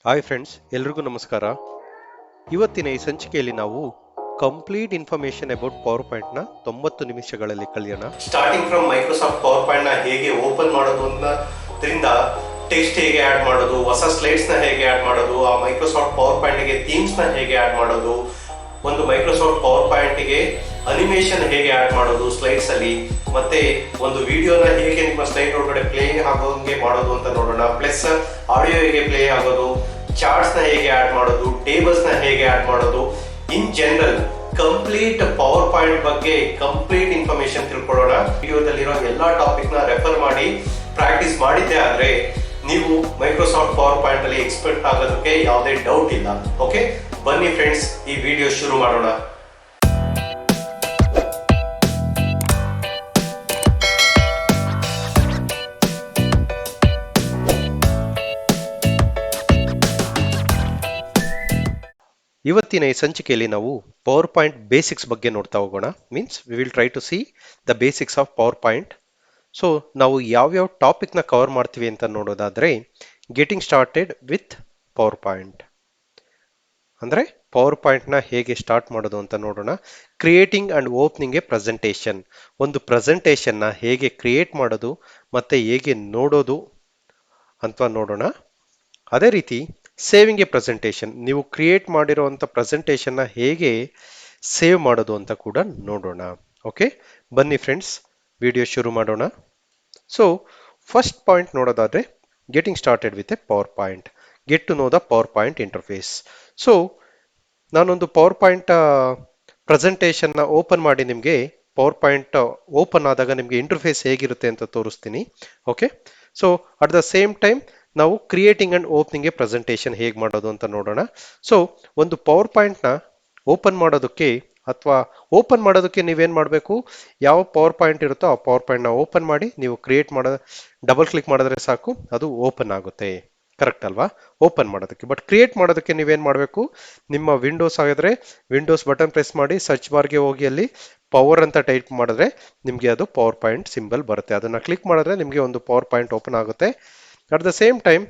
Hi friends, ಎಲ್ರಿಗೂ ನಮಸ್ಕಾರ. ಇವತ್ತಿನ ಈ ಸಂಚಿಕೆಯಲ್ಲಿ ನಾವು ಕಂಪ್ಲೀಟ್ ಇನ್ಫಾರ್ಮೇಶನ್ ಅಬೌಟ್ ಪವರ್ ಪಾಯಿಂಟ್ನ 90 ನಿಮಿಷಗಳಲ್ಲಿ ಕಲಿಯೋಣ. Starting from Microsoft power point ನ ಹೇಗೆ ಓಪನ್ ಮಾಡೋದು ಅನ್ನೋದ್ರಿಂದ ಟೆಕ್ಸ್ಟ್ ಹೇಗೆ ಆಡ್ ಮಾಡೋದು, ಹೊಸ ಸ್ಲೈಡ್ಸ್ ನ ಹೇಗೆ ಆಡ್ ಮಾಡೋದು, ಆ ಮೈಕ್ರೋಸಾಫ್ಟ್ ಪವರ್ ಪಾಯಿಂಟ್ ಗೆ ಥೀಮ್ಸ್ ನ ಹೇಗೆ ಆಡ್ ಮಾಡೋದು, ಒಂದು ಮೈಕ್ರೋಸಾಫ್ಟ್ ಪವರ್ ಪಾಯಿಂಟ್ ಗೆ ಅನಿಮೇಷನ್ ಹೇಗೆ ಆಡ್ ಮಾಡೋದು ಸ್ಲೈಡ್ಸ್ ಅಲ್ಲಿ, ಮತ್ತೆ ಒಂದು ವಿಡಿಯೋನ ಹೇಗೆ ನಿಮ್ಮ ಸ್ಲೈಡ್ ಒಳಗಡೆ ಪ್ಲೇ ಆಗೋಂಗೆ ಮಾಡೋದು ಅಂತ ನೋಡೋಣ. ಪ್ಲಸ್ ಆಡಿಯೋ ಹೇಗೆ ಪ್ಲೇ ಆಗೋದು, ಚಾರ್ಟ್ಸ್ ನ ಹೇಗೆ ಆಡ್ ಮಾಡೋದು, ಟೇಬಲ್ಸ್ ನ ಹೇಗೆ ಆಡ್ ಮಾಡೋದು, in general complete power point ಬಗ್ಗೆ ಕಂಪ್ಲೀಟ್ ಇನ್ಫಾರ್ಮೇಶನ್ ತಿಳ್ಕೊಳ್ಳೋಣ. ವಿಡಿಯೋದಲ್ಲಿರೋ ಎಲ್ಲಾ ಟಾಪಿಕ್ ನ ರೆಫರ್ ಮಾಡಿ ಪ್ರಾಕ್ಟೀಸ್ ಮಾಡಿದ್ದೆ ಆದ್ರೆ ನೀವು ಮೈಕ್ರೋಸಾಫ್ಟ್ ಪವರ್ ಪಾಯಿಂಟ್ ಅಲ್ಲಿ ಎಕ್ಸ್ಪರ್ಟ್ ಆಗೋದಕ್ಕೆ ಯಾವುದೇ ಡೌಟ್ ಇಲ್ಲ. ಓಕೆ, ಬನ್ನಿ ಫ್ರೆಂಡ್ಸ್, ಈ ವಿಡಿಯೋ ಶುರು ಮಾಡೋಣ. ಇವತ್ತಿನ ಈ ಸಂಚಿಕೆಯಲ್ಲಿ ನಾವು ಪವರ್ ಪಾಯಿಂಟ್ ಬೇಸಿಕ್ಸ್ ಬಗ್ಗೆ ನೋಡ್ತಾ ಹೋಗೋಣ. Means we will try to see the basics of PowerPoint. So ನಾವು ಯಾವ್ಯಾವ ಟಾಪಿಕ್ನ ಕವರ್ ಮಾಡ್ತೀವಿ ಅಂತ ನೋಡೋದಾದ್ರೆ, getting started with PowerPoint ಅಂದರೆ ಪವರ್ ಪಾಯಿಂಟ್ನ ಹೇಗೆ ಸ್ಟಾರ್ಟ್ ಮಾಡೋದು ಅಂತ ನೋಡೋಣ. Creating and opening a presentation, ಒಂದು ಪ್ರೆಸೆಂಟೇಷನ್ನ ಹೇಗೆ ಕ್ರಿಯೇಟ್ ಮಾಡೋದು ಮತ್ತೆ ಹೇಗೆ ನೋಡೋದು ಅಂತ ನೋಡೋಣ. ಅದೇ ರೀತಿ ಸೇವಿಂಗ್ ಎ ಪ್ರೆಸೆಂಟೇಷನ್, ನೀವು ಕ್ರಿಯೇಟ್ ಮಾಡಿರೋಂಥ ಪ್ರೆಸೆಂಟೇಷನ್ನ ಹೇಗೆ ಸೇವ್ ಮಾಡೋದು ಅಂತ ಕೂಡ ನೋಡೋಣ. ಓಕೆ, ಬನ್ನಿ ಫ್ರೆಂಡ್ಸ್, ವಿಡಿಯೋ ಶುರು ಮಾಡೋಣ. ಸೊ ಫಸ್ಟ್ ಪಾಯಿಂಟ್ ನೋಡೋದಾದ್ರೆ, getting started with a PowerPoint, get to know the PowerPoint interface. So ನಾನೊಂದು ಪವರ್ ಪಾಯಿಂಟ್ ಪ್ರೆಸೆಂಟೇಷನ್ನ ಓಪನ್ ಮಾಡಿ ನಿಮಗೆ ಪವರ್ ಪಾಯಿಂಟ್ ಓಪನ್ ಆದಾಗ ನಿಮಗೆ ಇಂಟರ್ಫೇಸ್ ಹೇಗಿರುತ್ತೆ ಅಂತ ತೋರಿಸ್ತೀನಿ. Okay, so at the same time ನಾವು creating and opening a presentation ಹೇಗೆ ಮಾಡೋದು ಅಂತ ನೋಡೋಣ. ಸೊ ಒಂದು ಪವರ್ ಪಾಯಿಂಟ್ನ ಓಪನ್ ಮಾಡೋದಕ್ಕೆ ಅಥವಾ ಓಪನ್ ಮಾಡೋದಕ್ಕೆ ನೀವೇನು ಮಾಡಬೇಕು, ಯಾವ ಪವರ್ ಪಾಯಿಂಟ್ ಇರುತ್ತೋ ಆ ಪವರ್ ಪಾಯಿಂಟ್ನ ಓಪನ್ ಮಾಡಿ ನೀವು ಕ್ರಿಯೇಟ್ ಮಾಡೋ ಡಬಲ್ ಕ್ಲಿಕ್ ಮಾಡಿದ್ರೆ ಸಾಕು, ಅದು ಓಪನ್ ಆಗುತ್ತೆ. ಕರೆಕ್ಟ್ ಅಲ್ವಾ? ಓಪನ್ ಮಾಡೋದಕ್ಕೆ. ಬಟ್ ಕ್ರಿಯೇಟ್ ಮಾಡೋದಕ್ಕೆ ನೀವೇನು ಮಾಡಬೇಕು, ನಿಮ್ಮ ವಿಂಡೋಸ್ ಆಗಿದ್ರೆ ವಿಂಡೋಸ್ ಬಟನ್ ಪ್ರೆಸ್ ಮಾಡಿ ಸರ್ಚ್ ಬಾರ್ಗೆ ಹೋಗಿ ಅಲ್ಲಿ ಪವರ್ ಅಂತ ಟೈಪ್ ಮಾಡಿದ್ರೆ ನಿಮಗೆ ಅದು ಪವರ್ ಪಾಯಿಂಟ್ ಸಿಂಬಲ್ ಬರುತ್ತೆ. ಅದನ್ನು ಕ್ಲಿಕ್ ಮಾಡಿದ್ರೆ ನಿಮಗೆ ಒಂದು ಪವರ್ ಪಾಯಿಂಟ್ ಓಪನ್ ಆಗುತ್ತೆ. ಅಟ್ ದ ಸೇಮ್ ಟೈಮ್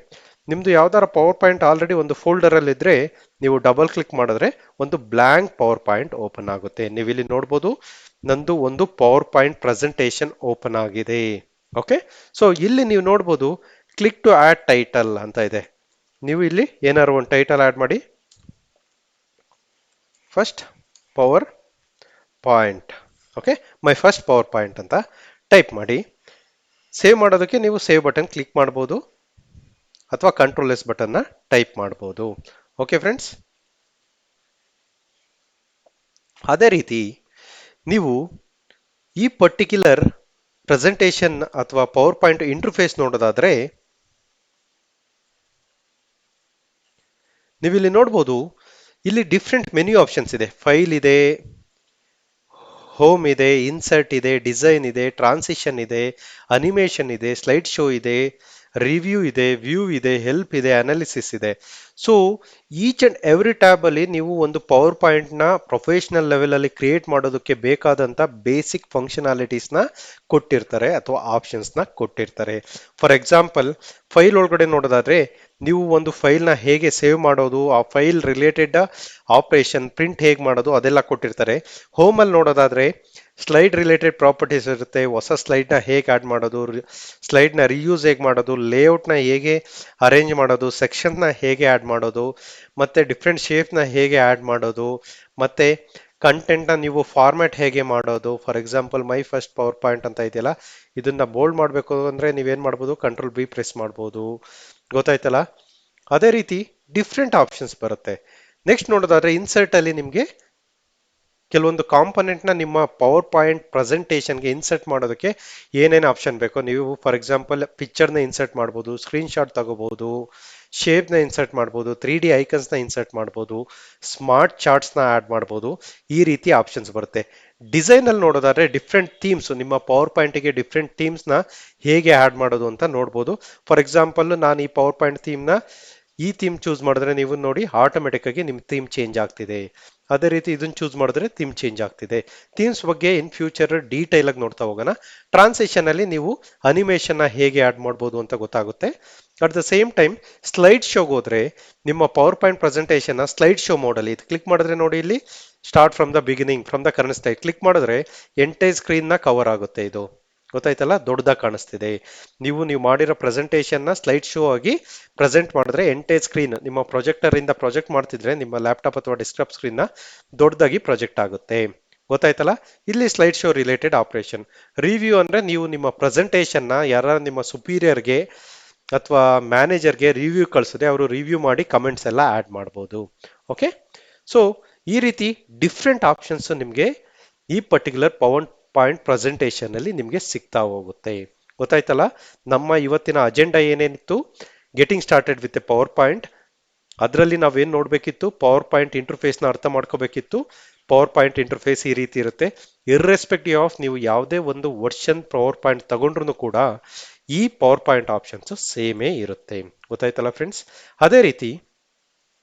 ನಿಮ್ಮದು ಯಾವ್ದಾರ ಪವರ್ ಪಾಯಿಂಟ್ ಆಲ್ರೆಡಿ ಒಂದು ಫೋಲ್ಡರಲ್ಲಿ ಇದ್ರೆ ನೀವು ಡಬಲ್ ಕ್ಲಿಕ್ ಮಾಡಿದ್ರೆ ಒಂದು ಬ್ಲ್ಯಾಂಕ್ ಪವರ್ ಪಾಯಿಂಟ್ ಓಪನ್ ಆಗುತ್ತೆ. ನೀವು ಇಲ್ಲಿ ನೋಡ್ಬೋದು, ನಂದು ಒಂದು ಪವರ್ ಪಾಯಿಂಟ್ ಪ್ರೆಸೆಂಟೇಷನ್ ಓಪನ್ ಆಗಿದೆ. ಓಕೆ, ಸೊ ಇಲ್ಲಿ ನೀವು ನೋಡ್ಬೋದು ಕ್ಲಿಕ್ ಟು ಆಡ್ ಟೈಟಲ್ ಅಂತ ಇದೆ. ನೀವು ಇಲ್ಲಿ ಏನಾದ್ರು ಒಂದು ಟೈಟಲ್ ಆಡ್ ಮಾಡಿ, first power point, okay, my first power point ಅಂತ ಟೈಪ್ ಮಾಡಿ. ಸೇವ್ ಮಾಡೋದಕ್ಕೆ ನೀವು ಸೇವ್ ಬಟನ್ ಕ್ಲಿಕ್ ಮಾಡ್ಬೋದು ಅಥವಾ ಕಂಟ್ರೋಲ್ ಎಸ್ ಬಟನ್ನ ಟೈಪ್ ಮಾಡ್ಬೋದು. ಓಕೆ ಫ್ರೆಂಡ್ಸ್, ಅದೇ ರೀತಿ ನೀವು ಈ ಪರ್ಟಿಕ್ಯುಲರ್ ಪ್ರೆಸೆಂಟೇಷನ್ ಅಥವಾ ಪವರ್ ಪಾಯಿಂಟ್ ಇಂಟರ್ಫೇಸ್ ನೋಡೋದಾದ್ರೆ ನೀವು ಇಲ್ಲಿ ನೋಡ್ಬೋದು, ಇಲ್ಲಿ ಡಿಫ್ರೆಂಟ್ ಮೆನ್ಯೂ ಆಪ್ಷನ್ಸ್ ಇದೆ. ಫೈಲ್ ಇದೆ, ಹೋಮ್ ಇದೆ, ಇನ್ಸರ್ಟ್ ಇದೆ, ಡಿಸೈನ್ ಇದೆ, ಟ್ರಾನ್ಸಿಷನ್ ಇದೆ, ಅನಿಮೇಷನ್ ಇದೆ, ಸ್ಲೈಡ್ ಶೋ ಇದೆ, ರಿವ್ಯೂ ಇದೆ, ವ್ಯೂ ಇದೆ, ಹೆಲ್ಪ್ ಇದೆ, ಅನಾಲಿಸಿಸ್ ಇದೆ. So each and every tab ಅಲ್ಲಿ ನೀವು ಒಂದು ಪವರ್ ಪಾಯಿಂಟ್ನ ಪ್ರೊಫೆಷನಲ್ ಲೆವೆಲ್ ಅಲ್ಲಿ ಕ್ರಿಯೇಟ್ ಮಾಡೋದಕ್ಕೆ ಬೇಕಾದಂತ ಬೇಸಿಕ್ ಫಂಕ್ಷನಾಲಿಟೀಸ್ನ ಕೊಟ್ಟಿರ್ತಾರೆ ಅಥವಾ ಆಪ್ಷನ್ಸ್ನ ಕೊಟ್ಟಿರ್ತಾರೆ. ಫಾರ್ ಎಕ್ಸಾಂಪಲ್, ಫೈಲ್ ಒಳಗಡೆ ನೋಡೋದಾದ್ರೆ ನೀವು ಒಂದು ಫೈಲ್ನ ಹೇಗೆ ಸೇವ್ ಮಾಡೋದು, ಆ ಫೈಲ್ ರಿಲೇಟೆಡ್ ಆಪರೇಷನ್ ಪ್ರಿಂಟ್ ಹೇಗೆ ಮಾಡೋದು ಅದೆಲ್ಲ ಕೊಟ್ಟಿರ್ತಾರೆ. ಹೋಮಲ್ಲಿ ನೋಡೋದಾದ್ರೆ ಸ್ಲೈಡ್ ರಿಲೇಟೆಡ್ ಪ್ರಾಪರ್ಟೀಸ್ ಇರುತ್ತೆ, ಹೊಸ ಸ್ಲೈಡ್ನ ಹೇಗೆ ಆಡ್ ಮಾಡೋದು, ಸ್ಲೈಡ್ನ ರಿಯೂಸ್ ಹೇಗೆ ಮಾಡೋದು, ಲೇಔಟ್ನ ಹೇಗೆ ಅರೇಂಜ್ ಮಾಡೋದು, ಸೆಕ್ಷನ್ನ ಹೇಗೆ ಆಡ್ ಮಾಡೋದು, ಮತ್ತೆ ಡಿಫ್ರೆಂಟ್ ಶೇಪ್ನ ಹೇಗೆ ಆಡ್ ಮಾಡೋದು, ಮತ್ತೆ ಕಂಟೆಂಟ್ನ ನೀವು ಫಾರ್ಮ್ಯಾಟ್ ಹೇಗೆ ಮಾಡೋದು. For example, my first power point ಅಂತ ಇದೆಯಲ್ಲ, ಇದನ್ನ ಬೋಲ್ಡ್ ಮಾಡಬೇಕು ಅಂದ್ರೆ ನೀವೇನ್ ಮಾಡ್ಬೋದು, ಕಂಟ್ರೋಲ್ ಬಿ ಪ್ರೆಸ್ ಮಾಡ್ಬೋದು. ಗೊತ್ತಾಯ್ತಲ್ಲ? ಅದೇ ರೀತಿ ಡಿಫ್ರೆಂಟ್ ಆಪ್ಷನ್ಸ್ ಬರುತ್ತೆ. ನೆಕ್ಸ್ಟ್ ನೋಡೋದಾದ್ರೆ ಇನ್ಸರ್ಟ್ ಅಲ್ಲಿ ನಿಮಗೆ ಕೆಲವೊಂದು ಕಾಂಪೊನೆಂಟ್ನ ನಿಮ್ಮ ಪವರ್ ಪಾಯಿಂಟ್ ಪ್ರೆಸೆಂಟೇಷನ್ಗೆ ಇನ್ಸರ್ಟ್ ಮಾಡೋದಕ್ಕೆ ಏನೇನು ಆಪ್ಷನ್ ಬೇಕೋ, ನೀವು ಫಾರ್ ಎಕ್ಸಾಂಪಲ್ ಪಿಕ್ಚರ್ನ ಇನ್ಸರ್ಟ್ ಮಾಡ್ಬೋದು, ಸ್ಕ್ರೀನ್ ಶಾಟ್ ತಗೋಬಹುದು, ಶೇಪ್ನ ಇನ್ಸರ್ಟ್ ಮಾಡ್ಬೋದು, 3D ಐಕನ್ಸ್ನ ಇನ್ಸರ್ಟ್ ಮಾಡ್ಬೋದು, ಸ್ಮಾರ್ಟ್ ಚಾರ್ಟ್ಸ್ನ ಆಡ್ ಮಾಡ್ಬೋದು. ಈ ರೀತಿ ಆಪ್ಷನ್ಸ್ ಬರುತ್ತೆ. ಡಿಸೈನ್ ಅಲ್ಲಿ ನೋಡೋದಾದ್ರೆ ಡಿಫ್ರೆಂಟ್ ಥೀಮ್ಸ್, ನಿಮ್ಮ ಪವರ್ ಪಾಯಿಂಟ್ಗೆ ಡಿಫ್ರೆಂಟ್ ಥೀಮ್ಸ್ನ ಹೇಗೆ ಆಡ್ ಮಾಡೋದು ಅಂತ ನೋಡ್ಬೋದು. ಫಾರ್ ಎಕ್ಸಾಂಪಲ್, ನಾನು ಈ ಪವರ್ ಪಾಯಿಂಟ್ ಥೀಮ್ನ ಈ ಥೀಮ್ ಚೂಸ್ ಮಾಡಿದ್ರೆ ನೀವು ನೋಡಿ ಆಟೋಮೆಟಿಕ್ ಆಗಿ ನಿಮ್ಮ ಥೀಮ್ ಚೇಂಜ್ ಆಗ್ತಿದೆ. ಅದೇ ರೀತಿ ಇದನ್ನ ಚೂಸ್ ಮಾಡಿದ್ರೆ ಥೀಮ್ ಚೇಂಜ್ ಆಗ್ತಿದೆ. ಥೀಮ್ಸ್ ಬಗ್ಗೆ ಇನ್ ಫ್ಯೂಚರ್ ಡೀಟೈಲ್ ಆಗಿ ನೋಡ್ತಾ ಹೋಗೋಣ. ಟ್ರಾನ್ಸಿಷನ್ ಅಲ್ಲಿ ನೀವು ಅನಿಮೇಷನ್ ಹೇಗೆ ಆಡ್ ಮಾಡ್ಬೋದು ಅಂತ ಗೊತ್ತಾಗುತ್ತೆ. At the same time slide ಶೋಗೆ ಹೋದ್ರೆ ನಿಮ್ಮ PowerPoint presentation slide show ಮೋಡಲ್ಲಿ ಇದು ಕ್ಲಿಕ್ ಮಾಡಿದ್ರೆ ನೋಡಿ ಇಲ್ಲಿ start from the beginning from the current slide click ಮಾಡಿದ್ರೆ ಎಂಟೈರ್ ಸ್ಕ್ರೀನ್ ನ ಕವರ್ ಆಗುತ್ತೆ. ಇದು ಗೊತ್ತಾಯ್ತಲ್ಲ, ದೊಡ್ಡದಾಗಿ ಕಾಣಿಸ್ತಿದೆ. ನೀವು ಮಾಡಿರೋ ಪ್ರೆಸೆಂಟೇಷನ್ ನ ಸ್ಲೈಡ್ ಶೋ ಆಗಿ ಪ್ರೆಸೆಂಟ್ ಮಾಡಿದ್ರೆ ಎಂಟೈರ್ ಸ್ಕ್ರೀನ್ ನಿಮ್ಮ ಪ್ರೊಜೆಕ್ಟರ್ ಇಂದ ಪ್ರೊಜೆಕ್ಟ್ ಮಾಡ್ತಿದ್ರೆ ನಿಮ್ಮ ಲ್ಯಾಪ್ಟಾಪ್ ಅಥವಾ ಡೆಸ್ಕ್ಟಾಪ್ ಸ್ಕ್ರೀನ್ ನ ದೊಡ್ಡದಾಗಿ ಪ್ರೊಜೆಕ್ಟ್ ಆಗುತ್ತೆ. ಗೊತ್ತಾಯ್ತಲ್ಲ, ಇಲ್ಲಿ slide show related operation. Review ಅಂದ್ರೆ ನೀವು ನಿಮ್ಮ ಪ್ರೆಸೆಂಟೇಷನ್ ನ ಯಾರ ನಿಮ್ಮ ಸುಪೀರಿಯರ್ಗೆ ಅಥವಾ ಮ್ಯಾನೇಜರ್ಗೆ ರಿವ್ಯೂ ಕಳಿಸಿದ್ರೆ ಅವರು ರಿವ್ಯೂ ಮಾಡಿ ಕಮೆಂಟ್ಸ್ ಎಲ್ಲ ಆಡ್ ಮಾಡ್ಬೋದು. ಓಕೆ, ಸೊ ಈ ರೀತಿ ಡಿಫ್ರೆಂಟ್ ಆಪ್ಷನ್ಸ್ ನಿಮಗೆ ಈ ಪರ್ಟಿಕ್ಯುಲರ್ ಪವರ್ ಪಾಯಿಂಟ್ ಪ್ರೆಸೆಂಟೇಷನ್ ಅಲ್ಲಿ ನಿಮಗೆ ಸಿಗ್ತಾ ಹೋಗುತ್ತೆ. ಗೊತ್ತಾಯ್ತಲ್ಲ, ನಮ್ಮ ಇವತ್ತಿನ ಅಜೆಂಡಾ ಏನೇನಿತ್ತು, getting started with a PowerPoint. ಅದರಲ್ಲಿ ನಾವೇನು ನೋಡಬೇಕಿತ್ತು, ಪವರ್ ಪಾಯಿಂಟ್ ಇಂಟರ್ಫೇಸ್ನ ಅರ್ಥ ಮಾಡ್ಕೋಬೇಕಿತ್ತು. ಪವರ್ ಪಾಯಿಂಟ್ ಇಂಟರ್ಫೇಸ್ ಈ ರೀತಿ ಇರುತ್ತೆ. ಇರ್ರೆಸ್ಪೆಕ್ಟಿವ್ ಆಫ್ ನೀವು ಯಾವುದೇ ಒಂದು ವರ್ಷನ್ ಪವರ್ ಪಾಯಿಂಟ್ ತಗೊಂಡ್ರು ಕೂಡ ಈ ಪವರ್ ಪಾಯಿಂಟ್ ಆಪ್ಷನ್ಸ್ ಸೇಮೇ ಇರುತ್ತೆ. ಗೊತ್ತಾಯ್ತಲ್ಲ ಫ್ರೆಂಡ್ಸ್. ಅದೇ ರೀತಿ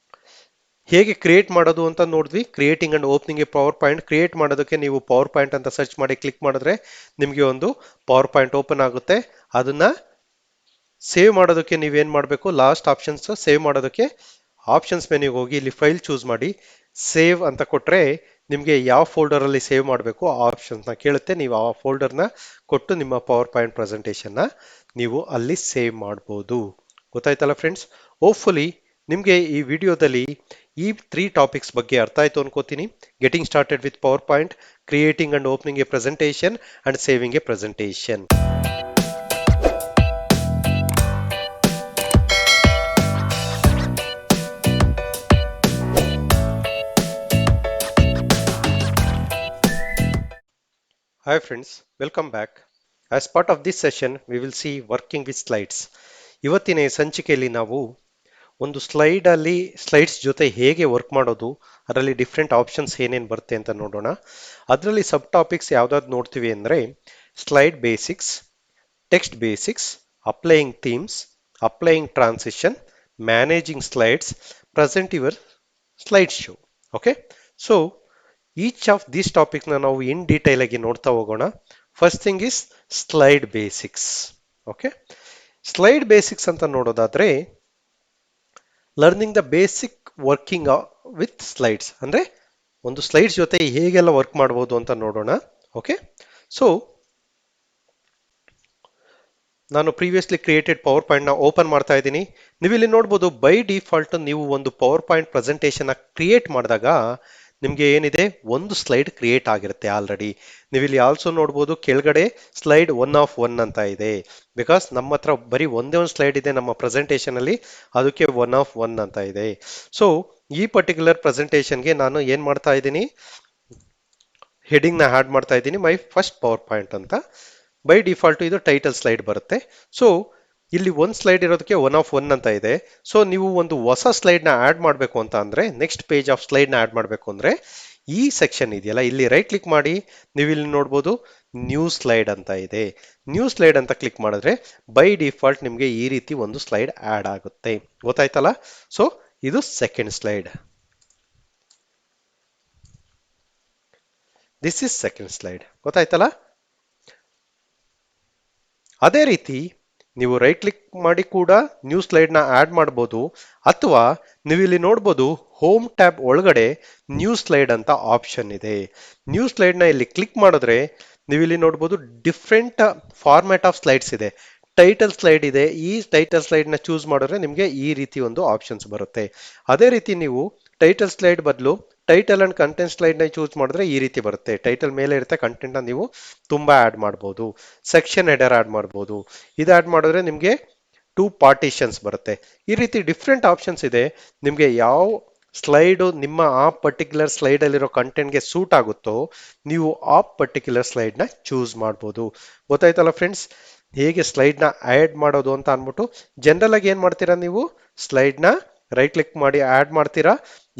ಹೇಗೆ ಕ್ರಿಯೇಟ್ ಮಾಡೋದು ಅಂತ ನೋಡಿದ್ವಿ. Creating and opening A power point. Create ಮಾಡೋದಕ್ಕೆ ನೀವು ಪವರ್ ಪಾಯಿಂಟ್ ಅಂತ ಸರ್ಚ್ ಮಾಡಿ ಕ್ಲಿಕ್ ಮಾಡಿದ್ರೆ ನಿಮಗೆ ಒಂದು ಪವರ್ ಪಾಯಿಂಟ್ ಓಪನ್ ಆಗುತ್ತೆ. ಅದನ್ನ ಸೇವ್ ಮಾಡೋದಕ್ಕೆ ನೀವೇನ್ ಮಾಡಬೇಕು, ಲಾಸ್ಟ್ ಆಪ್ಷನ್ಸ್ ಸೇವ್ ಮಾಡೋದಕ್ಕೆ ಆಪ್ಷನ್ಸ್ ಮೆನ್ಯೂಗೆ ಹೋಗಿ ಇಲ್ಲಿ ಫೈಲ್ ಚೂಸ್ ಮಾಡಿ ಸೇವ್ ಅಂತ ಕೊಟ್ರೆ ನಿಮಗೆ ಯಾವ ಫೋಲ್ಡರ್ ಅಲ್ಲಿ ಸೇವ್ ಮಾಡಬೇಕು ಆ ಆಪ್ಷನ್ಸ್ ನ ಕೇಳುತ್ತೆ. ನೀವು ಆ ಫೋಲ್ಡರ್ನ ಕೊಟ್ಟು ನಿಮ್ಮ ಪವರ್ ಪಾಯಿಂಟ್ ಪ್ರೆಸೆಂಟೇಷನ್ ನ ನೀವು ಅಲ್ಲಿ ಸೇವ್ ಮಾಡಬಹುದು. ಗೊತ್ತಾಯ್ತಲ್ಲ ಫ್ರೆಂಡ್ಸ್. ಹೋಪ್ಫುಲಿ ನಿಮಗೆ ಈ ವಿಡಿಯೋದಲ್ಲಿ ಈ 3 ಟಾಪಿಕ್ಸ್ ಬಗ್ಗೆ ಅರ್ಥ ಆಯ್ತು ಅನ್ಕೋತೀನಿ. Getting started with power point, creating and opening a presentation and saving A presentation. Hi friends, welcome back. As part of this session, we will see working with slides. ಇವತ್ತಿನ ಈ ಸಂಚಿಕೆಯಲ್ಲಿ ನಾವು ಒಂದು ಸ್ಲೈಡ್ಸ್ ಜೊತೆ ಹೇಗೆ ವರ್ಕ್ ಮಾಡೋದು, ಅದರಲ್ಲಿ different options ಏನೇನು ಬರುತ್ತೆ ಅಂತ ನೋಡೋಣ. ಅದರಲ್ಲಿ ಸಬ್ ಟಾಪಿಕ್ಸ್ ಯಾವ್ದಾದ್ರು ನೋಡ್ತೀವಿ ಅಂದರೆ slide basics, text basics, applying themes, applying transition, managing slides, present your slide show. Okay, so each of these topic ನಾವು ಇನ್ ಡೀಟೇಲ್ ಆಗಿ ನೋಡ್ತಾ ಹೋಗೋಣ. First thing is slide basics. Okay, slide basics ಅಂತ ನೋಡೋದಾದ್ರೆ learning the basic working with slides ಅಂದ್ರೆ ಒಂದು slides ಜೊತೆ ಹೇಗೆಲ್ಲ ವರ್ಕ್ ಮಾಡಬಹುದು ಅಂತ ನೋಡೋಣ. ಓಕೆ, ಸೊ ನಾನು ಪ್ರೀವಿಯಸ್ಲಿ ಕ್ರಿಯೇಟೆಡ್ ಪವರ್ ಪಾಯಿಂಟ್ ನ ಓಪನ್ ಮಾಡ್ತಾ ಇದ್ದೀನಿ. ನೀವು ಇಲ್ಲಿ ನೋಡ್ಬೋದು ಬೈ ಡಿಫಾಲ್ಟ್ ನೀವು ಒಂದು ಪವರ್ ಪಾಯಿಂಟ್ ಪ್ರೆಸೆಂಟೇಷನ್ ಕ್ರಿಯೇಟ್ ಮಾಡಿದಾಗ ನಿಮಗೆ ಏನಿದೆ, ಒಂದು ಸ್ಲೈಡ್ ಕ್ರಿಯೇಟ್ ಆಗಿರುತ್ತೆ ಆಲ್ರೆಡಿ. ನೀವು ಇಲ್ಲಿ ಆಲ್ಸೋ ನೋಡ್ಬೋದು ಕೆಳಗಡೆ ಸ್ಲೈಡ್ 1 of 1 ಅಂತ ಇದೆ. ಬಿಕಾಸ್ ನಮ್ಮ ಹತ್ರ ಬರೀ ಒಂದೇ ಒಂದು ಸ್ಲೈಡ್ ಇದೆ ನಮ್ಮ ಪ್ರೆಸೆಂಟೇಷನ್ ಅಲ್ಲಿ, ಅದಕ್ಕೆ 1 of 1 ಅಂತ ಇದೆ. ಸೊ ಈ ಪರ್ಟಿಕ್ಯುಲರ್ ಪ್ರೆಸೆಂಟೇಷನ್ಗೆ ನಾನು ಏನ್ ಮಾಡ್ತಾ ಇದ್ದೀನಿ, ಹೆಡಿಂಗ್ ನ ಆಡ್ ಮಾಡ್ತಾ ಇದ್ದೀನಿ ಮೈ ಫಸ್ಟ್ ಪವರ್ ಪಾಯಿಂಟ್ ಅಂತ. ಬೈ ಡಿಫಾಲ್ಟ್ ಇದು ಟೈಟಲ್ ಸ್ಲೈಡ್ ಬರುತ್ತೆ. ಸೊ ಇಲ್ಲಿ ಒಂದು ಸ್ಲೈಡ್ ಇರೋದಕ್ಕೆ 1 of 1 ಅಂತ ಇದೆ. ಸೊ ನೀವು ಒಂದು ಹೊಸ ಸ್ಲೈಡ್ ನ ಆಡ್ ಮಾಡಬೇಕು ಅಂತ ಅಂದ್ರೆ, ನೆಕ್ಸ್ಟ್ ಪೇಜ್ ಆಫ್ ಸ್ಲೈಡ್ ನ ಆಡ್ ಮಾಡಬೇಕು ಅಂದ್ರೆ ಈ ಸೆಕ್ಷನ್ ಇದೆಯಲ್ಲ, ಇಲ್ಲಿ ರೈಟ್ ಕ್ಲಿಕ್ ಮಾಡಿ ನೀವು ಇಲ್ಲಿ ನೋಡ್ಬೋದು ನ್ಯೂ ಸ್ಲೈಡ್ ಅಂತ ಇದೆ. ನ್ಯೂ ಸ್ಲೈಡ್ ಅಂತ ಕ್ಲಿಕ್ ಮಾಡಿದ್ರೆ ಬೈ ಡಿಫಾಲ್ಟ್ ನಿಮಗೆ ಈ ರೀತಿ ಒಂದು ಸ್ಲೈಡ್ ಆಡ್ ಆಗುತ್ತೆ. ಗೊತ್ತಾಯ್ತಲ್ಲ. ಸೊ ಇದು second slide, this is second slide. ಗೊತ್ತಾಯ್ತಲ್ಲ. ಅದೇ ರೀತಿ ನೀವು ರೈಟ್ ಕ್ಲಿಕ್ ಮಾಡಿ ಕೂಡ ನ್ಯೂ ಸ್ಲೈಡ್ ನ ಆಡ್ ಮಾಡಬಹುದು, ಅಥವಾ ನೀವು ಇಲ್ಲಿ ನೋಡಬಹುದು ಹೋಮ್ ಟ್ಯಾಬ್ ಒಳಗಡೆ ನ್ಯೂ ಸ್ಲೈಡ್ ಅಂತ ಆಪ್ಷನ್ ಇದೆ. ನ್ಯೂ ಸ್ಲೈಡ್ ನ ಇಲ್ಲಿ ಕ್ಲಿಕ್ ಮಾಡಿದ್ರೆ ನೀವು ಇಲ್ಲಿ ನೋಡಬಹುದು ಡಿಫ್ರೆಂಟ್ ಫಾರ್ಮ್ಯಾಟ್ ಆಫ್ ಸ್ಲೈಡ್ಸ್ ಇದೆ. ಟೈಟಲ್ ಸ್ಲೈಡ್ ಇದೆ. ಈ ಟೈಟಲ್ ಸ್ಲೈಡ್ ನ ಚೂಸ್ ಮಾಡಿದ್ರೆ ನಿಮಗೆ ಈ ರೀತಿ ಒಂದು ಆಪ್ಷನ್ಸ್ ಬರುತ್ತೆ. ಅದೇ ರೀತಿ ನೀವು ಟೈಟಲ್ ಸ್ಲೈಡ್ ಬದಲು ಟೈಟಲ್ ಅಂಡ್ ಕಂಟೆಂಟ್ ಸ್ಲೈಡ್ ನ ಚೂಸ್ ಮಾಡಿದ್ರೆ ಈ ರೀತಿ ಬರುತ್ತೆ. ಟೈಟಲ್ ಮೇಲೆ ಇರುತ್ತೆ, ಕಂಟೆಂಟ್ ನ ನೀವು ತುಂಬಾ ಆಡ್ ಮಾಡಬಹುದು. ಸೆಕ್ಷನ್ ಹೆಡರ್ ಆಡ್ ಮಾಡಬಹುದು. ಇದು ಆಡ್ ಮಾಡಿದ್ರೆ ನಿಮಗೆ 2 ಪಾರ್ಟಿಷನ್ಸ್ ಬರುತ್ತೆ. ಈ ರೀತಿ ಡಿಫ್ರೆಂಟ್ ಆಪ್ಷನ್ಸ್ ಇದೆ. ನಿಮಗೆ ಯಾವ ಸ್ಲೈಡ್ ನಿಮ್ಮ ಆ ಪರ್ಟಿಕ್ಯುಲರ್ ಸ್ಲೈಡ್ ಅಲ್ಲಿರೋ ಕಂಟೆಂಟ್ಗೆ ಸೂಟ್ ಆಗುತ್ತೋ ನೀವು ಆ ಪರ್ಟಿಕ್ಯುಲರ್ ಸ್ಲೈಡ್ ನ ಚೂಸ್ ಮಾಡಬಹುದು. ಗೊತ್ತಾಯ್ತಲ್ಲ ಫ್ರೆಂಡ್ಸ್, ಹೇಗೆ ಸ್ಲೈಡ್ ನ ಆಡ್ ಮಾಡೋದು ಅಂತ ಅನ್ಬಿಟ್ಟು. ಜನರಲ್ ಆಗಿ ಏನ್ ಮಾಡ್ತೀರಾ, ನೀವು ಸ್ಲೈಡ್ ನ ರೈಟ್ ಕ್ಲಿಕ್ ಮಾಡಿ ಆಡ್ ಮಾಡ್ತೀರಾ.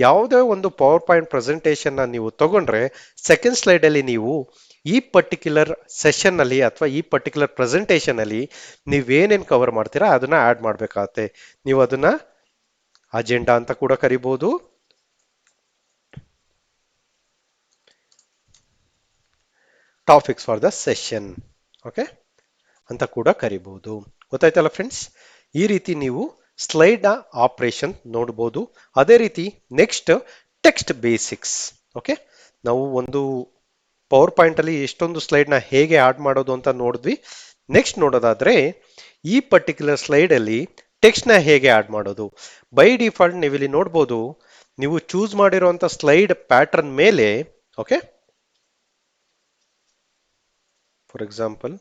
ಯಾವುದೇ ಒಂದು ಪವರ್ ಪಾಯಿಂಟ್ ಪ್ರೆಸೆಂಟೇಷನ್ ನ ನೀವು ತಗೊಂಡ್ರೆ ಸೆಕೆಂಡ್ ಸ್ಲೈಡ್ ಅಲ್ಲಿ ನೀವು ಈ ಪರ್ಟಿಕ್ಯುಲರ್ ಸೆಷನ್ ಅಲ್ಲಿ ಅಥವಾ ಈ ಪರ್ಟಿಕ್ಯುಲರ್ ಪ್ರೆಸೆಂಟೇಷನ್ ಅಲ್ಲಿ ನೀವೇನೇನ್ ಕವರ್ ಮಾಡ್ತೀರಾ ಅದನ್ನ ಆಡ್ ಮಾಡ್ಬೇಕಾಗತ್ತೆ. ನೀವು ಅದನ್ನ ಅಜೆಂಡಾ ಅಂತ ಕೂಡ ಕರಿಬಹುದು, topics for the session okay ಅಂತ ಕೂಡ ಕರಿಬಹುದು. ಗೊತ್ತಾಯ್ತಲ್ಲ ಫ್ರೆಂಡ್ಸ್. ಈ ರೀತಿ ನೀವು ಸ್ಲೈಡ್ ಆಪರೇಷನ್ ನೋಡ್ಬೋದು. ಅದೇ ರೀತಿ ನೆಕ್ಸ್ಟ್ ಟೆಕ್ಸ್ಟ್ ಬೇಸಿಕ್ಸ್. ಓಕೆ, ನಾವು ಒಂದು ಪವರ್ ಪಾಯಿಂಟ್ ಅಲ್ಲಿ ಎಷ್ಟೊಂದು ಸ್ಲೈಡ್ ನ ಹೇಗೆ ಆಡ್ ಮಾಡೋದು ಅಂತ ನೋಡಿದ್ವಿ. ನೆಕ್ಸ್ಟ್ ನೋಡೋದಾದ್ರೆ ಈ ಪರ್ಟಿಕ್ಯುಲರ್ ಸ್ಲೈಡ್ ಅಲ್ಲಿ ಟೆಕ್ಸ್ಟ್ ನ ಹೇಗೆ ಆಡ್ ಮಾಡೋದು. ಬೈ ಡಿಫಾಲ್ಟ್ ನೀವು ಇಲ್ಲಿ ನೋಡ್ಬೋದು, ನೀವು ಚೂಸ್ ಮಾಡಿರುವಂತ ಸ್ಲೈಡ್ ಪ್ಯಾಟರ್ನ್ ಮೇಲೆ, ಓಕೆ, ಫಾರ್ ಎಕ್ಸಾಂಪಲ್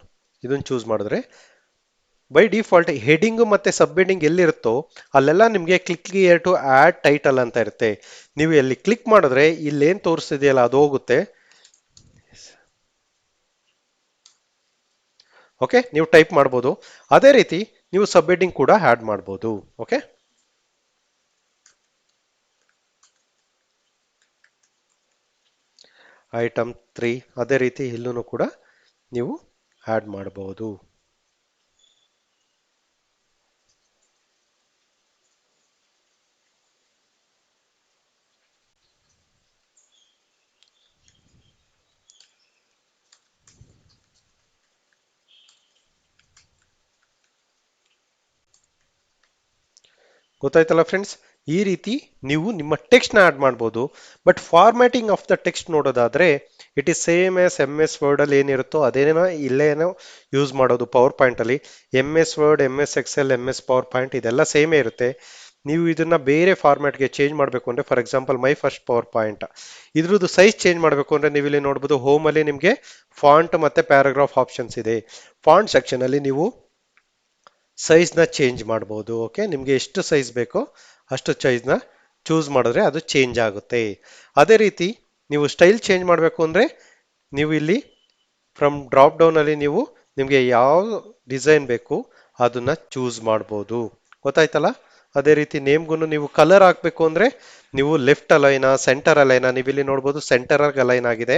ಇದನ್ನು ಚೂಸ್ ಮಾಡಿದ್ರೆ ಬೈ ಡಿಫಾಲ್ಟ್ ಹೆಡಿಂಗ್ ಮತ್ತೆ ಸಬ್ ಹೆಡಿಂಗ್ ಎಲ್ಲಿರುತ್ತೋ ಅಲ್ಲೆಲ್ಲ ನಿಮಗೆ click here to add title ಅಂತ ಇರುತ್ತೆ. ನೀವು ಎಲ್ಲಿ ಕ್ಲಿಕ್ ಮಾಡಿದ್ರೆ ಇಲ್ಲೇನ್ ತೋರಿಸ್ತಿದೆಯಲ್ಲ ಅದು ಹೋಗುತ್ತೆ. ಓಕೆ, ನೀವು ಟೈಪ್ ಮಾಡ್ಬೋದು. ಅದೇ ರೀತಿ ನೀವು ಸಬ್ ಹೆಡಿಂಗ್ ಕೂಡ ಆಡ್ ಮಾಡ್ಬೋದು. ಓಕೆ, ಐಟಮ್ 3 ಅದೇ ರೀತಿ ಇಲ್ಲೂ ಕೂಡ ನೀವು ಆಡ್ ಮಾಡಬಹುದು. ಗೊತ್ತಾಯ್ತಲ್ಲ ಫ್ರೆಂಡ್ಸ್, ಈ ರೀತಿ ನೀವು ನಿಮ್ಮ ಟೆಕ್ಸ್ಟ್ ನ ಆಡ್ ಮಾಡ್ಬೋದು. But formatting of the text ನೋಡೋದಾದ್ರೆ it is same S M S Word ಅಲ್ಲಿ ಏನಿರುತ್ತೋ ಅದೇನೋ ಇಲ್ಲೇನೋ ಯೂಸ್ ಮಾಡೋದು. ಪವರ್ ಪಾಯಿಂಟ್ ಅಲ್ಲಿ M S Word, M S Excel, M S PowerPoint ಇದೆಲ್ಲ ಸೇಮೇ ಇರುತ್ತೆ. ನೀವು ಇದನ್ನ ಬೇರೆ ಫಾರ್ಮ್ಯಾಟ್ಗೆ ಚೇಂಜ್ ಮಾಡಬೇಕು ಅಂದ್ರೆ, for example my first power point ಇದ್ರದ್ದು ಸೈಜ್ ಚೇಂಜ್ ಮಾಡಬೇಕು ಅಂದ್ರೆ ನೀವು ಇಲ್ಲಿ ನೋಡ್ಬೋದು, ಹೋಮ್ ಅಲ್ಲಿ ನಿಮಗೆ ಫಾಂಟ್ ಮತ್ತೆ ಪ್ಯಾರಾಗ್ರಾಫ್ ಆಪ್ಷನ್ಸ್ ಇದೆ. ಫಾಂಟ್ ಸೆಕ್ಷನ್ ಅಲ್ಲಿ ನೀವು ಸೈಜ್ ನ ಚೇಂಜ್ ಮಾಡಬಹುದು. ಓಕೆ, ನಿಮ್ಗೆ ಎಷ್ಟು ಸೈಜ್ ಬೇಕೋ ಅಷ್ಟು ಸೈಜ್ ನ ಚೂಸ್ ಮಾಡಿದ್ರೆ ಅದು ಚೇಂಜ್ ಆಗುತ್ತೆ. ಅದೇ ರೀತಿ ನೀವು ಸ್ಟೈಲ್ ಚೇಂಜ್ ಮಾಡಬೇಕು ಅಂದ್ರೆ ನೀವು ಇಲ್ಲಿ ಫ್ರಮ್ ಡ್ರಾಪ್ ಡೌನ್ ಅಲ್ಲಿ ನೀವು ನಿಮ್ಗೆ ಯಾವ ಡಿಸೈನ್ ಬೇಕು ಅದನ್ನ ಚೂಸ್ ಮಾಡಬಹುದು. ಗೊತ್ತಾಯ್ತಲ್ಲ. ಅದೇ ರೀತಿ ನೇಮ್ಗೂ ನೀವು ಕಲರ್ ಹಾಕ್ಬೇಕು ಅಂದ್ರೆ ನೀವು ಲೆಫ್ಟ್ ಅಲೈನ, ಸೆಂಟರ್ ಅಲೈನ, ನೀವು ಇಲ್ಲಿ ನೋಡ್ಬೋದು ಸೆಂಟರ್ ಅಲೈನ್ ಆಗಿದೆ.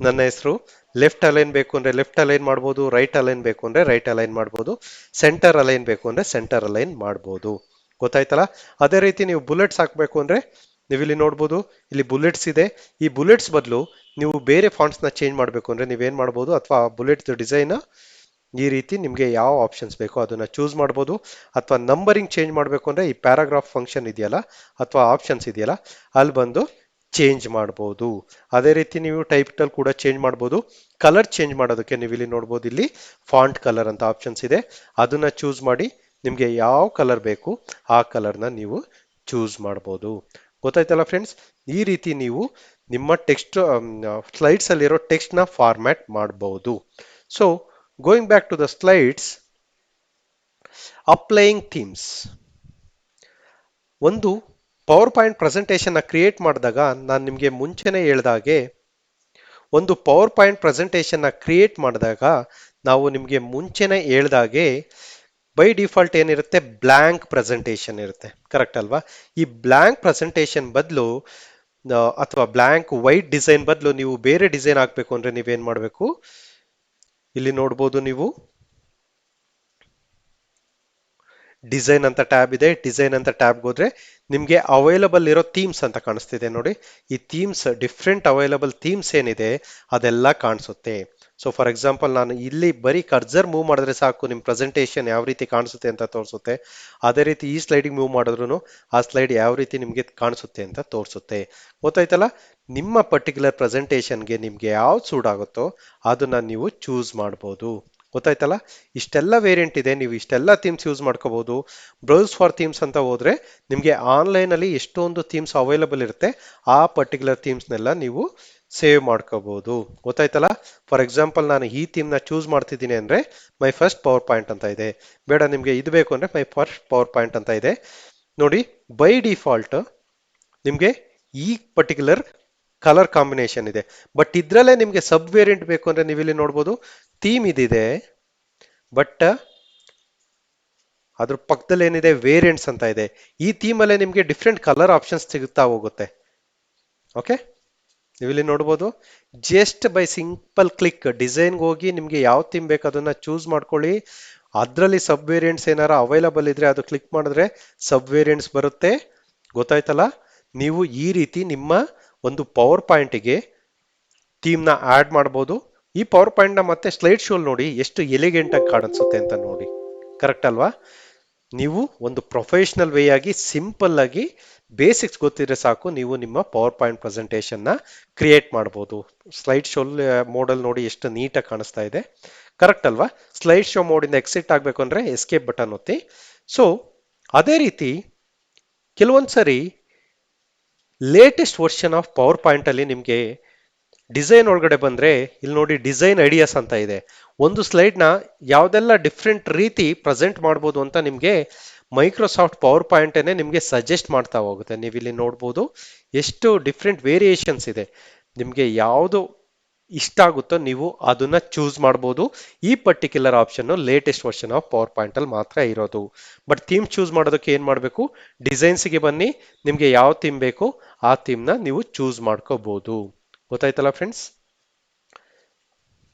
ನನ್ನ ಹೆಸರು ಲೆಫ್ಟ್ ಅಲೈನ್ ಬೇಕು ಅಂದ್ರೆ ಲೆಫ್ಟ್ ಅಲೈನ್ ಮಾಡ್ಬೋದು, ರೈಟ್ ಅಲೈನ್ ಬೇಕು ಅಂದ್ರೆ ರೈಟ್ ಅಲೈನ್ ಮಾಡ್ಬೋದು, ಸೆಂಟರ್ ಅಲೈನ್ ಬೇಕು ಅಂದ್ರೆ ಸೆಂಟರ್ ಅಲೈನ್ ಮಾಡ್ಬೋದು. ಗೊತ್ತಾಯ್ತಲ್ಲ. ಅದೇ ರೀತಿ ನೀವು ಬುಲೆಟ್ಸ್ ಹಾಕ್ಬೇಕು ಅಂದ್ರೆ ನೀವು ಇಲ್ಲಿ ನೋಡ್ಬೋದು, ಇಲ್ಲಿ ಬುಲೆಟ್ಸ್ ಇದೆ. ಈ ಬುಲೆಟ್ಸ್ ಬದಲು ನೀವು ಬೇರೆ ಫಾಂಟ್ಸ್ ನ ಚೇಂಜ್ ಮಾಡಬೇಕು ಅಂದ್ರೆ ನೀವೇನ್ ಮಾಡ್ಬೋದು, ಅಥವಾ ಬುಲೆಟ್ಸ್ ಡಿಸೈನ್ ಈ ರೀತಿ ನಿಮಗೆ ಯಾವ ಆಪ್ಷನ್ಸ್ ಬೇಕೋ ಅದನ್ನ ಚೂಸ್ ಮಾಡ್ಬೋದು. ಅಥವಾ ನಂಬರಿಂಗ್ ಚೇಂಜ್ ಮಾಡಬೇಕು ಅಂದ್ರೆ ಈ ಪ್ಯಾರಾಗ್ರಾಫ್ ಫಂಕ್ಷನ್ ಇದೆಯಲ್ಲ ಅಥವಾ ಆಪ್ಷನ್ಸ್ ಇದೆಯಲ್ಲ ಅಲ್ಲಿ ಬಂದು ಚೇಂಜ್ ಮಾಡಬಹುದು. ಅದೇ ರೀತಿ ನೀವು ಟೈಟಲ್ ಕೂಡ ಚೇಂಜ್ ಮಾಡಬಹುದು. ಕಲರ್ ಚೇಂಜ್ ಮಾಡೋದಕ್ಕೆ ನೀವು ಇಲ್ಲಿ ನೋಡ್ಬೋದು, ಇಲ್ಲಿ ಫಾಂಟ್ ಕಲರ್ ಅಂತ ಆಪ್ಷನ್ಸ್ ಇದೆ. ಅದನ್ನ ಚೂಸ್ ಮಾಡಿ ನಿಮ್ಗೆ ಯಾವ ಕಲರ್ ಬೇಕು ಆ ಕಲರ್ನ ನೀವು ಚೂಸ್ ಮಾಡಬಹುದು. ಗೊತ್ತಾಯ್ತಲ್ಲ ಫ್ರೆಂಡ್ಸ್. ಈ ರೀತಿ ನೀವು ನಿಮ್ಮ ಟೆಕ್ಸ್ಟ್ ಸ್ಲೈಡ್ಸ್ ಅಲ್ಲಿರೋ ಟೆಕ್ಸ್ಟ್ ನ ಫಾರ್ಮ್ಯಾಟ್ ಮಾಡಬಹುದು. So going back to the slides, applying themes. ಒಂದು ಪವರ್ ಪಾಯಿಂಟ್ ಪ್ರೆಸೆಂಟೇಷನ್ ನ ಕ್ರಿಯೇಟ್ ಮಾಡಿದಾಗ ನಾನು ನಿಮಗೆ ಮುಂಚೆನೆ ಹೇಳ್ದಾಗೆ, ಒಂದು ಪವರ್ ಪಾಯಿಂಟ್ ಪ್ರೆಸೆಂಟೇಷನ್ ನ ಕ್ರಿಯೇಟ್ ಮಾಡಿದಾಗ ನಾವು ನಿಮಗೆ ಮುಂಚೆನೆ ಹೇಳ್ದಾಗೆ ಬೈ ಡಿಫಾಲ್ಟ್ ಏನಿರುತ್ತೆ, ಬ್ಲ್ಯಾಂಕ್ ಪ್ರೆಸೆಂಟೇಷನ್ ಇರುತ್ತೆ. ಕರೆಕ್ಟ್ ಅಲ್ವಾ. ಈ ಬ್ಲ್ಯಾಂಕ್ ಪ್ರೆಸೆಂಟೇಷನ್ ಬದಲು ಅಥವಾ ಬ್ಲ್ಯಾಂಕ್ ವೈಟ್ ಡಿಸೈನ್ ಬದಲು ನೀವು ಬೇರೆ ಡಿಸೈನ್ ಹಾಕ್ಬೇಕು ಅಂದ್ರೆ ನೀವೇನ್ ಮಾಡಬೇಕು, ಇಲ್ಲಿ ನೋಡ್ಬೋದು ನೀವು ಡಿಸೈನ್ ಅಂತ ಟ್ಯಾಬ್ ಇದೆ. ಡಿಸೈನ್ ಅಂತ ಟ್ಯಾಬ್ಗೆ ಹೋದ್ರೆ ನಿಮ್ಗೆ ಅವೈಲಬಲ್ ಇರೋ ಥೀಮ್ಸ್ ಅಂತ ಕಾಣಿಸ್ತಿದೆ ನೋಡಿ. ಈ ಥೀಮ್ಸ್, ಡಿಫ್ರೆಂಟ್ ಅವೈಲಬಲ್ ಥೀಮ್ಸ್ ಏನಿದೆ ಅದೆಲ್ಲ ಕಾಣಿಸುತ್ತೆ. ಸೊ ಫಾರ್ ಎಕ್ಸಾಂಪಲ್ ನಾನು ಇಲ್ಲಿ ಬರೀ ಕರ್ಸರ್ ಮೂವ್ ಮಾಡಿದ್ರೆ ಸಾಕು, ನಿಮ್ ಪ್ರೆಸೆಂಟೇಷನ್ ಯಾವ ರೀತಿ ಕಾಣಿಸುತ್ತೆ ಅಂತ ತೋರಿಸುತ್ತೆ. ಅದೇ ರೀತಿ ಈ ಸ್ಲೈಡಿಗೆ ಮೂವ್ ಮಾಡಿದ್ರು ಆ ಸ್ಲೈಡ್ ಯಾವ ರೀತಿ ನಿಮ್ಗೆ ಕಾಣಿಸುತ್ತೆ ಅಂತ ತೋರಿಸುತ್ತೆ. ಗೊತ್ತಾಯ್ತಲ್ಲ. ನಿಮ್ಮ ಪರ್ಟಿಕ್ಯುಲರ್ ಪ್ರೆಸೆಂಟೇಷನ್ಗೆ ನಿಮ್ಗೆ ಯಾವ್ದು ಸೂಟ್ ಆಗುತ್ತೋ ಅದನ್ನ ನೀವು ಚೂಸ್ ಮಾಡ್ಬೋದು. ಗೊತ್ತಾಯ್ತಲ್ಲ. ಇಷ್ಟೆಲ್ಲ ವೇರಿಯಂಟ್ ಇದೆ, ನೀವು ಇಷ್ಟೆಲ್ಲ ಥೀಮ್ಸ್ ಯೂಸ್ ಮಾಡ್ಕೋಬಹುದು. ಬ್ರೌಸ್ ಫಾರ್ ಥೀಮ್ಸ್ ಅಂತ ಹೋದ್ರೆ ನಿಮ್ಗೆ ಆನ್ಲೈನ್ ಅಲ್ಲಿ ಎಷ್ಟೊಂದು ಥೀಮ್ಸ್ ಅವೈಲಬಲ್ ಇರುತ್ತೆ, ಆ ಪರ್ಟಿಕ್ಯುಲರ್ ಥೀಮ್ಸ್ನೆಲ್ಲ ನೀವು ಸೇವ್ ಮಾಡ್ಕೋಬಹುದು. ಗೊತ್ತಾಯ್ತಲ್ಲ. ಫಾರ್ ಎಕ್ಸಾಂಪಲ್ ನಾನು ಈ ಥೀಮ್ ನ ಚೂಸ್ ಮಾಡ್ತಿದ್ದೀನಿ ಅಂದ್ರೆ ಮೈ ಫಸ್ಟ್ ಪವರ್ ಪಾಯಿಂಟ್ ಅಂತ ಇದೆ. ಬೇಡ ನಿಮ್ಗೆ ಇದು ಬೇಕು ಅಂದ್ರೆ ಮೈ ಫಸ್ಟ್ ಪವರ್ ಪಾಯಿಂಟ್ ಅಂತ ಇದೆ. ನೋಡಿ, ಬೈ ಡಿಫಾಲ್ಟ್ ನಿಮ್ಗೆ ಈ ಪರ್ಟಿಕ್ಯುಲರ್ ಕಲರ್ ಕಾಂಬಿನೇಷನ್ ಇದೆ. ಬಟ್ ಇದ್ರಲ್ಲೇ ನಿಮ್ಗೆ ಸಬ್ ವೇರಿಯಂಟ್ ಬೇಕು ಅಂದ್ರೆ ನೀವು ಇಲ್ಲಿ ನೋಡ್ಬೋದು, ಥೀಮ್ ಇದಿದೆ, ಬಟ್ ಅದ್ರ ಪಕ್ಕದಲ್ಲಿ ಏನಿದೆ ವೇರಿಯಂಟ್ಸ್ ಅಂತ ಇದೆ. ಈ ಥೀಮ್ ಅಲ್ಲೇ ನಿಮ್ಗೆ ಡಿಫ್ರೆಂಟ್ ಕಲರ್ ಆಪ್ಷನ್ಸ್ ಸಿಗುತ್ತಾ ಹೋಗುತ್ತೆ. ಓಕೆ, ನೀವು ಇಲ್ಲಿ ನೋಡ್ಬೋದು, ಜಸ್ಟ್ ಬೈ ಸಿಂಪಲ್ ಕ್ಲಿಕ್ ಡಿಸೈನ್ಗೆ ಹೋಗಿ ನಿಮ್ಗೆ ಯಾವ ಥೀಮ್ ಬೇಕು ಅದನ್ನ ಚೂಸ್ ಮಾಡ್ಕೊಳ್ಳಿ. ಅದರಲ್ಲಿ ಸಬ್ ವೇರಿಯಂಟ್ಸ್ ಏನಾರ ಅವೈಲಬಲ್ ಇದ್ರೆ ಅದು ಕ್ಲಿಕ್ ಮಾಡಿದ್ರೆ ಸಬ್ ವೇರಿಯಂಟ್ಸ್ ಬರುತ್ತೆ. ಗೊತ್ತಾಯ್ತಲ್ಲ. ನೀವು ಈ ರೀತಿ ನಿಮ್ಮ ಒಂದು ಪವರ್ ಪಾಯಿಂಟ್ಗೆ ಥೀಮ್ ನ ಆಡ್ ಮಾಡಬಹುದು. ಈ ಪವರ್ ಪಾಯಿಂಟ್ ನ ಮತ್ತೆ ಸ್ಲೈಡ್ ಶೋ ನೋಡಿ ಎಷ್ಟು ಎಲಿಗೆಂಟ್ ಆಗಿ ಕಾಣಿಸುತ್ತೆ ಅಂತ ನೋಡಿ. ಕರೆಕ್ಟ್ ಅಲ್ವಾ. ನೀವು ಒಂದು ಪ್ರೊಫೆಷನಲ್ ವೇ ಆಗಿ ಸಿಂಪಲ್ ಆಗಿ ಬೇಸಿಕ್ಸ್ ಗೊತ್ತಿದ್ರೆ ಸಾಕು, ನೀವು ನಿಮ್ಮ ಪವರ್ ಪಾಯಿಂಟ್ ಪ್ರೆಸೆಂಟೇಷನ್ನ ಕ್ರಿಯೇಟ್ ಮಾಡ್ಬೋದು. ಸ್ಲೈಡ್ ಶೋ ಮೋಡಲ್ ನೋಡಿ ಎಷ್ಟು ನೀಟಾಗಿ ಕಾಣಿಸ್ತಾ ಇದೆ, ಕರೆಕ್ಟ್ ಅಲ್ವಾ? ಸ್ಲೈಡ್ ಶೋ ಮೋಡಿಂದ ಎಕ್ಸಿಟ್ ಆಗಬೇಕು ಅಂದರೆ ಎಸ್ಕೇಪ್ ಬಟನ್ ಒತ್ತಿ. ಸೊ ಅದೇ ರೀತಿ ಕೆಲವೊಂದು ಸರಿ latest version of PowerPoint ಅಲ್ಲಿ ನಿಮಗೆ ಡಿಸೈನ್ ಒಳಗಡೆ ಬಂದ್ರೆ ಇಲ್ಲಿ ನೋಡಿ ಡಿಸೈನ್ ಐಡಿಯಾಸ್ ಅಂತ ಇದೆ. ಒಂದು ಸ್ಲೈಡ್ನ ಯಾವುದೆಲ್ಲ ಡಿಫ್ರೆಂಟ್ ರೀತಿ ಪ್ರೆಸೆಂಟ್ ಮಾಡ್ಬೋದು ಅಂತ ನಿಮಗೆ ಮೈಕ್ರೋಸಾಫ್ಟ್ ಪವರ್ ಪಾಯಿಂಟೇ ನಿಮಗೆ ಸಜೆಸ್ಟ್ ಮಾಡ್ತಾ ಹೋಗುತ್ತೆ. ನೀವು ಇಲ್ಲಿ ನೋಡ್ಬೋದು ಎಷ್ಟು ಡಿಫ್ರೆಂಟ್ ವೇರಿಯೇಷನ್ಸ್ ಇದೆ. ನಿಮಗೆ ಯಾವುದು ಇಷ್ಟ ಆಗುತ್ತೋ ನೀವು ಅದನ್ನ ಚೂಸ್ ಮಾಡ್ಬೋದು. ಈ particular option latest version of PowerPoint ಅಲ್ಲಿ ಮಾತ್ರ ಇರೋದು. ಬಟ್ ಥೀಮ್ ಚೂಸ್ ಮಾಡೋದಕ್ಕೆ ಏನ್ ಮಾಡಬೇಕು, ಡಿಸೈನ್ಸ್ಗೆ ಬನ್ನಿ, ನಿಮ್ಗೆ ಯಾವ ಥೀಮ್ ಬೇಕು ಆ ಥೀಮ್ನ ನೀವು ಚೂಸ್ ಮಾಡ್ಕೋಬಹುದು. ಗೊತ್ತಾಯ್ತಲ್ಲ ಫ್ರೆಂಡ್ಸ್?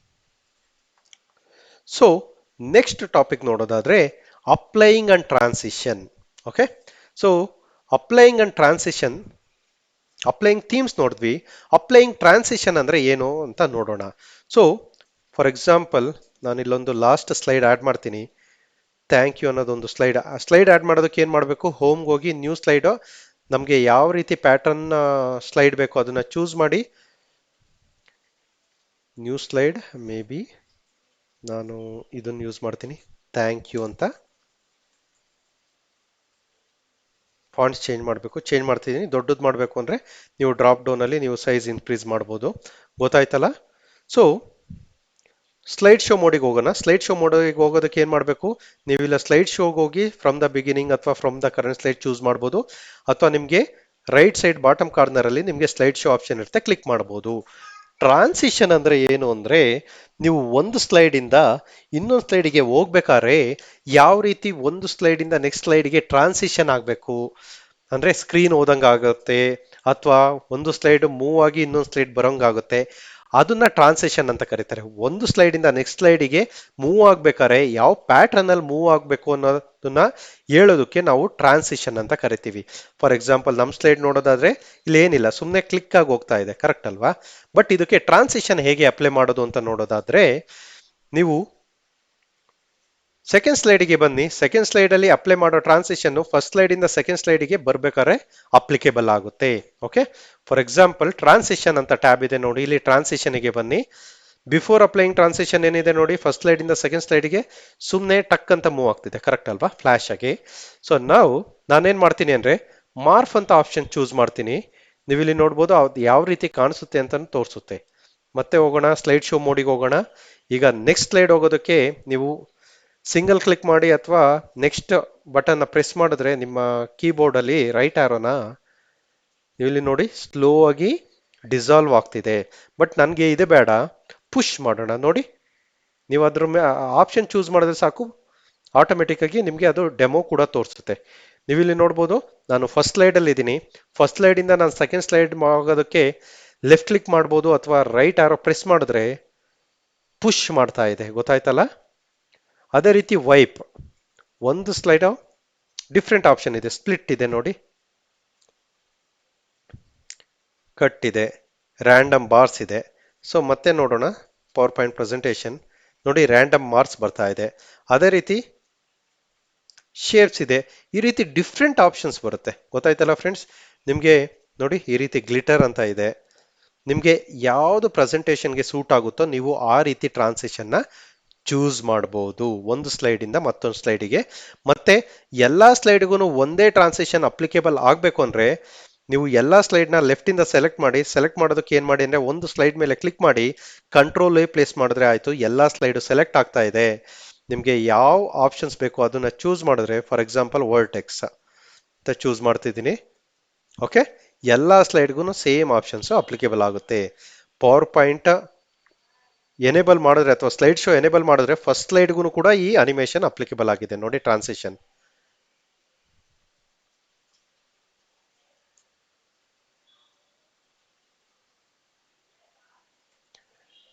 ಸೊ ನೆಕ್ಸ್ಟ್ ಟಾಪಿಕ್ ನೋಡೋದಾದ್ರೆ applying and transition. Okay, so applying and transition, applying themes ನೋಡಿದ್ವಿ. ಅಪ್ಲೈಯಿಂಗ್ ಟ್ರಾನ್ಸಿಷನ್ ಅಂದ್ರೆ ಏನು ಅಂತ ನೋಡೋಣ. ಸೊ ಫಾರ್ ಎಕ್ಸಾಂಪಲ್ ನಾನು ಇಲ್ಲೊಂದು ಲಾಸ್ಟ್ ಸ್ಲೈಡ್ ಆಡ್ ಮಾಡ್ತೀನಿ. ಥ್ಯಾಂಕ್ ಯು ಅನ್ನೋದೊಂದು ಸ್ಲೈಡ್ ಆಡ್ ಮಾಡೋದಕ್ಕೆ ಏನು ಮಾಡಬೇಕು, ಹೋಮ್ಗೆ ಹೋಗಿ ನ್ಯೂ ಸ್ಲೈಡ್, ನಮಗೆ ಯಾವ ರೀತಿ ಪ್ಯಾಟರ್ನ್ ಸ್ಲೈಡ್ ಬೇಕು ಅದನ್ನ ಚೂಸ್ ಮಾಡಿ. ನ್ಯೂ ಸ್ಲೈಡ್, ಮೇ ಬಿ ನಾನು ಇದನ್ನು ಯೂಸ್ ಮಾಡ್ತೀನಿ, ಥ್ಯಾಂಕ್ ಯು ಅಂತ. ಫಾಂಟ್ಸ್ ಚೇಂಜ್ ಮಾಡಬೇಕು, ಚೇಂಜ್ ಮಾಡ್ತಿದ್ದೀನಿ. ದೊಡ್ಡದು ಮಾಡಬೇಕು ಅಂದರೆ ನೀವು ಡ್ರಾಪ್ ಡೌನಲ್ಲಿ ನೀವು ಸೈಜ್ ಇನ್ಕ್ರೀಸ್ ಮಾಡ್ಬೋದು. ಗೊತ್ತಾಯ್ತಲ್ಲ? ಸೊ ಸ್ಲೈಡ್ ಶೋ ಮೋಡಿಗೆ ಹೋಗೋಣ. ಸ್ಲೈಡ್ ಶೋ ಮೋಡಿಗೆ ಹೋಗೋದಕ್ಕೆ ಏನು ಮಾಡಬೇಕು, ನೀವಿಲ್ಲ ಸ್ಲೈಡ್ ಶೋಗೆ ಹೋಗಿ ಫ್ರಮ್ ದ ಬಿಗಿನಿಂಗ್ ಅಥವಾ from the current slide choose ಮಾಡ್ಬೋದು. ಅಥವಾ ನಿಮಗೆ ರೈಟ್ ಸೈಡ್ ಬಾಟಮ್ ಕಾರ್ನರಲ್ಲಿ ನಿಮಗೆ ಸ್ಲೈಡ್ ಶೋ ಆಪ್ಷನ್ ಇರುತ್ತೆ, ಕ್ಲಿಕ್ ಮಾಡ್ಬೋದು. ಟ್ರಾನ್ಸಿಷನ್ ಅಂದ್ರೆ ಏನು ಅಂದ್ರೆ, ನೀವು ಒಂದು ಸ್ಲೈಡ್ ಇಂದ ಇನ್ನೊಂದು ಸ್ಲೈಡಿಗೆ ಹೋಗ್ಬೇಕಾದ್ರೆ ಯಾವ ರೀತಿ ಒಂದು ಸ್ಲೈಡ್ ಇಂದ ನೆಕ್ಸ್ಟ್ ಸ್ಲೈಡ್ಗೆ ಟ್ರಾನ್ಸಿಷನ್ ಆಗಬೇಕು ಅಂದ್ರೆ ಸ್ಕ್ರೀನ್ ಓದಂಗ ಆಗುತ್ತೆ, ಅಥವಾ ಒಂದು ಸ್ಲೈಡ್ ಮೂವ್ ಆಗಿ ಇನ್ನೊಂದು ಸ್ಲೈಡ್ ಬರೋಂಗಾಗುತ್ತೆ, ಅದನ್ನ ಟ್ರಾನ್ಸಿಷನ್ ಅಂತ ಕರೀತಾರೆ. ಒಂದು ಸ್ಲೈಡ್ ಇಂದ ನೆಕ್ಸ್ಟ್ ಸ್ಲೈಡಿಗೆ ಮೂವ್ ಆಗ್ಬೇಕಾದ್ರೆ ಯಾವ ಪ್ಯಾಟರ್ನ್ ಅಲ್ಲಿ ಮೂವ್ ಆಗಬೇಕು ಅನ್ನೋದನ್ನ ಹೇಳೋದಕ್ಕೆ ನಾವು ಟ್ರಾನ್ಸಿಷನ್ ಅಂತ ಕರಿತೀವಿ. ಫಾರ್ ಎಕ್ಸಾಂಪಲ್ ನಮ್ಮ ಸ್ಲೈಡ್ ನೋಡೋದಾದ್ರೆ ಇಲ್ಲಿ ಏನಿಲ್ಲ, ಸುಮ್ಮನೆ ಕ್ಲಿಕ್ ಆಗಿ ಹೋಗ್ತಾ ಇದೆ, ಕರೆಕ್ಟ್ ಅಲ್ವಾ? ಬಟ್ ಇದಕ್ಕೆ ಟ್ರಾನ್ಸಿಷನ್ ಹೇಗೆ ಅಪ್ಲೈ ಮಾಡೋದು ಅಂತ ನೋಡೋದಾದ್ರೆ, ನೀವು ಸೆಕೆಂಡ್ ಸ್ಲೈಡಿಗೆ ಬನ್ನಿ. ಸೆಕೆಂಡ್ ಸ್ಲೈಡ್ ಅಲ್ಲಿ ಅಪ್ಲೈ ಮಾಡೋ ಟ್ರಾನ್ಸಿಷನ್ ಫಸ್ಟ್ ಸ್ಲೈಡ್ ಇಂದ ಸೆಕೆಂಡ್ ಸ್ಲೈಡಿಗೆ ಬರ್ಬೇಕಾದ್ರೆ ಅಪ್ಲಿಕೇಬಲ್ ಆಗುತ್ತೆ. ಓಕೆ, ಫಾರ್ ಎಕ್ಸಾಂಪಲ್ ಟ್ರಾನ್ಸಿಷನ್ ಅಂತ ಟ್ಯಾಬ್ ಇದೆ ನೋಡಿ, ಇಲ್ಲಿ ಟ್ರಾನ್ಸಿಷನ್ಗೆ ಬನ್ನಿ. ಬಿಫೋರ್ ಅಪ್ಲೈಯಿಂಗ್ ಟ್ರಾನ್ಸಿಷನ್ ಏನಿದೆ ನೋಡಿ, ಫಸ್ಟ್ ಸ್ಲೈಡ್ ಇಂದ ಸೆಕೆಂಡ್ ಸ್ಲೈಡ್ಗೆ ಸುಮ್ಮನೆ ಟಕ್ ಅಂತ ಮೂವ್ ಆಗ್ತಿದೆ, ಕರೆಕ್ಟ್ ಅಲ್ವಾ? ಫ್ಲಾಶ್ ಆಗಿ. ಸೊ ನಾನೇನ್ ಮಾಡ್ತೀನಿ ಅಂದ್ರೆ ಮಾರ್ಫ್ ಅಂತ ಆಪ್ಷನ್ ಚೂಸ್ ಮಾಡ್ತೀನಿ. ನೀವು ಇಲ್ಲಿ ನೋಡ್ಬೋದು ಅದು ಯಾವ ರೀತಿ ಕಾಣಿಸುತ್ತೆ ಅಂತ ತೋರಿಸುತ್ತೆ. ಮತ್ತೆ ಹೋಗೋಣ, ಸ್ಲೈಡ್ ಶೋ ಮೋಡಿಗೆ ಹೋಗೋಣ. ಈಗ ನೆಕ್ಸ್ಟ್ ಸ್ಲೈಡ್ ಹೋಗೋದಕ್ಕೆ ನೀವು ಸಿಂಗಲ್ ಕ್ಲಿಕ್ ಮಾಡಿ ಅಥವಾ ನೆಕ್ಸ್ಟ್ ಬಟನ್ ಪ್ರೆಸ್ ಮಾಡಿದ್ರೆ ನಿಮ್ಮ ಕೀಬೋರ್ಡ್ ಅಲ್ಲಿ ರೈಟ್ ಆರೋನ ನೀವು ಇಲ್ಲಿ ನೋಡಿ ಸ್ಲೋ ಆಗಿ ಡಿಸಾಲ್ವ್ ಆಗ್ತಿದೆ. ಬಟ್ ನನಗೆ ಇದು ಬೇಡ, ಪುಷ್ ಮಾಡೋಣ. ನೋಡಿ, ನೀವು ಅದ್ರ ಆಪ್ಷನ್ ಚೂಸ್ ಮಾಡಿದ್ರೆ ಸಾಕು, ಆಟೋಮೆಟಿಕ್ ಆಗಿ ನಿಮಗೆ ಅದು ಡೆಮೋ ಕೂಡ ತೋರಿಸುತ್ತೆ. ನೀವು ಇಲ್ಲಿ ನೋಡ್ಬೋದು ನಾನು ಫಸ್ಟ್ ಸ್ಲೈಡ್ ಅಲ್ಲಿ ಇದ್ದೀನಿ. ಫಸ್ಟ್ ಸ್ಲೈಡ್ ಇಂದ ನಾನು ಸೆಕೆಂಡ್ ಸ್ಲೈಡ್ ಆಗೋದಕ್ಕೆ ಲೆಫ್ಟ್ ಕ್ಲಿಕ್ ಮಾಡ್ಬೋದು ಅಥವಾ ರೈಟ್ ಆರೋ ಪ್ರೆಸ್ ಮಾಡಿದ್ರೆ ಪುಷ್ ಮಾಡ್ತಾ ಇದೆ. ಗೊತ್ತಾಯ್ತಲ್ಲ? ಅದೇ ರೀತಿ ವೈಪ್, ಒಂದು ಸ್ಲೈಡ್ ಡಿಫ್ರೆಂಟ್ ಆಪ್ಷನ್ ಇದೆ, ಸ್ಪ್ಲಿಟ್ ಇದೆ ನೋಡಿ, ಕಟ್ ಇದೆ, ರ್ಯಾಂಡಮ್ ಬಾರ್ಸ್ ಇದೆ. ಸೊ ಮತ್ತೆ ನೋಡೋಣ ಪವರ್ ಪಾಯಿಂಟ್ ಪ್ರೆಸೆಂಟೇಷನ್ ನೋಡಿ, ರ್ಯಾಂಡಮ್ ಮಾರ್ಕ್ಸ್ ಬರ್ತಾ ಇದೆ. ಅದೇ ರೀತಿ ಶೇಪ್ಸ್ ಇದೆ. ಈ ರೀತಿ ಡಿಫ್ರೆಂಟ್ ಆಪ್ಷನ್ಸ್ ಬರುತ್ತೆ. ಗೊತ್ತಾಯ್ತಲ್ಲ ಫ್ರೆಂಡ್ಸ್? ನಿಮಗೆ ನೋಡಿ ಈ ರೀತಿ ಗ್ಲಿಟರ್ ಅಂತ ಇದೆ. ನಿಮಗೆ ಯಾವುದು ಪ್ರೆಸೆಂಟೇಷನ್ಗೆ ಸೂಟ್ ಆಗುತ್ತೋ ನೀವು ಆ ರೀತಿ ಟ್ರಾನ್ಸಿಷನ್ನ ಚೂಸ್ ಮಾಡಬಹುದು ಒಂದು ಸ್ಲೈಡ್ ಇಂದ ಮತ್ತೊಂದು ಸ್ಲೈಡಿಗೆ. ಮತ್ತೆ ಎಲ್ಲಾ ಸ್ಲೈಡ್ಗೂ ಒಂದೇ ಟ್ರಾನ್ಸಿಷನ್ ಅಪ್ಲಿಕೇಬಲ್ ಆಗಬೇಕು ಅಂದ್ರೆ ನೀವು ಎಲ್ಲಾ ಸ್ಲೈಡ್ನ ಲೆಫ್ಟ್ ಇಂದ ಸೆಲೆಕ್ಟ್ ಮಾಡಿ. ಸೆಲೆಕ್ಟ್ ಮಾಡೋದಕ್ಕೆ ಏನ್ ಮಾಡಿ ಅಂದ್ರೆ ಒಂದು ಸ್ಲೈಡ್ ಮೇಲೆ ಕ್ಲಿಕ್ ಮಾಡಿ ಕಂಟ್ರೋಲ್ ಎ ಪ್ಲೇಸ್ ಮಾಡಿದ್ರೆ ಆಯ್ತು, ಎಲ್ಲಾ ಸ್ಲೈಡ್ ಸೆಲೆಕ್ಟ್ ಆಗ್ತಾ ಇದೆ. ನಿಮ್ಗೆ ಯಾವ ಆಪ್ಷನ್ಸ್ ಬೇಕು ಅದನ್ನ ಚೂಸ್ ಮಾಡಿದ್ರೆ, ಫಾರ್ ಎಕ್ಸಾಂಪಲ್ ವರ್ಟೆಕ್ಸ್ ಅಂತ ಚೂಸ್ ಮಾಡ್ತಿದ್ದೀನಿ. ಓಕೆ, ಎಲ್ಲಾ ಸ್ಲೈಡ್ಗೂ ಸೇಮ್ ಆಪ್ಷನ್ಸ್ ಅಪ್ಲಿಕೇಬಲ್ ಆಗುತ್ತೆ. ಪವರ್ ಪಾಯಿಂಟ್ ಎನೇಬಲ್ ಮಾಡಿದ್ರೆ ಅಥವಾ ಸ್ಲೈಡ್ ಶೋ ಎನೇಬಲ್ ಮಾಡಿದ್ರೆ ಫಸ್ಟ್ ಸ್ಲೈಡ್ಗೂ ಕೂಡ ಈ ಅನಿಮೇಷನ್ ಅಪ್ಲಿಕೇಬಲ್ ಆಗಿದೆ ನೋಡಿ, ಟ್ರಾನ್ಸಿಷನ್.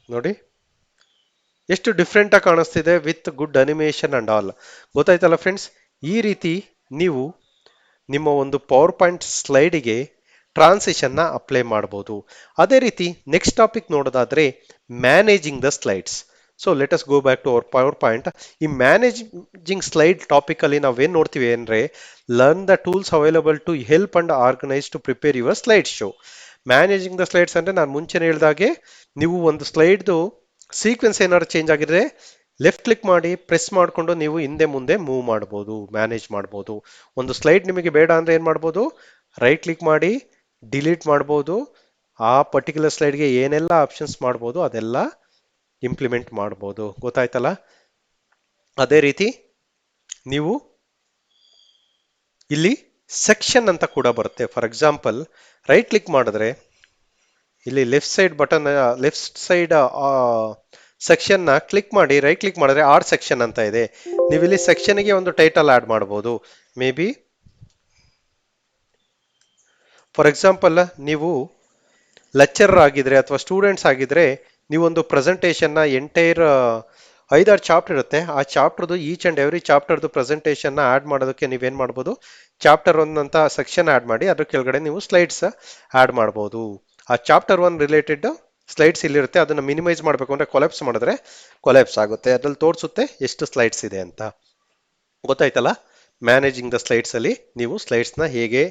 ನೋಡಿ ಎಷ್ಟು ಡಿಫ್ರೆಂಟ್ ಆಗಿ ಕಾಣಿಸ್ತಿದೆ with good animation and all. ಗೊತ್ತಾಯ್ತಲ್ಲ ಫ್ರೆಂಡ್ಸ್? ಈ ರೀತಿ ನೀವು ನಿಮ್ಮ ಒಂದು ಪವರ್ ಪಾಯಿಂಟ್ ಸ್ಲೈಡಿಗೆ ಟ್ರಾನ್ಸಿಷನ್ನ ಅಪ್ಲೈ ಮಾಡಬಹುದು. ಅದೇ ರೀತಿ ನೆಕ್ಸ್ಟ್ ಟಾಪಿಕ್ ನೋಡೋದಾದ್ರೆ managing the slides. So let us go back to our PowerPoint. ಈ ಮ್ಯಾನೇಜಿಂಗ್ ಸ್ಲೈಡ್ ಟಾಪಿಕ್ ಅಲ್ಲಿ ನಾವೇನ್ ನೋಡ್ತೀವಿ ಅಂದ್ರೆ learn the tools available to help and organise to prepare your slide show. Managing the slides ಅಂದ್ರೆ ನಾನು ಮುಂಚೆನೇ ಹೇಳಿದಾಗೆ ನೀವು ಒಂದು ಸ್ಲೈಡ್ದು ಸೀಕ್ವೆನ್ಸ್ ಏನಾದ್ರು ಚೇಂಜ್ ಆಗಿದ್ರೆ ಲೆಫ್ಟ್ ಕ್ಲಿಕ್ ಮಾಡಿ ಪ್ರೆಸ್ ಮಾಡಿಕೊಂಡು ನೀವು ಹಿಂದೆ ಮುಂದೆ ಮೂವ್ ಮಾಡ್ಬೋದು, ಮ್ಯಾನೇಜ್ ಮಾಡ್ಬೋದು. ಒಂದು ಸ್ಲೈಡ್ ನಿಮಗೆ ಬೇಡ ಅಂದ್ರೆ ಏನ್ ಮಾಡ್ಬೋದು, ರೈಟ್ ಕ್ಲಿಕ್ ಮಾಡಿ ಡಿಲೀಟ್ ಮಾಡ್ಬೋದು. ಆ ಪರ್ಟಿಕ್ಯುಲರ್ ಸ್ಲೈಡ್ಗೆ ಏನೆಲ್ಲ ಆಪ್ಷನ್ಸ್ ಮಾಡ್ಬೋದು ಅದೆಲ್ಲ ಇಂಪ್ಲಿಮೆಂಟ್ ಮಾಡ್ಬೋದು. ಗೊತ್ತಾಯ್ತಲ್ಲ? ಅದೇ ರೀತಿ ನೀವು ಇಲ್ಲಿ ಸೆಕ್ಷನ್ ಅಂತ ಕೂಡ ಬರುತ್ತೆ. ಫಾರ್ ಎಕ್ಸಾಂಪಲ್ ರೈಟ್ ಕ್ಲಿಕ್ ಮಾಡಿದ್ರೆ ಇಲ್ಲಿ left side button, left side section ನ ಕ್ಲಿಕ್ ಮಾಡಿ ರೈಟ್ ಕ್ಲಿಕ್ ಮಾಡಿದ್ರೆ ಆರ್ ಸೆಕ್ಷನ್ ಅಂತ ಇದೆ. ನೀವು ಇಲ್ಲಿ ಸೆಕ್ಷನ್ಗೆ ಒಂದು ಟೈಟಲ್ ಆಡ್ ಮಾಡಬಹುದು. ಮೇ ಬಿ ಫಾರ್ ಎಕ್ಸಾಂಪಲ್ ನೀವು ಲೆಕ್ಚರರ್ ಆಗಿದ್ರೆ ಅಥವಾ ಸ್ಟೂಡೆಂಟ್ಸ್ ಆಗಿದ್ರೆ ನೀವೊಂದು ಪ್ರೆಸೆಂಟೇಷನ್ ನ ಎಂಟೈರ್ 5-6 ಚಾಪ್ಟರ್ ಇರುತ್ತೆ. ಆ ಚಾಪ್ಟರ್ದು ಈಚ್ ಅಂಡ್ ಎವ್ರಿ ಚಾಪ್ಟರ್ದು ಪ್ರೆಸೆಂಟೇಷನ್ ನ ಆಡ್ ಮಾಡೋದಕ್ಕೆ ನೀವೇನ್ ಮಾಡ್ಬೋದು, ಚಾಪ್ಟರ್ 1 ಅಂತ ಸೆಕ್ಷನ್ ಆಡ್ ಮಾಡಿ ಅದ್ರ ಕೆಳಗಡೆ ನೀವು ಸ್ಲೈಡ್ಸ್ ಆಡ್ ಮಾಡ್ಬೋದು. ಆ ಚಾಪ್ಟರ್ 1 ರಿಲೇಟೆಡ್ ಸ್ಲೈಡ್ಸ್ ಇಲ್ಲಿರುತ್ತೆ. ಅದನ್ನ ಮಿನಿಮೈಸ್ ಮಾಡಬೇಕು ಅಂದ್ರೆ ಕೊಲ್ಯಾಪ್ಸ್ ಮಾಡಿದ್ರೆ ಕೊಲ್ಯಾಪ್ಸ್ ಆಗುತ್ತೆ. ಅದ್ರಲ್ಲಿ ತೋರಿಸುತ್ತೆ ಎಷ್ಟು ಸ್ಲೈಡ್ಸ್ ಇದೆ ಅಂತ. ಗೊತ್ತಾಯ್ತಲ್ಲ? ಮ್ಯಾನೇಜಿಂಗ್ ದ ಸ್ಲೈಡ್ಸ್ ಅಲ್ಲಿ ನೀವು ಸ್ಲೈಡ್ಸ್ ನ ಹೇಗೆ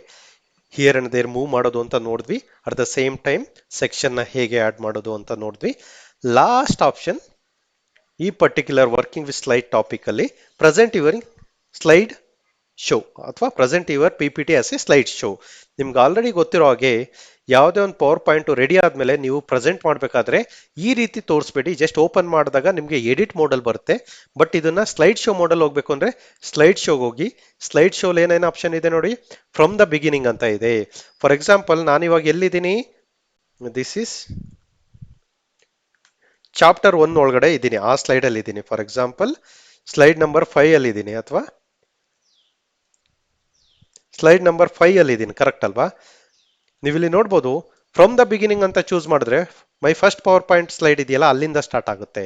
ಹಿಯರ್ ಅಂಡ್ ದೇರ್ ಮೂವ್ ಮಾಡೋದು ಅಂತ ನೋಡಿದ್ವಿ. At the same time section ನ ಹೇಗೆ ಆಡ್ ಮಾಡೋದು ಅಂತ ನೋಡಿದ್ವಿ. ಲಾಸ್ಟ್ ಆಪ್ಷನ್ ಈ particular working with slide topic ಅಲ್ಲಿ ಪ್ರೆಸೆಂಟ್ ಯುವರ್ ಸ್ಲೈಡ್ ಶೋ ಅಥವಾ present your PPT as A slide show. ನಿಮ್ಗೆ ಆಲ್ರೆಡಿ ಗೊತ್ತಿರೋ ಹಾಗೆ ಯಾವುದೇ ಒಂದು ಪವರ್ ಪಾಯಿಂಟ್ ರೆಡಿ ಆದ್ಮೇಲೆ ನೀವು ಪ್ರೆಸೆಂಟ್ ಮಾಡಬೇಕಾದ್ರೆ ಈ ರೀತಿ ತೋರಿಸ್ಬೇಡಿ. ಜಸ್ಟ್ ಓಪನ್ ಮಾಡಿದಾಗ ನಿಮಗೆ ಎಡಿಟ್ ಮೋಡಲ್ ಬರುತ್ತೆ. ಬಟ್ ಇದನ್ನ ಸ್ಲೈಡ್ ಶೋ ಮೋಡಲ್ ಹೋಗ್ಬೇಕು ಅಂದ್ರೆ ಸ್ಲೈಡ್ ಶೋಗೆ ಹೋಗಿ ಸ್ಲೈಡ್ ಶೋಲ್ ಏನೇನು ಆಪ್ಷನ್ ಇದೆ ನೋಡಿ, ಫ್ರಮ್ ದ ಬಿಗಿನಿಂಗ್ ಅಂತ ಇದೆ. ಫಾರ್ ಎಕ್ಸಾಂಪಲ್ ನಾನು ಇವಾಗ ಎಲ್ಲಿದ್ದೀನಿ, ದಿಸ್ ಇಸ್ ಚಾಪ್ಟರ್ 1 ಒಳಗಡೆ ಇದ್ದೀನಿ, ಆ ಸ್ಲೈಡ್ ಅಲ್ಲಿ ಇದ್ದೀನಿ. ಫಾರ್ ಎಕ್ಸಾಂಪಲ್ ಸ್ಲೈಡ್ ನಂಬರ್ 5 ಅಲ್ಲಿ ಇದ್ದೀನಿ ಅಥವಾ ಸ್ಲೈಡ್ ನಂಬರ್ 5 ಅಲ್ಲಿ ಇದ್ದೀನಿ, ಕರೆಕ್ಟ್ ಅಲ್ವಾ? ನೀವಿಲ್ಲಿ ನೋಡ್ಬೋದು ಫ್ರಮ್ ದ ಬಿಗಿನಿಂಗ್ ಅಂತ ಚೂಸ್ ಮಾಡಿದ್ರೆ my first power point slide ಇದೆಯಲ್ಲ ಅಲ್ಲಿಂದ ಸ್ಟಾರ್ಟ್ ಆಗುತ್ತೆ.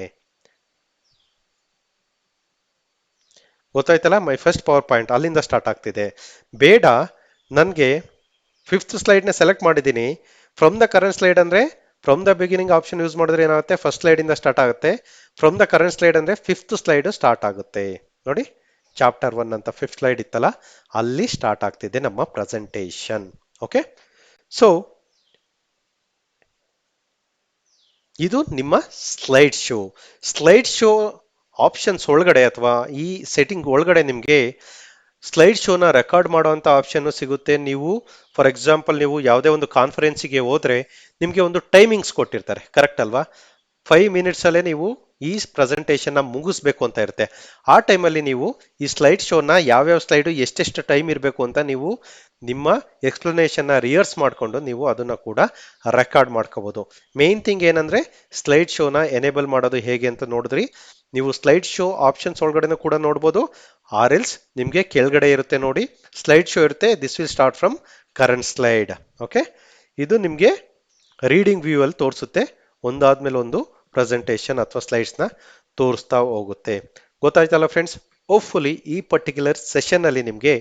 ಗೊತ್ತಾಯ್ತಲ್ಲ? ಮೈ ಫಸ್ಟ್ ಪವರ್ ಪಾಯಿಂಟ್ ಅಲ್ಲಿಂದ ಸ್ಟಾರ್ಟ್ ಆಗ್ತಿದೆ. ಬೇಡ, ನನಗೆ 5th ಸ್ಲೈಡ್ ನ ಸೆಲೆಕ್ಟ್ ಮಾಡಿದ್ದೀನಿ, ಫ್ರಮ್ ದ ಕರೆಂಟ್ ಸ್ಲೈಡ್ ಅಂದ್ರೆ from the beginning option use ಮಾಡಿದ್ರೆ ಏನಾಗುತ್ತೆ, ಫಸ್ಟ್ ಸ್ಲೈಡ್ ಇಂದ ಸ್ಟಾರ್ಟ್ ಆಗುತ್ತೆ. ಫ್ರಮ್ ದ ಕರೆಂಟ್ ಸ್ಲೈಡ್ ಅಂದ್ರೆ 5th ಸ್ಲೈಡ್ ಸ್ಟಾರ್ಟ್ ಆಗುತ್ತೆ. ನೋಡಿ, ಚಾಪ್ಟರ್ 1 ಅಂತ 5th ಸ್ಲೈಡ್ ಇತ್ತಲ್ಲ ಅಲ್ಲಿ ಸ್ಟಾರ್ಟ್ ಆಗ್ತಿದೆ ನಮ್ಮ ಪ್ರೆಸೆಂಟೇಷನ್. ಓಕೆ, ಸೊ ಇದು ನಿಮ್ಮ slide show. Slide show options ಒಳಗಡೆ ಅಥವಾ ಈ ಸೆಟ್ಟಿಂಗ್ ಒಳಗಡೆ ನಿಮಗೆ ಸ್ಲೈಡ್ ಶೋನ ರೆಕಾರ್ಡ್ ಮಾಡುವಂತ ಆಪ್ಷನ್ ಸಿಗುತ್ತೆ. ನೀವು ಫಾರ್ ಎಕ್ಸಾಂಪಲ್ ನೀವು ಯಾವುದೇ ಒಂದು ಕಾನ್ಫರೆನ್ಸಿಗೆ ಹೋದ್ರೆ ನಿಮಗೆ ಒಂದು ಟೈಮಿಂಗ್ಸ್ ಕೊಟ್ಟಿರ್ತಾರೆ, ಕರೆಕ್ಟ್ ಅಲ್ವಾ? 5 ಮಿನಿಟ್ಸ್ ಅಲ್ಲೇ ನೀವು ಈ ಪ್ರೆಸೆಂಟೇಷನ್ ನ ಮುಗಿಸ್ಬೇಕು ಅಂತ ಇರುತ್ತೆ. ಆ ಟೈಮಲ್ಲಿ ನೀವು ಈ ಸ್ಲೈಡ್ ಶೋನ ಯಾವ್ಯಾವ ಸ್ಲೈಡ್ ಎಷ್ಟೆಷ್ಟು ಟೈಮ್ ಇರಬೇಕು ಅಂತ ನೀವು ನಿಮ್ಮ ಎಕ್ಸ್ಪ್ಲನೇಷನ್ ನ ರಿಹರ್ಸ್ ಮಾಡಿಕೊಂಡು ನೀವು ಅದನ್ನ ಕೂಡ ರೆಕಾರ್ಡ್ ಮಾಡ್ಕೋಬಹುದು. ಮೇನ್ ಥಿಂಗ್ ಏನಂದ್ರೆ ಸ್ಲೈಡ್ ಶೋನ ಎನೇಬಲ್ ಮಾಡೋದು ಹೇಗೆ ಅಂತ ನೋಡಿದ್ರಿ. ನೀವು ಸ್ಲೈಡ್ ಶೋ ಆಪ್ಷನ್ಸ್ ಒಳಗಡೆ ಕೂಡ ನೋಡ್ಬೋದು. ಆರ್ ಎಲ್ಸ್ ನಿಮಗೆ ಕೆಳಗಡೆ ಇರುತ್ತೆ ನೋಡಿ, ಸ್ಲೈಡ್ ಶೋ ಇರುತ್ತೆ. This will start from current slide. Okay, ಇದು ನಿಮಗೆ ರೀಡಿಂಗ್ ವ್ಯೂ ಅಲ್ಲಿ ತೋರಿಸುತ್ತೆ, ಒಂದಾದ್ಮೇಲೆ ಒಂದು ಪ್ರೆಸೆಂಟೇಷನ್ ಅಥವಾ ಸ್ಲೈಡ್ಸ್ ನ ತೋರಿಸ್ತಾ ಹೋಗುತ್ತೆ. ಗೊತ್ತಾಯ್ತಲ್ಲ ಫ್ರೆಂಡ್ಸ್? ಹೋಪ್ಫುಲಿ ಈ ಪರ್ಟಿಕ್ಯುಲರ್ ಸೆಷನ್ ಅಲ್ಲಿ ನಿಮಗೆ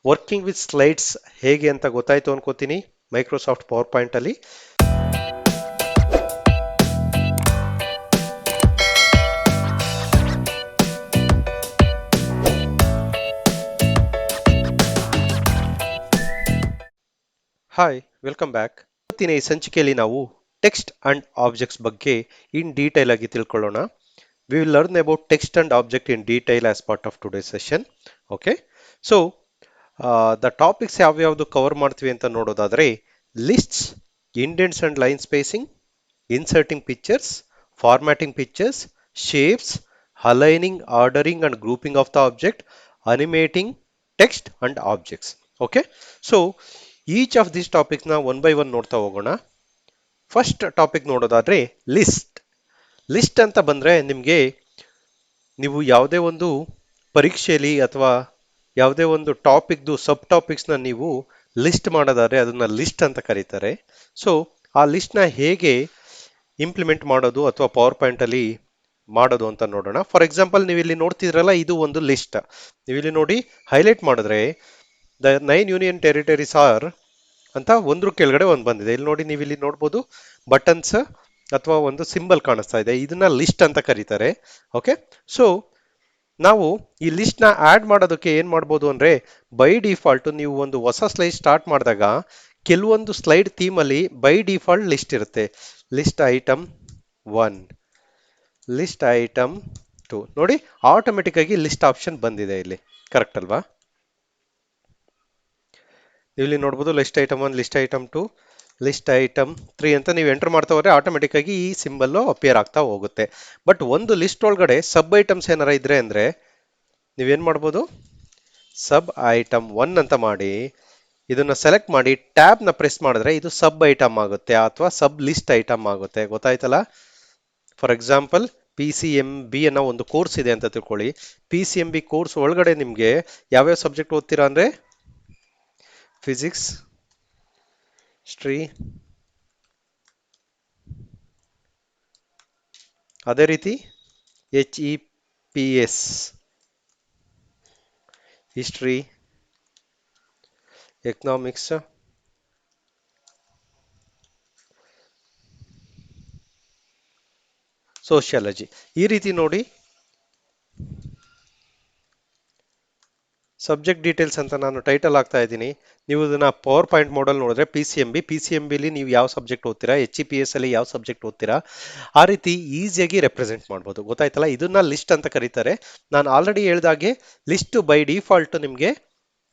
ವರ್ಕಿಂಗ್ ವಿತ್ ಸ್ಲೈಡ್ಸ್ ಹೇಗೆ ಅಂತ ಗೊತ್ತಾಯ್ತು ಅನ್ಕೋತೀನಿ ಮೈಕ್ರೋಸಾಫ್ಟ್ ಪವರ್ ಪಾಯಿಂಟ್ ಅಲ್ಲಿ. Hi, welcome back. ಇವತ್ತಿನ ಈ ಸಂಚಿಕೆಯಲ್ಲಿ ನಾವು ಟೆಕ್ಸ್ಟ್ ಅಂಡ್ ಆಬ್ಜೆಕ್ಟ್ಸ್ ಬಗ್ಗೆ ಇನ್ ಡೀಟೇಲ್ ಆಗಿ ತಿಳ್ಕೊಳ್ಳೋಣ. We will learn about text and object in detail as part of today's session. Okay, so the topics ಯಾವ್ಯಾವ್ದು ಕವರ್ ಮಾಡ್ತೀವಿ ಅಂತ ನೋಡೋದಾದ್ರೆ lists, indents and line spacing, inserting pictures, formatting pictures, shapes, aligning, ordering and grouping of the object, animating text and objects. Okay, so each of these topics ನ one by one ನೋಡ್ತಾ ಹೋಗೋಣ. First topic ನೋಡೋದಾದ್ರೆ list. List ಅಂತ ಬಂದ್ರೆ ನಿಮಗೆ ನೀವು ಯಾವುದೇ ಒಂದು ಪರೀಕ್ಷೆಯಲ್ಲಿ ಅಥವಾ ಯಾವುದೇ ಒಂದು ಟಾಪಿಕ್ದು ಸಬ್ ಟಾಪಿಕ್ಸ್ ನ ನೀವು ಲಿಸ್ಟ್ ಮಾಡೋದಾದ್ರೆ ಅದನ್ನ ಲಿಸ್ಟ್ ಅಂತ ಕರೀತಾರೆ. ಸೊ ಆ ಲಿಸ್ಟ್ ನ ಹೇಗೆ ಇಂಪ್ಲಿಮೆಂಟ್ ಮಾಡೋದು ಅಥವಾ ಪವರ್ ಪಾಯಿಂಟ್ ಅಲ್ಲಿ ಮಾಡೋದು ಅಂತ ನೋಡೋಣ. ಫಾರ್ ಎಕ್ಸಾಂಪಲ್ ನೀವು ಇಲ್ಲಿ ನೋಡ್ತಿದ್ರಲ್ಲ, ಇದು ಒಂದು ಲಿಸ್ಟ್. ನೀವು ಇಲ್ಲಿ ನೋಡಿ ಹೈಲೈಟ್ ಮಾಡಿದ್ರೆ ದ 9 ಯೂನಿಯನ್ ಟೆರಿಟರೀಸ್ ಆರ್ ಅಂತ ಒಂದ್ರ ಕೆಳಗಡೆ ಒಂದು ಬಂದಿದೆ. ಇಲ್ಲಿ ನೋಡಿ, ನೀವು ಇಲ್ಲಿ ನೋಡ್ಬೋದು ಬಟನ್ಸ್ ಅಥವಾ ಒಂದು ಸಿಂಬಲ್ ಕಾಣಿಸ್ತಾ ಇದೆ, ಇದನ್ನ ಲಿಸ್ಟ್ ಅಂತ ಕರೀತಾರೆ. ಓಕೆ, ಸೊ ನಾವು ಈ ಲಿಸ್ಟ್ ನ ಆಡ್ ಮಾಡೋದಕ್ಕೆ ಏನ್ ಮಾಡ್ಬೋದು ಅಂದ್ರೆ, ಬೈ ಡಿಫಾಲ್ಟ್ ನೀವು ಒಂದು ಹೊಸ ಸ್ಲೈಡ್ ಸ್ಟಾರ್ಟ್ ಮಾಡಿದಾಗ ಕೆಲವೊಂದು ಸ್ಲೈಡ್ ಥೀಮ್ ಅಲ್ಲಿ ಬೈ ಡಿಫಾಲ್ಟ್ ಲಿಸ್ಟ್ ಇರುತ್ತೆ. ಲಿಸ್ಟ್ ಐಟಮ್ 1, ಲಿಸ್ಟ್ ಐಟಮ್ 2, ನೋಡಿ ಆಟೋಮೆಟಿಕ್ ಆಗಿ ಲಿಸ್ಟ್ ಆಪ್ಷನ್ ಬಂದಿದೆ ಇಲ್ಲಿ, ಕರೆಕ್ಟ್ ಅಲ್ವಾ? ನೀವು ಇಲ್ಲಿ ನೋಡ್ಬೋದು list item 1, list item 2, list item 3 ಅಂತ ನೀವು ಎಂಟರ್ ಮಾಡ್ತಾ ಹೋದ್ರೆ ಆಟೋಮೆಟಿಕ್ ಆಗಿ ಈ ಸಿಂಬಲ್ ಅಪಿಯರ್ ಆಗ್ತಾ ಹೋಗುತ್ತೆ. ಬಟ್ ಒಂದು ಲಿಸ್ಟ್ ಒಳಗಡೆ ಸಬ್ ಐಟಮ್ಸ್ ಏನಾರ ಇದ್ರೆ ಅಂದ್ರೆ ನೀವೇನ್ ಮಾಡ್ಬೋದು, ಸಬ್ ಐಟಮ್ 1 ಅಂತ ಮಾಡಿ ಇದನ್ನ ಸೆಲೆಕ್ಟ್ ಮಾಡಿ ಟ್ಯಾಬ್ ನ ಪ್ರೆಸ್ ಮಾಡಿದ್ರೆ ಇದು ಸಬ್ ಐಟಮ್ ಆಗುತ್ತೆ ಅಥವಾ ಸಬ್ ಲಿಸ್ಟ್ ಐಟಮ್ ಆಗುತ್ತೆ. ಗೊತ್ತಾಯ್ತಲ್ಲ? ಫಾರ್ ಎಕ್ಸಾಂಪಲ್ PCMB ಅನ್ನೋ ಒಂದು ಕೋರ್ಸ್ ಇದೆ ಅಂತ ತಿಳ್ಕೊಳ್ಳಿ. PCMB ಕೋರ್ಸ್ ಒಳಗಡೆ ನಿಮ್ಗೆ ಯಾವ್ಯಾವ ಸಬ್ಜೆಕ್ಟ್ ಓದ್ತೀರಾ ಅಂದ್ರೆ ಫಿಸಿಕ್ಸ್, ಹಿಸ್ಟ್ರಿ, ಅದೇ ರೀತಿ HEPS, ಹಿಸ್ಟ್ರಿ, ಎಕನಾಮಿಕ್ಸ್, ಸೋಷಿಯಾಲಜಿ, ಈ ರೀತಿ ನೋಡಿ ಸಬ್ಜೆಕ್ಟ್ ಡೀಟೇಲ್ಸ್ ಅಂತ ನಾನು ಟೈಟಲ್ ಆಗ್ತಾ ಇದ್ದೀನಿ. ನೀವು ಇದನ್ನ ಪವರ್ ಪಾಯಿಂಟ್ ಮೋಡಲ್ ನೋಡಿದ್ರೆ PCMB ಅಲ್ಲಿ ನೀವು ಯಾವ ಸಬ್ಜೆಕ್ಟ್ ಓದ್ತೀರಾ, HEPS ಅಲ್ಲಿ ಯಾವ ಸಬ್ಜೆಕ್ಟ್ ಓದ್ತೀರಾ, ಆ ರೀತಿ ಈಸಿಯಾಗಿ ರೆಪ್ರೆಸೆಂಟ್ ಮಾಡ್ಬೋದು. ಗೊತ್ತಾಯ್ತಲ್ಲ? ಇದನ್ನ ಲಿಸ್ಟ್ ಅಂತ ಕರೀತಾರೆ. ನಾನು ಆಲ್ರೆಡಿ ಹೇಳ್ದಾಗೆ ಲಿಸ್ಟ್ ಬೈ ಡಿಫಾಲ್ಟ್ ನಿಮಗೆ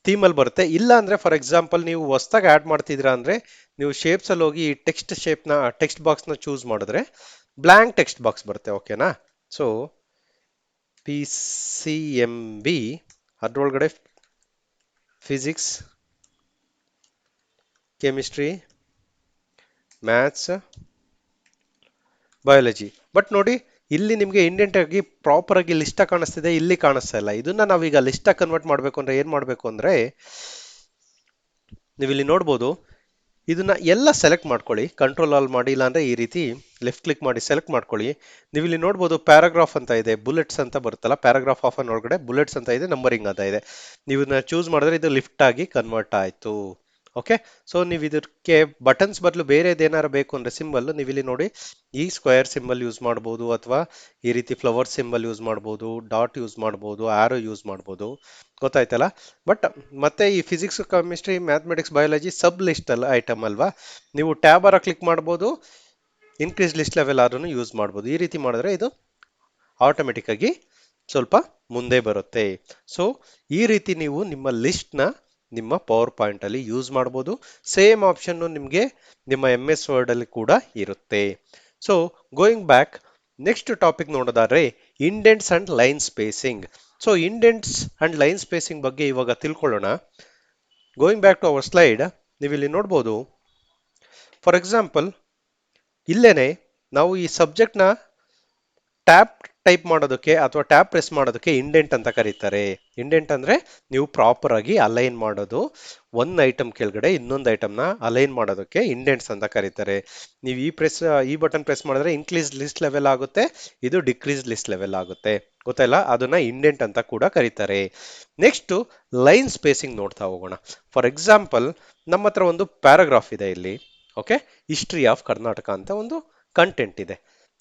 ಥೀಮಲ್ಲಿ ಬರುತ್ತೆ. ಇಲ್ಲ ಅಂದ್ರೆ ಫಾರ್ ಎಕ್ಸಾಂಪಲ್ ನೀವು ಹೊಸದಾಗಿ ಆಡ್ ಮಾಡ್ತಿದ್ದೀರಾ ಅಂದ್ರೆ ನೀವು ಶೇಪ್ಸ್ ಅಲ್ಲಿ ಹೋಗಿ ಟೆಕ್ಸ್ಟ್ ಶೇಪ್ನ ಟೆಕ್ಸ್ಟ್ ಬಾಕ್ಸ್ನ ಚೂಸ್ ಮಾಡಿದ್ರೆ ಬ್ಲ್ಯಾಂಕ್ ಟೆಕ್ಸ್ಟ್ ಬಾಕ್ಸ್ ಬರುತ್ತೆ. ಓಕೆನಾ? ಸೊ PCMB ಅದ್ರೊಳಗಡೆ physics, chemistry, maths, biology. But ನೋಡಿ ಇಲ್ಲಿ ನಿಮಗೆ ಇಂಡೆಂಟ್ ಆಗಿ ಪ್ರಾಪರ್ ಆಗಿ ಲಿಸ್ಟ್ ಕಾಣಿಸ್ತಿದೆ, ಇಲ್ಲಿ ಕಾಣಿಸ್ತಾ ಇಲ್ಲ. ಇದನ್ನ ನಾವೀಗ ಲಿಸ್ಟ್ ಕನ್ವರ್ಟ್ ಮಾಡಬೇಕು ಅಂದ್ರೆ ಏನ್ ಮಾಡಬೇಕು ಅಂದ್ರೆ, ನೀವು ಇಲ್ಲಿ ನೋಡ್ಬೋದು ಇದನ್ನ ಎಲ್ಲ ಸೆಲೆಕ್ಟ್ ಮಾಡ್ಕೊಳ್ಳಿ, ಕಂಟ್ರೋಲ್ ಆಲ್ ಮಾಡಿ, ಇಲ್ಲಾಂದ್ರೆ ಈ ರೀತಿ ಲೆಫ್ಟ್ ಕ್ಲಿಕ್ ಮಾಡಿ ಸೆಲೆಕ್ಟ್ ಮಾಡ್ಕೊಳ್ಳಿ. ನೀವು ಇಲ್ಲಿ ನೋಡ್ಬೋದು ಪ್ಯಾರಾಗ್ರಾಫ್ ಅಂತ ಇದೆ, ಬುಲೆಟ್ಸ್ ಅಂತ ಬರುತ್ತಲ್ಲ, ಪ್ಯಾರಾಗ್ರಾಫ್ ಆಫ್ ಅನ್ ಒಳಗಡೆ ಬುಲೆಟ್ಸ್ ಅಂತ ಇದೆ, ನಂಬರಿಂಗ್ ಅಂತ ಇದೆ. ನೀವು ಇದನ್ನ ಚೂಸ್ ಮಾಡಿದ್ರೆ ಇದು ಲಿಫ್ಟ್ ಆಗಿ ಕನ್ವರ್ಟ್ ಆಯ್ತು. ಓಕೆ, ಸೊ ನೀವು ಇದಕ್ಕೆ ಬಟನ್ಸ್ ಬದಲು ಬೇರೆದೇನಾರು ಬೇಕು ಅಂದ್ರೆ ಸಿಂಬಲ್ ನೀವು ಇಲ್ಲಿ ನೋಡಿ ಈ ಸ್ಕ್ವೇರ್ ಸಿಂಬಲ್ ಯೂಸ್ ಮಾಡ್ಬೋದು, ಅಥವಾ ಈ ರೀತಿ ಫ್ಲವರ್ ಸಿಂಬಲ್ ಯೂಸ್ ಮಾಡ್ಬೋದು, ಡಾಟ್ ಯೂಸ್ ಮಾಡ್ಬೋದು, ಆರೋ ಯೂಸ್ ಮಾಡ್ಬೋದು. ಗೊತ್ತಾಯ್ತಲ್ಲ? ಬಟ್ ಮತ್ತೆ ಈ ಫಿಸಿಕ್ಸ್, ಕೆಮಿಸ್ಟ್ರಿ, ಮ್ಯಾಥಮೆಟಿಕ್ಸ್, ಬಯಾಲಜಿ ಸಬ್ ಲಿಸ್ಟ್ ಅಲ್ಲ ಐಟಮ್ ಅಲ್ವಾ, ನೀವು ಟ್ಯಾಬ್ ಅರ ಕ್ಲಿಕ್ ಮಾಡ್ಬೋದು, ಇನ್ಕ್ರೀಸ್ ಲಿಸ್ಟ್ ಲೆವೆಲ್ ಆದ್ರೂ ಯೂಸ್ ಮಾಡ್ಬೋದು. ಈ ರೀತಿ ಮಾಡಿದ್ರೆ ಇದು ಆಟೋಮೆಟಿಕ್ ಆಗಿ ಸ್ವಲ್ಪ ಮುಂದೆ ಬರುತ್ತೆ. ಸೊ ಈ ರೀತಿ ನೀವು ನಿಮ್ಮ ಲಿಸ್ಟ್ ನ ನಿಮ್ಮ ಪವರ್ ಪಾಯಿಂಟ್ ಅಲ್ಲಿ ಯೂಸ್ ಮಾಡಬಹುದು. ಸೇಮ್ ಆಪ್ಷನ್ ನಿಮಗೆ ನಿಮ್ಮ MS ವರ್ಡ್ ಅಲ್ಲಿ ಕೂಡ ಇರುತ್ತೆ. So going back, next topic ನೋಡೋದಾದ್ರೆ indents and line spacing. So indents and line spacing ಬಗ್ಗೆ ಇವಾಗ ತಿಳ್ಕೊಳ್ಳೋಣ. Going back to our slide, ನೀವು ಇಲ್ಲಿ ನೋಡ್ಬೋದು ಫಾರ್ ಎಕ್ಸಾಂಪಲ್ ಇಲ್ಲೇನೆ ನಾವು ಈ ಸಬ್ಜೆಕ್ಟ್ ನ ಟ್ಯಾಬ್ ಟೈಪ್ ಮಾಡೋದಕ್ಕೆ ಅಥವಾ ಟ್ಯಾಬ್ ಪ್ರೆಸ್ ಮಾಡೋದಕ್ಕೆ ಇಂಡೆಂಟ್ ಅಂತ ಕರೀತಾರೆ. ಇಂಡೆಂಟ್ ಅಂದ್ರೆ ನೀವು ಪ್ರಾಪರ್ ಆಗಿ ಅಲೈನ್ ಮಾಡೋದು, ಒಂದು ಐಟಮ್ ಕೆಳಗಡೆ ಇನ್ನೊಂದು ಐಟಮ್ನ ಅಲೈನ್ ಮಾಡೋದಕ್ಕೆ ಇಂಡೆಂಟ್ಸ್ ಅಂತ ಕರೀತಾರೆ. ನೀವು ಈ ಬಟನ್ ಪ್ರೆಸ್ ಮಾಡಿದ್ರೆ ಇನ್ಕ್ರೀಸ್ ಲಿಸ್ಟ್ ಲೆವೆಲ್ ಆಗುತ್ತೆ, ಇದು ಡಿಕ್ರೀಸ್ ಲಿಸ್ಟ್ ಲೆವೆಲ್ ಆಗುತ್ತೆ. ಗೊತ್ತಾಯಿಲ್ಲ? ಅದನ್ನ ಇಂಡೆಂಟ್ ಅಂತ ಕೂಡ ಕರೀತಾರೆ. ನೆಕ್ಸ್ಟ್ ಲೈನ್ ಸ್ಪೇಸಿಂಗ್ ನೋಡ್ತಾ ಹೋಗೋಣ. ಫಾರ್ ಎಕ್ಸಾಂಪಲ್ ನಮ್ಮ ಹತ್ರ ಒಂದು ಪ್ಯಾರಾಗ್ರಾಫ್ ಇದೆ ಇಲ್ಲಿ. ಓಕೆ, ಹಿಸ್ಟ್ರಿ ಆಫ್ ಕರ್ನಾಟಕ ಅಂತ ಒಂದು ಕಂಟೆಂಟ್ ಇದೆ.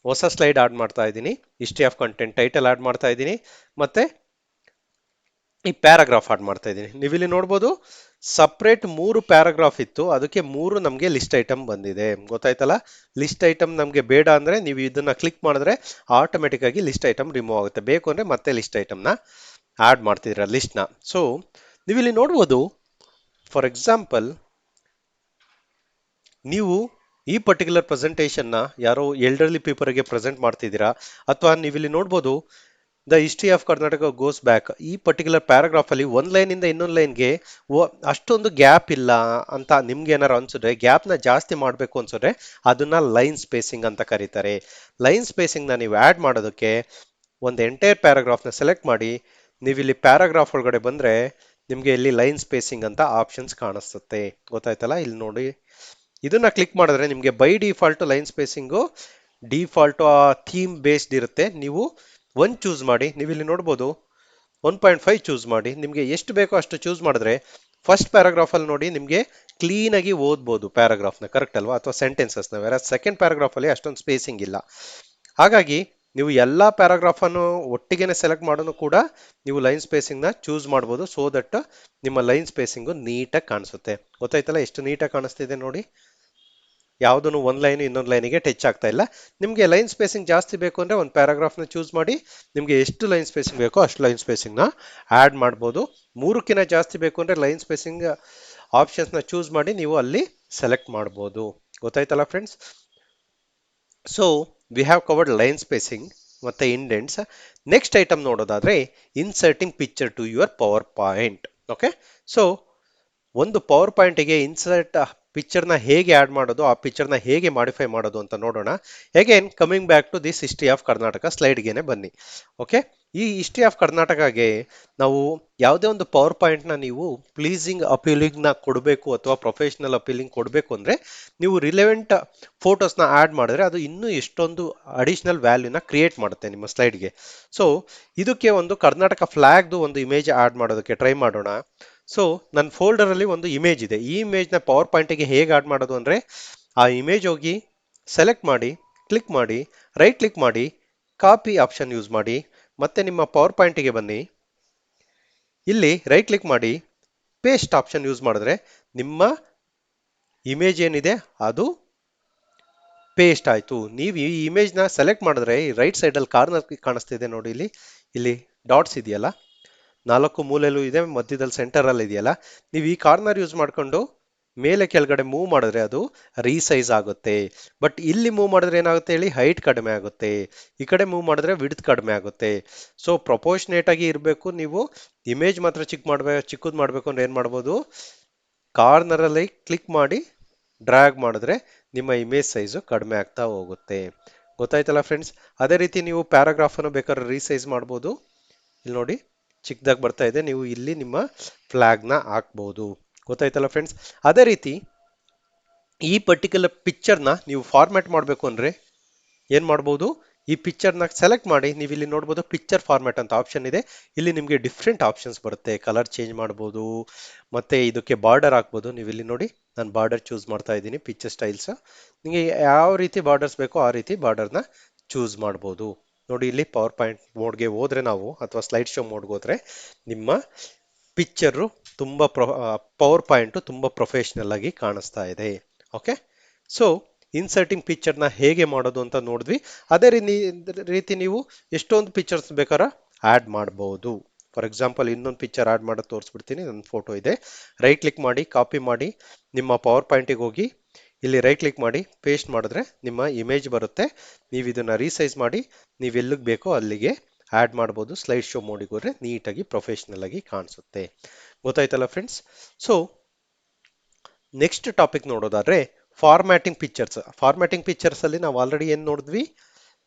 ಹೊಸ ಸ್ಲೈಡ್ ಆಡ್ ಮಾಡ್ತಾ ಇದ್ದೀನಿ, history of content title add ಮಾಡ್ತಾ ಇದ್ದೀನಿ, ಮತ್ತೆ ಈ ಪ್ಯಾರಾಗ್ರಾಫ್ ಆಡ್ ಮಾಡ್ತಾ ಇದ್ದೀನಿ. ನೀವು ಇಲ್ಲಿ ನೋಡ್ಬೋದು ಸಪ್ರೇಟ್ 3 ಪ್ಯಾರಾಗ್ರಾಫ್ ಇತ್ತು, ಅದಕ್ಕೆ 3 ನಮಗೆ ಲಿಸ್ಟ್ ಐಟಮ್ ಬಂದಿದೆ. ಗೊತ್ತಾಯ್ತಲ್ಲ? ಲಿಸ್ಟ್ ಐಟಮ್ ನಮಗೆ ಬೇಡ ಅಂದ್ರೆ ನೀವು ಇದನ್ನ ಕ್ಲಿಕ್ ಮಾಡಿದ್ರೆ ಆಟೋಮೆಟಿಕ್ ಆಗಿ ಲಿಸ್ಟ್ ಐಟಮ್ ರಿಮೂವ್ ಆಗುತ್ತೆ. ಬೇಕು ಅಂದ್ರೆ ಮತ್ತೆ ಲಿಸ್ಟ್ ಐಟಮ್ನ ಆಡ್ ಮಾಡ್ತಿದ್ದೀರಾ ಲಿಸ್ಟ್ನ. ಸೊ ನೀವು ಇಲ್ಲಿ ನೋಡ್ಬೋದು ಫಾರ್ ಎಕ್ಸಾಂಪಲ್ ನೀವು ಈ ಪರ್ಟಿಕ್ಯುಲರ್ ಪ್ರೆಸೆಂಟೇಷನ್ ನ ಯಾರೋ ಎಲ್ಡರ್ಲಿ ಪೀಪಲ್ಗೆ ಪ್ರೆಸೆಂಟ್ ಮಾಡ್ತಿದ್ದೀರಾ, ಅಥವಾ ನೀವಿಲ್ಲಿ ನೋಡ್ಬೋದು the history of Karnataka goes back. ಈ ಪರ್ಟಿಕ್ಯುಲರ್ ಪ್ಯಾರಾಗ್ರಾಫ್ ಅಲ್ಲಿ ಒಂದ್ ಲೈನ್ ಇಂದ ಇನ್ನೊಂದು ಲೈನ್ಗೆ ಅಷ್ಟೊಂದು ಗ್ಯಾಪ್ ಇಲ್ಲ ಅಂತ ನಿಮ್ಗೆ ಏನಾರು ಅನ್ಸಿದ್ರೆ, ಗ್ಯಾಪ್ ನ ಜಾಸ್ತಿ ಮಾಡಬೇಕು ಅನ್ಸಿದ್ರೆ ಅದನ್ನ ಲೈನ್ ಸ್ಪೇಸಿಂಗ್ ಅಂತ ಕರೀತಾರೆ. ಲೈನ್ ಸ್ಪೇಸಿಂಗ್ ನ ನೀವು ಆಡ್ ಮಾಡೋದಕ್ಕೆ ಒಂದು ಎಂಟೈರ್ ಪ್ಯಾರಾಗ್ರಾಫ್ ನ ಸೆಲೆಕ್ಟ್ ಮಾಡಿ, ನೀವು ಇಲ್ಲಿ ಪ್ಯಾರಾಗ್ರಾಫ್ ಒಳಗಡೆ ಬಂದ್ರೆ ನಿಮ್ಗೆ ಇಲ್ಲಿ ಲೈನ್ ಸ್ಪೇಸಿಂಗ್ ಅಂತ ಆಪ್ಷನ್ಸ್ ಕಾಣಿಸುತ್ತೆ. ಗೊತ್ತಾಯ್ತಲ್ಲ? ಇಲ್ಲಿ ನೋಡಿ ಇದನ್ನ ಕ್ಲಿಕ್ ಮಾಡಿದ್ರೆ ನಿಮಗೆ by default line spacing default theme based ಇರುತ್ತೆ. ನೀವು 1 ಚೂಸ್ ಮಾಡಿ, ನೀವು ಇಲ್ಲಿ ನೋಡ್ಬೋದು 1.5 ಚೂಸ್ ಮಾಡಿ, ನಿಮಗೆ ಎಷ್ಟು ಬೇಕೋ ಅಷ್ಟು ಚೂಸ್ ಮಾಡಿದ್ರೆ ಫಸ್ಟ್ ಪ್ಯಾರಾಗ್ರಾಫ್ ಅಲ್ಲಿ ನೋಡಿ ನಿಮಗೆ ಕ್ಲೀನಾಗಿ ಓದ್ಬೋದು ಪ್ಯಾರಾಗ್ರಾಫ್ನ, ಕರೆಕ್ಟ್ ಅಲ್ವಾ, ಅಥವಾ ಸೆಂಟೆನ್ಸಸ್ನ. ಬೇರೆ ಸೆಕೆಂಡ್ ಪ್ಯಾರಾಗ್ರಾಫಲ್ಲಿ ಅಷ್ಟೊಂದು ಸ್ಪೇಸಿಂಗ್ ಇಲ್ಲ. ಹಾಗಾಗಿ ನೀವು ಎಲ್ಲ ಪ್ಯಾರಾಗ್ರಾಫನ್ನು ಒಟ್ಟಿಗೆನೆ ಸೆಲೆಕ್ಟ್ ಮಾಡೋನು ಕೂಡ ನೀವು ಲೈನ್ ಸ್ಪೇಸಿಂಗ್ನ ಚೂಸ್ ಮಾಡ್ಬೋದು, ಸೋ ದಟ್ ನಿಮ್ಮ ಲೈನ್ ಸ್ಪೇಸಿಂಗು ನೀಟಾಗಿ ಕಾಣಿಸುತ್ತೆ. ಗೊತ್ತಾಯ್ತಲ್ಲ, ಎಷ್ಟು ನೀಟಾಗಿ ಕಾಣಿಸ್ತಿದೆ ನೋಡಿ. ಯಾವುದನ್ನು ಒಂದು ಲೈನ್ ಇನ್ನೊಂದು ಲೈನಿಗೆ ಟಚ್ ಆಗ್ತಾ ಇಲ್ಲ. ನಿಮಗೆ ಲೈನ್ ಸ್ಪೇಸಿಂಗ್ ಜಾಸ್ತಿ ಬೇಕು ಅಂದರೆ ಒಂದು ಪ್ಯಾರಾಗ್ರಾಫ್ನ ಚೂಸ್ ಮಾಡಿ, ನಿಮಗೆ ಎಷ್ಟು ಲೈನ್ ಸ್ಪೇಸಿಂಗ್ ಬೇಕೋ ಅಷ್ಟು ಲೈನ್ ಸ್ಪೇಸಿಂಗ್ನ ಆ್ಯಡ್ ಮಾಡ್ಬೋದು. ಮೂರಕ್ಕಿಂತ ಜಾಸ್ತಿ ಬೇಕು ಅಂದರೆ ಲೈನ್ ಸ್ಪೇಸಿಂಗ್ ಆಪ್ಷನ್ಸ್ನ ಚೂಸ್ ಮಾಡಿ ನೀವು ಅಲ್ಲಿ ಸೆಲೆಕ್ಟ್ ಮಾಡ್ಬೋದು. ಗೊತ್ತಾಯ್ತಲ್ಲ friends. So we have covered line spacing ಮತ್ತು ಇಂಡೆಂಟ್ಸ್. ನೆಕ್ಸ್ಟ್ ಐಟಮ್ ನೋಡೋದಾದರೆ inserting picture to your PowerPoint. Okay, so ಒಂದು ಪವರ್ ಪಾಯಿಂಟಿಗೆ ಇನ್ಸರ್ಟ್ ಪಿಕ್ಚರ್ನ ಹೇಗೆ ಆ್ಯಡ್ ಮಾಡೋದು, ಆ ಪಿಕ್ಚರ್ನ ಹೇಗೆ ಮಾಡಿಫೈ ಮಾಡೋದು ಅಂತ ನೋಡೋಣ. Again coming back to this history of Karnataka ಸ್ಲೈಡ್ಗೆ ಬನ್ನಿ. ಓಕೆ, ಈ ಹಿಸ್ಟ್ರಿ ಆಫ್ ಕರ್ನಾಟಕಗೆ ನಾವು ಯಾವುದೇ ಒಂದು ಪವರ್ ಪಾಯಿಂಟ್ನ ನೀವು ಪ್ಲೀಸಿಂಗ್ ಅಪೀಲಿಂಗ್ನ ಕೊಡಬೇಕು ಅಥವಾ ಪ್ರೊಫೆಷನಲ್ ಅಪೀಲಿಂಗ್ ಕೊಡಬೇಕು ಅಂದರೆ ನೀವು ರಿಲೆವೆಂಟ್ ಫೋಟೋಸ್ನ ಆ್ಯಡ್ ಮಾಡಿದ್ರೆ ಅದು ಇನ್ನೂ ಎಷ್ಟೊಂದು ಅಡಿಷನಲ್ ವ್ಯಾಲ್ಯೂನ ಕ್ರಿಯೇಟ್ ಮಾಡುತ್ತೆ ನಿಮ್ಮ ಸ್ಲೈಡ್ಗೆ. ಸೊ ಇದಕ್ಕೆ ಒಂದು ಕರ್ನಾಟಕ ಫ್ಲಾಗ್ದು ಒಂದು ಇಮೇಜ್ ಆ್ಯಡ್ ಮಾಡೋದಕ್ಕೆ ಟ್ರೈ ಮಾಡೋಣ. ಸೊ ನನ್ನ ಫೋಲ್ಡರಲ್ಲಿ ಒಂದು ಇಮೇಜ್ ಇದೆ. ಈ ಇಮೇಜ್ನ ಪವರ್ ಪಾಯಿಂಟಿಗೆ ಹೇಗೆ ಆ್ಯಡ್ ಮಾಡೋದು ಅಂದರೆ, ಆ ಇಮೇಜ್ ಹೋಗಿ ಸೆಲೆಕ್ಟ್ ಮಾಡಿ, ಕ್ಲಿಕ್ ಮಾಡಿ, ರೈಟ್ ಕ್ಲಿಕ್ ಮಾಡಿ, ಕಾಪಿ ಆಪ್ಷನ್ ಯೂಸ್ ಮಾಡಿ, ಮತ್ತೆ ನಿಮ್ಮ ಪವರ್ ಪಾಯಿಂಟಿಗೆ ಬನ್ನಿ. ಇಲ್ಲಿ ರೈಟ್ ಕ್ಲಿಕ್ ಮಾಡಿ ಪೇಸ್ಟ್ ಆಪ್ಷನ್ ಯೂಸ್ ಮಾಡಿದ್ರೆ ನಿಮ್ಮ ಇಮೇಜ್ ಏನಿದೆ ಅದು ಪೇಸ್ಟ್ ಆಯಿತು. ನೀವು ಈ ಇಮೇಜ್ನ ಸೆಲೆಕ್ಟ್ ಮಾಡಿದ್ರೆ ರೈಟ್ ಸೈಡಲ್ಲಿ ಕಾರ್ನರ್ ಕಾಣಿಸ್ತಿದೆ ನೋಡಿ, ಇಲ್ಲಿ ಡಾಟ್ಸ್ ಇದೆಯಲ್ಲ, 4 ಮೂಲೆಯಲ್ಲೂ ಇದೆ, ಮಧ್ಯದಲ್ಲಿ ಸೆಂಟರಲ್ಲಿ ಇದೆಯಲ್ಲ, ನೀವು ಈ ಕಾರ್ನರ್ ಯೂಸ್ ಮಾಡಿಕೊಂಡು ಮೇಲೆ ಕೆಳಗಡೆ ಮೂವ್ ಮಾಡಿದ್ರೆ ಅದು ರೀಸೈಜ್ ಆಗುತ್ತೆ. ಬಟ್ ಇಲ್ಲಿ ಮೂವ್ ಮಾಡಿದ್ರೆ ಏನಾಗುತ್ತೆ ಹೇಳಿ, ಹೈಟ್ ಕಡಿಮೆ ಆಗುತ್ತೆ. ಈ ಕಡೆ ಮೂವ್ ಮಾಡಿದ್ರೆ ವಿಡ್ತ್ ಕಡಿಮೆ ಆಗುತ್ತೆ. ಸೊ ಪ್ರಪೋರ್ಷನೇಟ್ ಆಗಿ ಇರಬೇಕು. ನೀವು ಇಮೇಜ್ ಮಾತ್ರ ಚಿಕ್ಕದು ಮಾಡಬೇಕು ಅಂದ್ರೆ ಏನು ಮಾಡ್ಬೋದು, ಕಾರ್ನರಲ್ಲಿ ಕ್ಲಿಕ್ ಮಾಡಿ ಡ್ರ್ಯಾಗ್ ಮಾಡಿದ್ರೆ ನಿಮ್ಮ ಇಮೇಜ್ ಸೈಜು ಕಡಿಮೆ ಆಗ್ತಾ ಹೋಗುತ್ತೆ. ಗೊತ್ತಾಯ್ತಲ್ಲ ಫ್ರೆಂಡ್ಸ್. ಅದೇ ರೀತಿ ನೀವು ಪ್ಯಾರಾಗ್ರಾಫನ್ನು ಬೇಕಾದ್ರೆ ರೀಸೈಜ್ ಮಾಡ್ಬೋದು. ಇಲ್ಲಿ ನೋಡಿ ಚಿಕ್ಕದಾಗಿ ಬರ್ತಾ ಇದೆ, ನೀವು ಇಲ್ಲಿ ನಿಮ್ಮ ಫ್ಲಾಗ್ನ ಹಾಕ್ಬೋದು. ಗೊತ್ತಾಯ್ತಲ್ಲ ಫ್ರೆಂಡ್ಸ್. ಅದೇ ರೀತಿ ಈ ಪರ್ಟಿಕ್ಯುಲರ್ ಪಿಕ್ಚರ್ನ ನೀವು ಫಾರ್ಮ್ಯಾಟ್ ಮಾಡಬೇಕು ಅಂದರೆ ಏನು ಮಾಡ್ಬೋದು, ಈ ಪಿಕ್ಚರ್ನ ಸೆಲೆಕ್ಟ್ ಮಾಡಿ ನೀವು ಇಲ್ಲಿ ನೋಡ್ಬೋದು ಪಿಕ್ಚರ್ ಫಾರ್ಮ್ಯಾಟ್ ಅಂತ ಆಪ್ಷನ್ ಇದೆ. ಇಲ್ಲಿ ನಿಮಗೆ ಡಿಫ್ರೆಂಟ್ ಆಪ್ಷನ್ಸ್ ಬರುತ್ತೆ. ಕಲರ್ ಚೇಂಜ್ ಮಾಡ್ಬೋದು, ಮತ್ತೆ ಇದಕ್ಕೆ ಬಾರ್ಡರ್ ಹಾಕ್ಬೋದು. ನೀವು ಇಲ್ಲಿ ನೋಡಿ ನಾನು ಬಾರ್ಡರ್ ಚೂಸ್ ಮಾಡ್ತಾ ಇದ್ದೀನಿ, ಪಿಕ್ಚರ್ ಸ್ಟೈಲ್ಸ್. ನಿಮಗೆ ಯಾವ ರೀತಿ ಬಾರ್ಡರ್ಸ್ ಬೇಕೋ ಆ ರೀತಿ ಬಾರ್ಡರ್ನ ಚೂಸ್ ಮಾಡ್ಬೋದು. ನೋಡಿ ಇಲ್ಲಿ ಪವರ್ ಪಾಯಿಂಟ್ ಮೋಡ್ಗೆ ಹೋದ್ರೆ ನಾವು, ಅಥವಾ ಸ್ಲೈಡ್ ಶೋ ಮೋಡ್ಗೆ ಹೋದ್ರೆ ನಿಮ್ಮ ಪಿಕ್ಚರು ತುಂಬ ಪವರ್ ಪಾಯಿಂಟು ತುಂಬ ಪ್ರೊಫೆಷ್ನಲ್ ಆಗಿ ಕಾಣಿಸ್ತಾ ಇದೆ. ಓಕೆ, ಸೊ ಇನ್ಸರ್ಟಿಂಗ್ ಪಿಕ್ಚರ್ನ ಹೇಗೆ ಮಾಡೋದು ಅಂತ ನೋಡಿದ್ವಿ. ಅದೇ ರೀತಿ ನೀವು ಎಷ್ಟೊಂದು ಪಿಕ್ಚರ್ಸ್ ಬೇಕಾದ್ರೆ ಆ್ಯಡ್ ಮಾಡ್ಬೋದು. ಫಾರ್ ಎಕ್ಸಾಂಪಲ್ ಇನ್ನೊಂದು ಪಿಕ್ಚರ್ ಆ್ಯಡ್ ಮಾಡೋದು ತೋರಿಸ್ಬಿಡ್ತೀನಿ. ನನ್ನ ಫೋಟೋ ಇದೆ, ರೈಟ್ ಕ್ಲಿಕ್ ಮಾಡಿ ಕಾಪಿ ಮಾಡಿ ನಿಮ್ಮ ಪವರ್ ಪಾಯಿಂಟಿಗೆ ಹೋಗಿ ಇಲ್ಲಿ ರೈಟ್ ಕ್ಲಿಕ್ ಮಾಡಿ ಪೇಸ್ಟ್ ಮಾಡಿದ್ರೆ ನಿಮ್ಮ ಇಮೇಜ್ ಬರುತ್ತೆ. ನೀವು ಇದನ್ನು ರೀಸೈಜ್ ಮಾಡಿ ನೀವು ಎಲ್ಲಿಗೆ ಬೇಕೋ ಅಲ್ಲಿಗೆ ಆ್ಯಡ್ ಮಾಡ್ಬೋದು. ಸ್ಲೈಡ್ ಶೋ ಮೋಡಿಗೆ ಹೋದ್ರೆ ನೀಟಾಗಿ ಪ್ರೊಫೆಷ್ನಲ್ ಆಗಿ ಕಾಣಿಸುತ್ತೆ. ಗೊತ್ತಾಯ್ತಲ್ಲ ಫ್ರೆಂಡ್ಸ್. ಸೊ ನೆಕ್ಸ್ಟ್ ಟಾಪಿಕ್ ನೋಡೋದಾದ್ರೆ ಫಾರ್ಮ್ಯಾಟಿಂಗ್ ಪಿಕ್ಚರ್ಸ್. ಫಾರ್ಮ್ಯಾಟಿಂಗ್ ಪಿಕ್ಚರ್ಸ್ ಅಲ್ಲಿ ನಾವು ಆಲ್ರೆಡಿ ಏನು ನೋಡಿದ್ವಿ,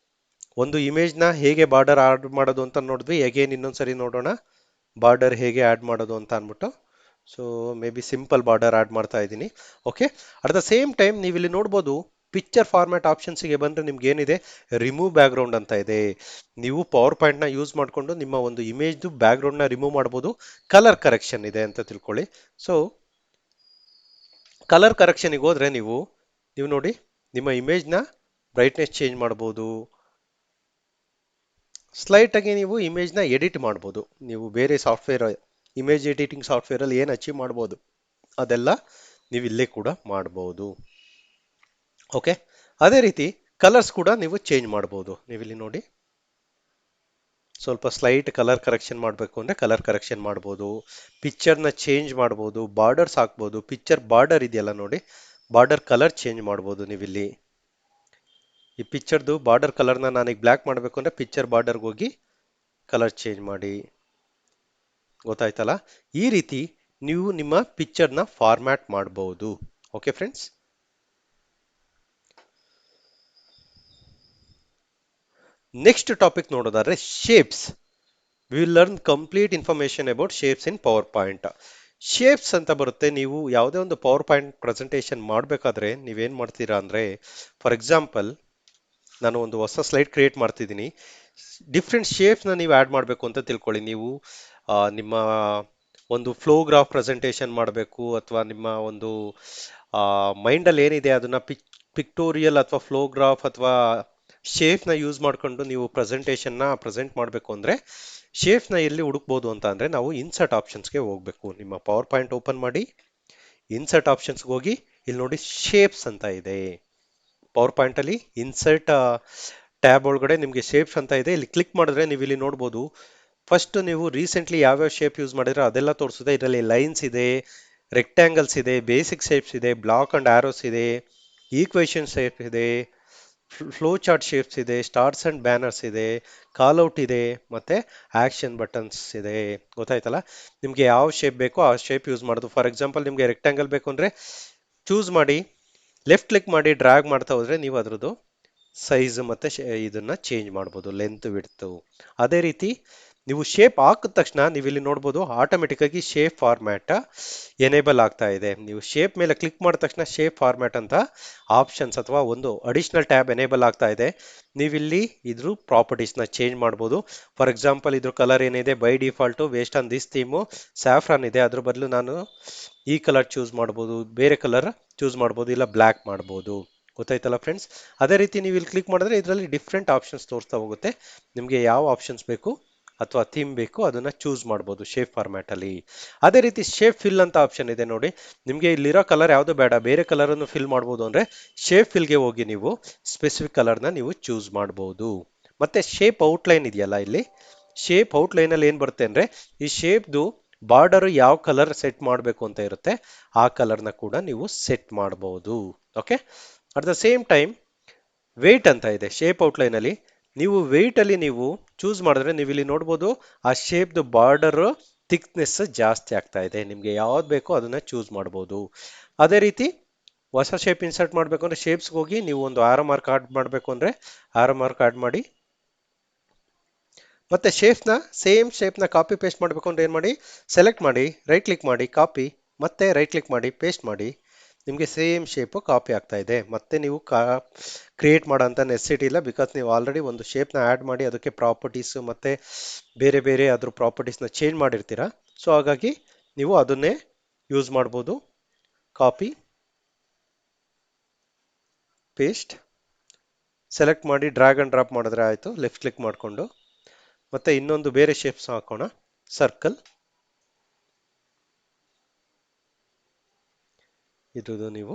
ಒಂದು ಇಮೇಜ್ನ ಹೇಗೆ ಬಾರ್ಡರ್ ಆಡ್ ಮಾಡೋದು ಅಂತ ನೋಡಿದ್ವಿ. ಅಗೇನ್ ಇನ್ನೊಂದ್ಸರಿ ನೋಡೋಣ ಬಾರ್ಡರ್ ಹೇಗೆ ಆ್ಯಡ್ ಮಾಡೋದು ಅಂತ ಅಂದ್ಬಿಟ್ಟು. So maybe simple border add ಮಾಡ್ತಾ ಇದ್ದೀನಿ. Okay, at the same time ನೀವು ಇಲ್ಲಿ ನೋಡ್ಬೋದು ಪಿಕ್ಚರ್ ಫಾರ್ಮ್ಯಾಟ್ ಆಪ್ಷನ್ಸ್ಗೆ ಬಂದರೆ ನಿಮ್ಗೆ ಏನಿದೆ, ರಿಮೂವ್ ಬ್ಯಾಕ್ಗ್ರೌಂಡ್ ಅಂತ ಇದೆ. ನೀವು ಪವರ್ ಪಾಯಿಂಟ್ನ ಯೂಸ್ ಮಾಡಿಕೊಂಡು ನಿಮ್ಮ ಒಂದು ಇಮೇಜ್ದು ಬ್ಯಾಕ್ಗ್ರೌಂಡ್ನ ರಿಮೂವ್ ಮಾಡ್ಬೋದು. ಕಲರ್ ಕರೆಕ್ಷನ್ ಇದೆ ಅಂತ ತಿಳ್ಕೊಳ್ಳಿ. ಸೊ ಕಲರ್ ಕರೆಕ್ಷನಿಗೆ ಹೋದರೆ ನೀವು ನೋಡಿ ನಿಮ್ಮ ಇಮೇಜ್ನ ಬ್ರೈಟ್ನೆಸ್ ಚೇಂಜ್ ಮಾಡ್ಬೋದು. ಸ್ಲೈಟಾಗಿ ನೀವು ಇಮೇಜ್ನ ಎಡಿಟ್ ಮಾಡ್ಬೋದು. ನೀವು ಬೇರೆ ಸಾಫ್ಟ್ವೇರ್, ಇಮೇಜ್ ಎಡಿಟಿಂಗ್ ಸಾಫ್ಟ್ವೇರಲ್ಲಿ ಏನು ಅಚೀವ್ ಮಾಡ್ಬೋದು ಅದೆಲ್ಲ ನೀವು ಇಲ್ಲೇ ಕೂಡ ಮಾಡ್ಬೋದು. ಓಕೆ, ಅದೇ ರೀತಿ ಕಲರ್ಸ್ ಕೂಡ ನೀವು ಚೇಂಜ್ ಮಾಡ್ಬೋದು. ನೀವು ಇಲ್ಲಿ ನೋಡಿ ಸ್ವಲ್ಪ ಸ್ಲೈಟ್ ಕಲರ್ ಕರೆಕ್ಷನ್ ಮಾಡಬೇಕು ಅಂದರೆ ಕಲರ್ ಕರೆಕ್ಷನ್ ಮಾಡ್ಬೋದು. ಪಿಕ್ಚರ್ನ ಚೇಂಜ್ ಮಾಡ್ಬೋದು, ಬಾರ್ಡರ್ಸ್ ಹಾಕ್ಬೋದು. ಪಿಕ್ಚರ್ ಬಾರ್ಡರ್ ಇದೆಯಲ್ಲ ನೋಡಿ, ಬಾರ್ಡರ್ ಕಲರ್ ಚೇಂಜ್ ಮಾಡ್ಬೋದು. ನೀವಿಲ್ಲಿ ಈ ಪಿಕ್ಚರ್ದು ಬಾರ್ಡರ್ ಕಲರ್ನ ನಾನೀಗ ಬ್ಲ್ಯಾಕ್ ಮಾಡಬೇಕು ಅಂದರೆ ಪಿಕ್ಚರ್ ಬಾರ್ಡರ್ಗೆ ಹೋಗಿ ಕಲರ್ ಚೇಂಜ್ ಮಾಡಿ. ಗೊತ್ತಾಯ್ತಲ್ಲ, ಈ ರೀತಿ ನೀವು ನಿಮ್ಮ ಪಿಕ್ಚರ್ನ ಫಾರ್ಮ್ಯಾಟ್ ಮಾಡಬಹುದು. Okay friends. ನೆಕ್ಸ್ಟ್ ಟಾಪಿಕ್ ನೋಡೋದಾದ್ರೆ shapes. V will learn complete information about shapes in power point. Shapes ಅಂತ ಬರುತ್ತೆ. ನೀವು ಯಾವುದೇ ಒಂದು ಪವರ್ ಪಾಯಿಂಟ್ ಪ್ರೆಸೆಂಟೇಷನ್ ಮಾಡಬೇಕಾದ್ರೆ ನೀವೇನು ಮಾಡ್ತೀರಾ ಅಂದರೆ, ಫಾರ್ ಎಕ್ಸಾಂಪಲ್ ನಾನು ಒಂದು ಹೊಸ ಸ್ಲೈಡ್ ಕ್ರಿಯೇಟ್ ಮಾಡ್ತಿದ್ದೀನಿ. ಡಿಫ್ರೆಂಟ್ ಶೇಪ್ಸ್ನ ನೀವು ಆ್ಯಡ್ ಮಾಡಬೇಕು ಅಂತ ತಿಳ್ಕೊಳ್ಳಿ. ನೀವು ನಿಮ್ಮ ಒಂದು ಫ್ಲೋ ಗ್ರಾಫ್ ಪ್ರೆಸೆಂಟೇಷನ್ ಮಾಡಬೇಕು ಅಥವಾ ನಿಮ್ಮ ಒಂದು ಮೈಂಡಲ್ಲಿ ಏನಿದೆ ಅದನ್ನ ಪಿಕ್ಟೋರಿಯಲ್ ಅಥವಾ ಫ್ಲೋ ಗ್ರಾಫ್ ಅಥವಾ ಶೇಪ್ನ ಯೂಸ್ ಮಾಡಿಕೊಂಡು ನೀವು ಪ್ರೆಸೆಂಟೇಷನ್ನ ಪ್ರೆಸೆಂಟ್ ಮಾಡಬೇಕು ಅಂದರೆ ಶೇಪ್ನ ಎಲ್ಲಿ ಹುಡುಕ್ಬೋದು ಅಂತ ಅಂದರೆ ನಾವು ಇನ್ಸರ್ಟ್ ಆಪ್ಷನ್ಸ್ಗೆ ಹೋಗಬೇಕು. ನಿಮ್ಮ ಪವರ್ ಪಾಯಿಂಟ್ ಓಪನ್ ಮಾಡಿ ಇನ್ಸರ್ಟ್ ಆಪ್ಷನ್ಸ್ಗೆ ಹೋಗಿ ಇಲ್ಲಿ ನೋಡಿ ಶೇಪ್ಸ್ ಅಂತ ಇದೆ. ಪವರ್ ಪಾಯಿಂಟ್ ಅಲ್ಲಿ ಇನ್ಸರ್ಟ್ ಟ್ಯಾಬ್ ಒಳಗಡೆ ನಿಮಗೆ ಶೇಪ್ಸ್ ಅಂತ ಇದೆ. ಇಲ್ಲಿ ಕ್ಲಿಕ್ ಮಾಡಿದ್ರೆ ನೀವು ಇಲ್ಲಿ ನೋಡ್ಬೋದು. ಫಸ್ಟ್ ನೀವು ರೀಸೆಂಟ್ಲಿ ಯಾವ್ಯಾವ ಶೇಪ್ ಯೂಸ್ ಮಾಡಿದ್ರೆ ಅದೆಲ್ಲ ತೋರಿಸುತ್ತೆ. ಇದರಲ್ಲಿ ಲೈನ್ಸ್ ಇದೆ, ರೆಕ್ಟ್ಯಾಂಗಲ್ಸ್ ಇದೆ, ಬೇಸಿಕ್ ಶೇಪ್ಸ್ ಇದೆ, ಬ್ಲಾಕ್ ಅಂಡ್ ಆರೋಸ್ ಇದೆ, ಈಕ್ವೇಷನ್ ಶೇಪ್ ಇದೆ, ಫ್ಲೋ ಚಾರ್ಟ್ ಶೇಪ್ಸ್ ಇದೆ, ಸ್ಟಾರ್ಸ್ ಅಂಡ್ ಬ್ಯಾನರ್ಸ್ ಇದೆ, ಕಾಲ್ಔಟ್ ಇದೆ, ಮತ್ತೆ ಆಕ್ಷನ್ ಬಟನ್ಸ್ ಇದೆ. ಗೊತ್ತಾಯ್ತಲ್ಲ, ನಿಮ್ಗೆ ಯಾವ ಶೇಪ್ ಬೇಕೋ ಆ ಶೇಪ್ ಯೂಸ್ ಮಾಡೋದು. ಫಾರ್ ಎಕ್ಸಾಂಪಲ್ ನಿಮ್ಗೆ ರೆಕ್ಟ್ಯಾಂಗಲ್ ಬೇಕು ಅಂದ್ರೆ ಚೂಸ್ ಮಾಡಿ ಲೆಫ್ಟ್ ಕ್ಲಿಕ್ ಮಾಡಿ ಡ್ರ್ಯಾಗ್ ಮಾಡ್ತಾ ಹೋದ್ರೆ ನೀವು ಅದರದ್ದು ಸೈಜ್ ಮತ್ತೆ ಇದನ್ನ ಚೇಂಜ್ ಮಾಡ್ಬೋದು, ಲೆಂತ್ ವಿಡ್ತ್. ಅದೇ ರೀತಿ ನೀವು ಶೇಪ್ ಹಾಕಿದ ತಕ್ಷಣ ನೀವು ಇಲ್ಲಿ ನೋಡ್ಬೋದು ಆಟೋಮೆಟಿಕ್ ಆಗಿ ಶೇಪ್ ಫಾರ್ಮ್ಯಾಟ್ ಎನೇಬಲ್ ಆಗ್ತಾ ಇದೆ. ನೀವು ಶೇಪ್ ಮೇಲೆ ಕ್ಲಿಕ್ ಮಾಡಿದ ತಕ್ಷಣ ಶೇಪ್ ಫಾರ್ಮ್ಯಾಟ್ ಅಂತ ಆಪ್ಷನ್ಸ್ ಅಥವಾ ಒಂದು ಅಡಿಷನಲ್ ಟ್ಯಾಬ್ ಎನೇಬಲ್ ಆಗ್ತಾ ಇದೆ. ನೀವಿಲ್ಲಿ ಇದ್ರ ಪ್ರಾಪರ್ಟೀಸ್ನ ಚೇಂಜ್ ಮಾಡ್ಬೋದು. ಫಾರ್ ಎಕ್ಸಾಂಪಲ್ ಇದ್ರ ಕಲರ್ ಏನಿದೆ by default waste on this theme saffron ಇದೆ, ಅದ್ರ ಬದಲು ನಾನು ಈ ಕಲರ್ ಚೂಸ್ ಮಾಡ್ಬೋದು, ಬೇರೆ ಕಲರ್ ಚೂಸ್ ಮಾಡ್ಬೋದು, ಇಲ್ಲ ಬ್ಲ್ಯಾಕ್ ಮಾಡ್ಬೋದು. ಗೊತ್ತಾಯ್ತಲ್ಲ ಫ್ರೆಂಡ್ಸ್. ಅದೇ ರೀತಿ ನೀವು ಇಲ್ಲಿ ಕ್ಲಿಕ್ ಮಾಡಿದ್ರೆ ಇದರಲ್ಲಿ ಡಿಫ್ರೆಂಟ್ ಆಪ್ಷನ್ಸ್ ತೋರಿಸ್ತಾ ಹೋಗುತ್ತೆ. ನಿಮಗೆ ಯಾವ ಆಪ್ಷನ್ಸ್ ಬೇಕು ಅಥವಾ ಥೀಮ್ ಬೇಕು ಅದನ್ನ ಚೂಸ್ ಮಾಡ್ಬೋದು ಶೇಪ್ ಫಾರ್ಮ್ಯಾಟ್ ಅಲ್ಲಿ. ಅದೇ ರೀತಿ ಶೇಪ್ ಫಿಲ್ ಅಂತ ಆಪ್ಷನ್ ಇದೆ ನೋಡಿ. ನಿಮಗೆ ಇಲ್ಲಿರೋ ಕಲರ್ ಯಾವುದು ಬೇಡ, ಬೇರೆ ಕಲರ್ ಅನ್ನು ಫಿಲ್ ಮಾಡ್ಬೋದು ಅಂದ್ರೆ ಶೇಪ್ ಫಿಲ್ಗೆ ಹೋಗಿ ನೀವು ಸ್ಪೆಸಿಫಿಕ್ ಕಲರ್ನ ನೀವು ಚೂಸ್ ಮಾಡ್ಬೋದು. ಮತ್ತೆ ಶೇಪ್ ಔಟ್ಲೈನ್ ಇದೆಯಲ್ಲ, ಇಲ್ಲಿ ಶೇಪ್ ಔಟ್ಲೈನ್ ಅಲ್ಲಿ ಏನ್ ಬರುತ್ತೆ ಅಂದ್ರೆ ಈ ಶೇಪ್ದು ಬಾರ್ಡರ್ ಯಾವ ಕಲರ್ ಸೆಟ್ ಮಾಡಬೇಕು ಅಂತ ಇರುತ್ತೆ ಆ ಕಲರ್ನ ಕೂಡ ನೀವು ಸೆಟ್ ಮಾಡಬಹುದು. Okay. At the same time weight ಅಂತ ಇದೆ ಶೇಪ್ ಔಟ್ಲೈನ್ ಅಲ್ಲಿ. ನೀವು ವೇಟ್ ಅಲ್ಲಿ ನೀವು ಚೂಸ್ ಮಾಡಿದ್ರೆ ನೀವು ಇಲ್ಲಿ ನೋಡ್ಬೋದು ಆ ಶೇಪ್ದು ಬಾರ್ಡರ್ ಥಿಕ್ನೆಸ್ ಜಾಸ್ತಿ ಆಗ್ತಾ ಇದೆ. ನಿಮ್ಗೆ ಯಾವ್ದು ಬೇಕೋ ಅದನ್ನ ಚೂಸ್ ಮಾಡ್ಬೋದು. ಅದೇ ರೀತಿ ಹೊಸ ಶೇಪ್ ಇನ್ಸರ್ಟ್ ಮಾಡಬೇಕು ಅಂದ್ರೆ ಶೇಪ್ಸ್ಗೆ ಹೋಗಿ ನೀವು ಒಂದು ಆರೋ ಮಾರ್ಕ್ ಆಡ್ ಮಾಡಬೇಕು ಅಂದ್ರೆ ಆರೋ ಮಾರ್ಕ್ ಆಡ್ ಮಾಡಿ. ಮತ್ತೆ ಶೇಪ್ನ ಸೇಮ್ ಶೇಪ್ನ ಕಾಪಿ ಪೇಸ್ಟ್ ಮಾಡಬೇಕು ಅಂದ್ರೆ ಏನು ಮಾಡಿ, ಸೆಲೆಕ್ಟ್ ಮಾಡಿ, ರೈಟ್ ಕ್ಲಿಕ್ ಮಾಡಿ, ಕಾಪಿ, ಮತ್ತೆ ರೈಟ್ ಕ್ಲಿಕ್ ಮಾಡಿ, ಪೇಸ್ಟ್ ಮಾಡಿ. ನಿಮಗೆ ಸೇಮ್ ಶೇಪು ಕಾಪಿ ಆಗ್ತಾ ಇದೆ. ಮತ್ತೆ ನೀವು ಕ್ರಿಯೇಟ್ ಮಾಡೋಂಥ ನೆಸೆಸಿಟಿ ಇಲ್ಲ, ಬಿಕಾಸ್ ನೀವು ಆಲ್ರೆಡಿ ಒಂದು ಶೇಪ್ನ ಆ್ಯಡ್ ಮಾಡಿ ಅದಕ್ಕೆ ಪ್ರಾಪರ್ಟೀಸ್ ಮತ್ತೆ ಬೇರೆ ಬೇರೆ ಅದ್ರ ಪ್ರಾಪರ್ಟೀಸ್ನ ಚೇಂಜ್ ಮಾಡಿರ್ತೀರಾ. ಸೊ ಹಾಗಾಗಿ ನೀವು ಅದನ್ನೇ ಯೂಸ್ ಮಾಡ್ಬೋದು. ಕಾಪಿ, ಪೇಸ್ಟ್, ಸೆಲೆಕ್ಟ್ ಮಾಡಿ ಡ್ರ್ಯಾಗ್ ಅಂಡ್ ಡ್ರಾಪ್ ಮಾಡಿದ್ರೆ ಆಯಿತು, ಲೆಫ್ಟ್ ಕ್ಲಿಕ್ ಮಾಡಿಕೊಂಡು. ಮತ್ತೆ ಇನ್ನೊಂದು ಬೇರೆ ಶೇಪ್ಸ್ ಹಾಕೋಣ, ಸರ್ಕಲ್. ಇದು ನೀವು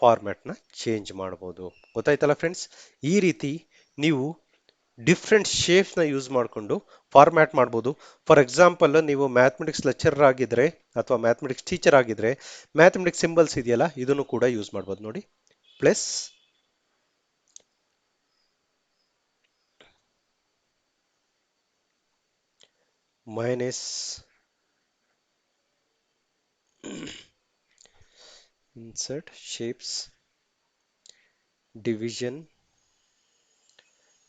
ಫಾರ್ಮ್ಯಾಟ್ನ ಚೇಂಜ್ ಮಾಡ್ಬೋದು. ಗೊತ್ತಾಯ್ತಲ್ಲ ಫ್ರೆಂಡ್ಸ್. ಈ ರೀತಿ ನೀವು ಡಿಫ್ರೆಂಟ್ ಶೇಪ್ಸ್ನ ಯೂಸ್ ಮಾಡಿಕೊಂಡು ಫಾರ್ಮ್ಯಾಟ್ ಮಾಡ್ಬೋದು. ಫಾರ್ ಎಕ್ಸಾಂಪಲ್ ನೀವು ಮ್ಯಾಥಮೆಟಿಕ್ಸ್ ಲೆಕ್ಚರರ್ ಆಗಿದ್ರೆ ಅಥವಾ ಮ್ಯಾಥಮೆಟಿಕ್ಸ್ ಟೀಚರ್ ಆಗಿದ್ರೆ ಮ್ಯಾಥಮೆಟಿಕ್ಸ್ ಸಿಂಬಲ್ಸ್ ಇದೆಯಲ್ಲ ಇದನ್ನು ಕೂಡ ಯೂಸ್ ಮಾಡ್ಬೋದು. ನೋಡಿ, plus, minus, insert shapes, division.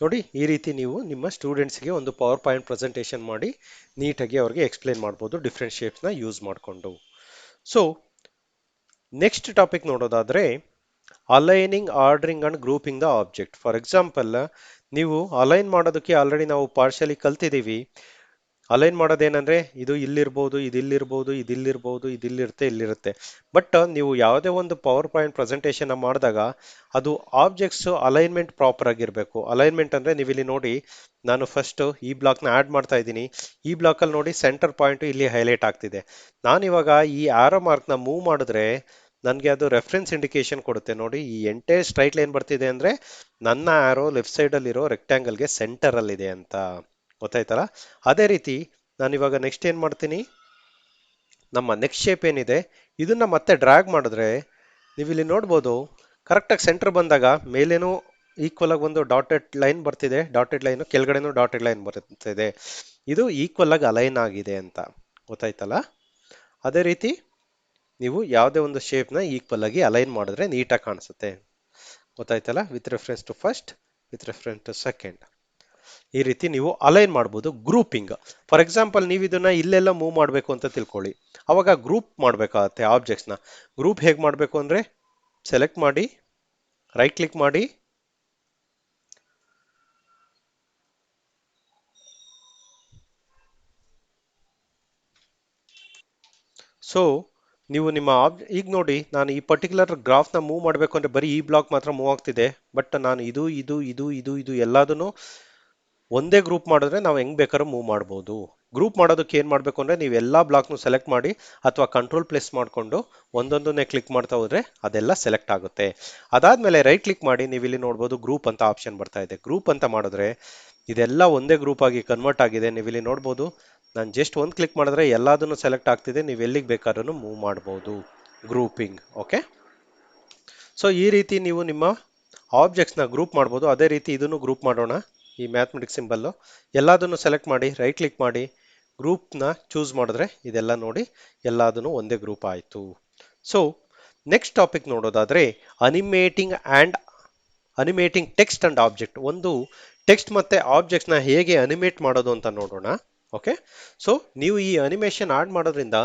ನೋಡಿ, ಈ ರೀತಿ ನೀವು ನಿಮ್ಮ ಸ್ಟೂಡೆಂಟ್ಸ್ಗೆ ಒಂದು ಪವರ್ ಪಾಯಿಂಟ್ ಪ್ರೆಸೆಂಟೇಷನ್ ಮಾಡಿ ನೀಟಾಗಿ ಅವ್ರಿಗೆ ಎಕ್ಸ್ಪ್ಲೇನ್ ಮಾಡ್ಬೋದು ಡಿಫ್ರೆಂಟ್ ಶೇಪ್ಸ್ನ ಯೂಸ್ ಮಾಡಿಕೊಂಡು. ಸೊ ನೆಕ್ಸ್ಟ್ ಟಾಪಿಕ್ ನೋಡೋದಾದ್ರೆ aligning, ordering and grouping the object. For example ನೀವು ಅಲೈನ್ ಮಾಡೋದಕ್ಕೆ ಆಲ್ರೆಡಿ ನಾವು ಪಾರ್ಷಿಯಲಿ ಕಲ್ತಿದ್ದೀವಿ. ಅಲೈನ್ ಮಾಡೋದೇನಂದ್ರೆ ಇದು ಇಲ್ಲಿರ್ಬೋದು, ಇದಿಲ್ಲಿರ್ಬೋದು, ಇದಿಲ್ಲಿರ್ಬೋದು, ಇದಿಲ್ಲಿರುತ್ತೆ, ಇಲ್ಲಿರುತ್ತೆ. ಬಟ್ ನೀವು ಯಾವುದೇ ಒಂದು ಪವರ್ ಪಾಯಿಂಟ್ ಪ್ರೆಸೆಂಟೇಷನ್ ಮಾಡಿದಾಗ ಅದು ಆಬ್ಜೆಕ್ಟ್ಸ್ ಅಲೈನ್ಮೆಂಟ್ ಪ್ರಾಪರ್ ಆಗಿರಬೇಕು. ಅಲೈನ್ಮೆಂಟ್ ಅಂದ್ರೆ ನೀವು ಇಲ್ಲಿ ನೋಡಿ, ನಾನು ಫಸ್ಟ್ ಈ ಬ್ಲಾಕ್ನ ಆಡ್ ಮಾಡ್ತಾ ಇದ್ದೀನಿ. ಈ ಬ್ಲಾಕಲ್ಲಿ ನೋಡಿ ಸೆಂಟರ್ ಪಾಯಿಂಟ್ ಇಲ್ಲಿ ಹೈಲೈಟ್ ಆಗ್ತಿದೆ. ನಾನಿವಾಗ ಈ ಆರೋ ಮಾರ್ಕ್ನ ಮೂವ್ ಮಾಡಿದ್ರೆ ನನಗೆ ಅದು ರೆಫರೆನ್ಸ್ ಇಂಡಿಕೇಶನ್ ಕೊಡುತ್ತೆ. ನೋಡಿ, ಈ ಎಂಟೈರ್ ಸ್ಟ್ರೈಟ್ ಲೈನ್ ಬರ್ತಿದೆ ಅಂದ್ರೆ ನನ್ನ ಆರೋ ಲೆಫ್ಟ್ ಸೈಡಲ್ಲಿರೋ ರೆಕ್ಟ್ಯಾಂಗಲ್ಗೆ ಸೆಂಟರಲ್ಲಿದೆ ಅಂತ. ಗೊತ್ತಾಯ್ತಲ್ಲ. ಅದೇ ರೀತಿ ನಾನಿವಾಗ ನೆಕ್ಸ್ಟ್ ಏನು ಮಾಡ್ತೀನಿ, ನಮ್ಮ ನೆಕ್ಸ್ಟ್ ಶೇಪ್ ಏನಿದೆ ಇದನ್ನ ಮತ್ತೆ ಡ್ರ್ಯಾಗ್ ಮಾಡಿದ್ರೆ ನೀವು ಇಲ್ಲಿ ನೋಡ್ಬೋದು ಕರೆಕ್ಟಾಗಿ ಸೆಂಟರ್ ಬಂದಾಗ ಮೇಲೇನೂ ಈಕ್ವಲ್ ಆಗಿ ಒಂದು ಡಾಟೆಡ್ ಲೈನ್ ಬರ್ತಿದೆ, ಡಾಟೆಡ್ ಲೈನ್ ಕೆಳಗಡೆನೂ ಡಾಟೆಡ್ ಲೈನ್ ಬರ್ತಿದೆ. ಇದು ಈಕ್ವಲ್ ಆಗಿ ಅಲೈನ್ ಆಗಿದೆ ಅಂತ. ಗೊತ್ತಾಯ್ತಲ್ಲ. ಅದೇ ರೀತಿ ನೀವು ಯಾವುದೇ ಒಂದು ಶೇಪ್ನ ಈಕ್ವಲ್ ಆಗಿ ಅಲೈನ್ ಮಾಡಿದ್ರೆ ನೀಟಾಗಿ ಕಾಣಿಸುತ್ತೆ. ಗೊತ್ತಾಯ್ತಲ್ಲ. With reference to first, with reference to second, ಈ ರೀತಿ ನೀವು ಅಲೈನ್ ಮಾಡ್ಬೋದು. ಗ್ರೂಪಿಂಗ್, ಫಾರ್ ಎಕ್ಸಾಂಪಲ್ ನೀವು ಇದನ್ನ ಇಲ್ಲೆಲ್ಲ ಮೂವ್ ಮಾಡಬೇಕು ಅಂತ ತಿಳ್ಕೊಳ್ಳಿ, ಅವಾಗ ಗ್ರೂಪ್ ಮಾಡಬೇಕಾಗತ್ತೆ ಆಬ್ಜೆಕ್ಟ್ಸ್ನ. ಗ್ರೂಪ್ ಹೇಗೆ ಮಾಡಬೇಕು ಅಂದ್ರೆ ಸೆಲೆಕ್ಟ್ ಮಾಡಿ, ರೈಟ್ ಕ್ಲಿಕ್ ಮಾಡಿ, ಸೊ ನೀವು ನಿಮ್ಮ ಈಗ ನೋಡಿ, ನಾನು ಈ ಪರ್ಟಿಕ್ಯುಲರ್ ಗ್ರಾಫ್ನ ಮೂವ್ ಮಾಡಬೇಕು ಅಂದರೆ ಬರೀ ಈ ಬ್ಲಾಕ್ ಮಾತ್ರ ಮೂವ್ ಆಗ್ತಿದೆ. ಬಟ್ ನಾನು ಇದು ಎಲ್ಲದನ್ನು ಒಂದೇ ಗ್ರೂಪ್ ಮಾಡಿದ್ರೆ ನಾವು ಹೆಂಗ್ ಬೇಕಾದ್ರೂ ಮೂವ್ ಮಾಡ್ಬೋದು. ಗ್ರೂಪ್ ಮಾಡೋದಕ್ಕೆ ಏನು ಮಾಡಬೇಕು ಅಂದರೆ, ನೀವು ಎಲ್ಲ ಬ್ಲಾಕ್ನು ಸೆಲೆಕ್ಟ್ ಮಾಡಿ ಅಥವಾ ಕಂಟ್ರೋಲ್ ಪ್ಲಸ್ ಮಾಡಿಕೊಂಡು ಒಂದೊಂದನ್ನೇ ಕ್ಲಿಕ್ ಮಾಡ್ತಾ ಹೋದ್ರೆ ಅದೆಲ್ಲ ಸೆಲೆಕ್ಟ್ ಆಗುತ್ತೆ. ಅದಾದಮೇಲೆ ರೈಟ್ ಕ್ಲಿಕ್ ಮಾಡಿ ನೀವು ಇಲ್ಲಿ ನೋಡ್ಬೋದು ಗ್ರೂಪ್ ಅಂತ ಆಪ್ಷನ್ ಬರ್ತಾ ಇದೆ. ಗ್ರೂಪ್ ಅಂತ ಮಾಡಿದ್ರೆ ಇದೆಲ್ಲ ಒಂದೇ ಗ್ರೂಪ್ ಆಗಿ ಕನ್ವರ್ಟ್ ಆಗಿದೆ. ನೀವು ಇಲ್ಲಿ ನೋಡ್ಬೋದು, ನಾನು ಜಸ್ಟ್ ಒಂದು ಕ್ಲಿಕ್ ಮಾಡಿದ್ರೆ ಎಲ್ಲದನ್ನು ಸೆಲೆಕ್ಟ್ ಆಗ್ತಿದೆ. ನೀವು ಎಲ್ಲಿಗೆ ಬೇಕಾದ್ರೂ ಮೂವ್ ಮಾಡ್ಬೋದು. ಗ್ರೂಪಿಂಗ್. ಓಕೆ, ಸೊ ಈ ರೀತಿ ನೀವು ನಿಮ್ಮ ಆಬ್ಜೆಕ್ಟ್ಸ್ನ ಗ್ರೂಪ್ ಮಾಡ್ಬೋದು. ಅದೇ ರೀತಿ ಇದನ್ನು ಗ್ರೂಪ್ ಮಾಡೋಣ. ಈ ಮ್ಯಾಥಮೆಟಿಕ್ಸ್ ಸಿಂಬಲ್ಲು ಎಲ್ಲದನ್ನು ಸೆಲೆಕ್ಟ್ ಮಾಡಿ ರೈಟ್ ಕ್ಲಿಕ್ ಮಾಡಿ ಗ್ರೂಪ್ನ ಚೂಸ್ ಮಾಡಿದ್ರೆ ಇದೆಲ್ಲ ನೋಡಿ ಎಲ್ಲದನ್ನು ಒಂದೇ ಗ್ರೂಪ್ ಆಯಿತು. ಸೊ ನೆಕ್ಸ್ಟ್ ಟಾಪಿಕ್ ನೋಡೋದಾದರೆ ಅನಿಮೇಟಿಂಗ್ ಟೆಕ್ಸ್ಟ್ ಅಂಡ್ ಆಬ್ಜೆಕ್ಟ್. ಒಂದು ಟೆಕ್ಸ್ಟ್ ಮತ್ತು ಆಬ್ಜೆಕ್ಟ್ಸ್ನ ಹೇಗೆ ಅನಿಮೇಟ್ ಮಾಡೋದು ಅಂತ ನೋಡೋಣ. ಓಕೆ, ಸೊ ನೀವು ಈ ಅನಿಮೇಷನ್ ಆಡ್ ಮಾಡೋದ್ರಿಂದ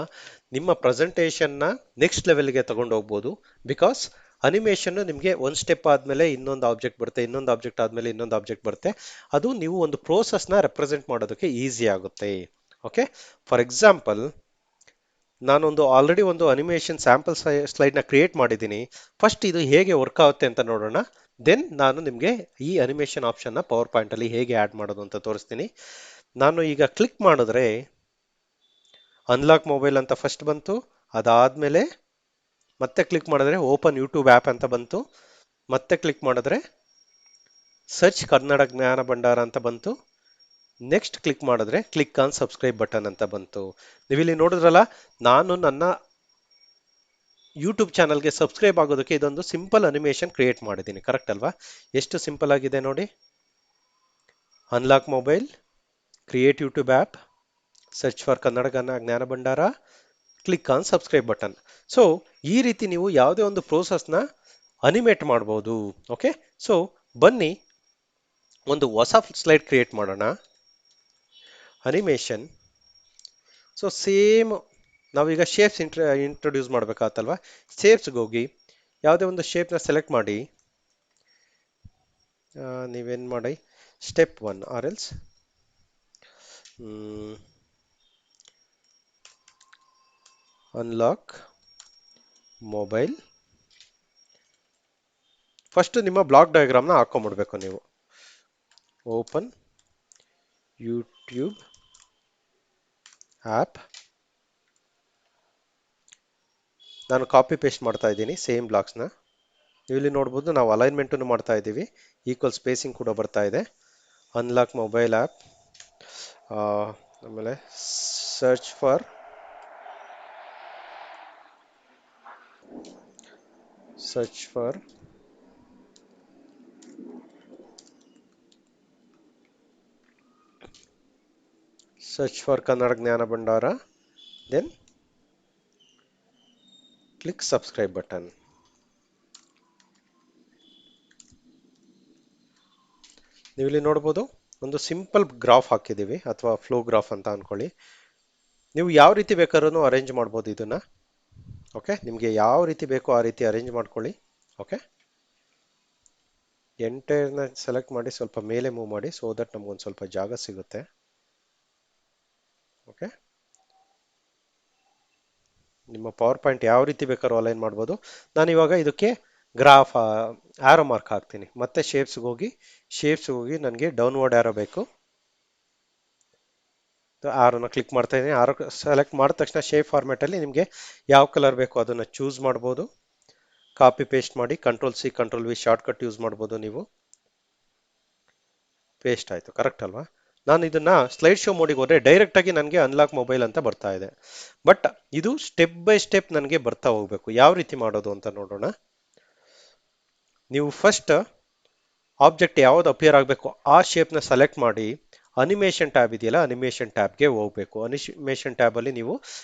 ನಿಮ್ಮ ಪ್ರೆಸೆಂಟೇಷನ್ನ ನೆಕ್ಸ್ಟ್ ಲೆವೆಲ್ಗೆ ತಗೊಂಡು ಹೋಗ್ಬೋದು. ಬಿಕಾಸ್ ಅನಿಮೇಷನ್ ನಿಮಗೆ ಒಂದು ಸ್ಟೆಪ್ ಆದಮೇಲೆ ಇನ್ನೊಂದು ಆಬ್ಜೆಕ್ಟ್ ಬರುತ್ತೆ, ಇನ್ನೊಂದು ಆಬ್ಜೆಕ್ಟ್ ಆದಮೇಲೆ ಇನ್ನೊಂದು ಆಬ್ಜೆಕ್ಟ್ ಬರುತ್ತೆ. ಅದು ನೀವು ಒಂದು ಪ್ರೋಸೆಸ್ನ ರೆಪ್ರೆಸೆಂಟ್ ಮಾಡೋದಕ್ಕೆ ಈಸಿ ಆಗುತ್ತೆ. ಓಕೆ, ಫಾರ್ ಎಕ್ಸಾಂಪಲ್ ನಾನೊಂದು ಆಲ್ರೆಡಿ ಒಂದು ಅನಿಮೇಷನ್ ಸ್ಯಾಂಪಲ್ ಸ್ಲೈಡ್ನ ಕ್ರಿಯೇಟ್ ಮಾಡಿದ್ದೀನಿ. ಫಸ್ಟ್ ಇದು ಹೇಗೆ ವರ್ಕ್ ಆಗುತ್ತೆ ಅಂತ ನೋಡೋಣ. ದೆನ್ ನಾನು ನಿಮಗೆ ಈ ಅನಿಮೇಷನ್ ಆಪ್ಷನ್ನ ಪವರ್ ಪಾಯಿಂಟಲ್ಲಿ ಹೇಗೆ ಆ್ಯಡ್ ಮಾಡೋದು ಅಂತ ತೋರಿಸ್ತೀನಿ. ನಾನು ಈಗ ಕ್ಲಿಕ್ ಮಾಡಿದ್ರೆ ಅನ್ಲಾಕ್ ಮೊಬೈಲ್ ಅಂತ ಫಸ್ಟ್ ಬಂತು. ಅದಾದಮೇಲೆ ಮತ್ತೆ ಕ್ಲಿಕ್ ಮಾಡಿದ್ರೆ ಓಪನ್ ಯೂಟ್ಯೂಬ್ ಆ್ಯಪ್ ಅಂತ ಬಂತು. ಮತ್ತೆ ಕ್ಲಿಕ್ ಮಾಡಿದ್ರೆ ಸರ್ಚ್ ಕನ್ನಡ ಜ್ಞಾನ ಭಂಡಾರ ಅಂತ ಬಂತು. ನೆಕ್ಸ್ಟ್ ಕ್ಲಿಕ್ ಮಾಡಿದ್ರೆ ಕ್ಲಿಕ್ ಆನ್ ಸಬ್ಸ್ಕ್ರೈಬ್ ಬಟನ್ ಅಂತ ಬಂತು. ನೀವಿಲ್ಲಿ ನೋಡಿದ್ರಲ್ಲ, ನಾನು ನನ್ನ ಯೂಟ್ಯೂಬ್ ಚಾನಲ್ಗೆ ಸಬ್ಸ್ಕ್ರೈಬ್ ಆಗೋದಕ್ಕೆ ಇದೊಂದು ಸಿಂಪಲ್ ಅನಿಮೇಷನ್ ಕ್ರಿಯೇಟ್ ಮಾಡಿದ್ದೀನಿ. ಕರೆಕ್ಟ್ ಅಲ್ವಾ? ಎಷ್ಟು ಸಿಂಪಲ್ ಆಗಿದೆ ನೋಡಿ. Unlock mobile, create YouTube app, search for Kannada Jnana Bhandara, click on subscribe button. So ಈ ರೀತಿ ನೀವು ಯಾವುದೇ ಒಂದು ಪ್ರೋಸೆಸ್ನ ಅನಿಮೇಟ್ ಮಾಡ್ಬೋದು. ಓಕೆ, ಸೊ ಬನ್ನಿ ಒಂದು ಹೊಸ ಸ್ಲೈಡ್ ಕ್ರಿಯೇಟ್ ಮಾಡೋಣ. ಅನಿಮೇಷನ್. ಸೊ ಸೇಮ್ ನಾವೀಗ ಶೇಪ್ಸ್ ಇಂಟ್ರೊಡ್ಯೂಸ್ ಮಾಡಬೇಕಾಗತ್ತಲ್ವ. ಶೇಪ್ಸ್ಗೆ ಹೋಗಿ ಯಾವುದೇ ಒಂದು ಶೇಪ್ನ ಸೆಲೆಕ್ಟ್ ಮಾಡಿ. ನೀವೇನು ಮಾಡಿ, step 1 or else unlock mobile. First ನಿಮ್ಮ ಬ್ಲಾಕ್ ಡಯಾಗ್ರಾಮ್ನ ಹಾಕೊಂಡ್ಬಿಡ್ಬೇಕು ನೀವು. Open YouTube app. ನಾನು ಕಾಪಿ ಪೇಸ್ಟ್ ಮಾಡ್ತಾ ಇದ್ದೀನಿ ಸೇಮ್ ಬ್ಲಾಕ್ಸ್ನ. ನೀವು ಇಲ್ಲಿ ನೋಡ್ಬೋದು, ನಾವು ಅಲೈನ್ಮೆಂಟನ್ನು ಮಾಡ್ತಾ ಇದ್ದೀವಿ. ಈಕ್ವಲ್ ಸ್ಪೇಸಿಂಗ್ ಕೂಡ ಬರ್ತಾ ಇದೆ. ಅನ್ಲಾಕ್ ಮೊಬೈಲ್ ಆ್ಯಪ್, ಆಮೇಲೆ search for Kannada Jnana Bhandar, then click subscribe button. ನೀವಿಲ್ಲಿ ನೋಡ್ಬೋದು, ಒಂದು ಸಿಂಪಲ್ ಗ್ರಾಫ್ ಹಾಕಿದ್ದೀವಿ, ಅಥವಾ ಫ್ಲೋ ಗ್ರಾಫ್ ಅಂತ ಅನ್ಕೊಳ್ಳಿ. ನೀವು ಯಾವ ರೀತಿ ಬೇಕಾದ್ರೂ ಅರೇಂಜ್ ಮಾಡ್ಬೋದು ಇದನ್ನ. ಓಕೆ, ನಿಮಗೆ ಯಾವ ರೀತಿ ಬೇಕೋ ಆ ರೀತಿ ಅರೇಂಜ್ ಮಾಡ್ಕೊಳ್ಳಿ. ಓಕೆ, ಎಂಟೈರ್ನ ಸೆಲೆಕ್ಟ್ ಮಾಡಿ ಸ್ವಲ್ಪ ಮೇಲೆ ಮೂವ್ ಮಾಡಿ, ಸೊ ದಟ್ ನಮ್ಗೊಂದು ಸ್ವಲ್ಪ ಜಾಗ ಸಿಗುತ್ತೆ. ಓಕೆ, ನಿಮ್ಮ ಪವರ್ ಪಾಯಿಂಟ್ ಯಾವ ರೀತಿ ಬೇಕಾದ್ರೂ ಅಲೈನ್ ಮಾಡ್ಬೋದು. ನಾನು ಇವಾಗ ಇದಕ್ಕೆ ಗ್ರಾಫ್ ಆರೋ ಮಾರ್ಕ್ ಹಾಕ್ತೀನಿ. ಮತ್ತೆ ಶೇಪ್ಸ್ಗೆ ಹೋಗಿ ನನಗೆ ಡೌನ್ವರ್ಡ್ ಆರೋ ಬೇಕು. ಆರೋನ ಕ್ಲಿಕ್ ಮಾಡ್ತಾ ಇದ್ದೀನಿ. ಆರೋ ಸೆಲೆಕ್ಟ್ ಮಾಡಿದ ತಕ್ಷಣ ಶೇಪ್ ಫಾರ್ಮ್ಯಾಟಲ್ಲಿ ನಿಮಗೆ ಯಾವ ಕಲರ್ ಬೇಕೋ ಅದನ್ನು ಚೂಸ್ ಮಾಡ್ಬೋದು. ಕಾಪಿ ಪೇಸ್ಟ್ ಮಾಡಿ ಕಂಟ್ರೋಲ್-C ಕಂಟ್ರೋಲ್-V ಶಾರ್ಟ್ಕಟ್ ಯೂಸ್ ಮಾಡ್ಬೋದು ನೀವು. ಪೇಸ್ಟ್ ಆಯಿತು. ಕರೆಕ್ಟ್ ಅಲ್ವಾ? ನಾನು ಇದನ್ನ ಸ್ಲೈಡ್ ಶೋ ಮೋಡಿಗೆ ಹೋದರೆ ಡೈರೆಕ್ಟಾಗಿ ನನಗೆ ಅನ್ಲಾಕ್ ಮೊಬೈಲ್ ಅಂತ ಬರ್ತಾ ಇದೆ. ಬಟ್ ಇದು ಸ್ಟೆಪ್ ಬೈ ಸ್ಟೆಪ್ ನನಗೆ ಬರ್ತಾ ಹೋಗಬೇಕು. ಯಾವ ರೀತಿ ಮಾಡೋದು ಅಂತ ನೋಡೋಣ. ನೀವು ಫಸ್ಟ್ ಆಬ್ಜೆಕ್ಟ್ ಯಾವ್ದು ಅಪಿಯರ್ ಆಗಬೇಕು ಆ ಶೇಪ್ನ ಸೆಲೆಕ್ಟ್ ಮಾಡಿ ಅನಿಮೇಷನ್ ಟ್ಯಾಬ್ ಇದೆಯಲ್ಲ, ಅನಿಮೇಷನ್ ಟ್ಯಾಬ್ಗೆ ಹೋಗಬೇಕು. ಅನಿಮೇಷನ್ ಟ್ಯಾಬಲ್ಲಿ ನೀವು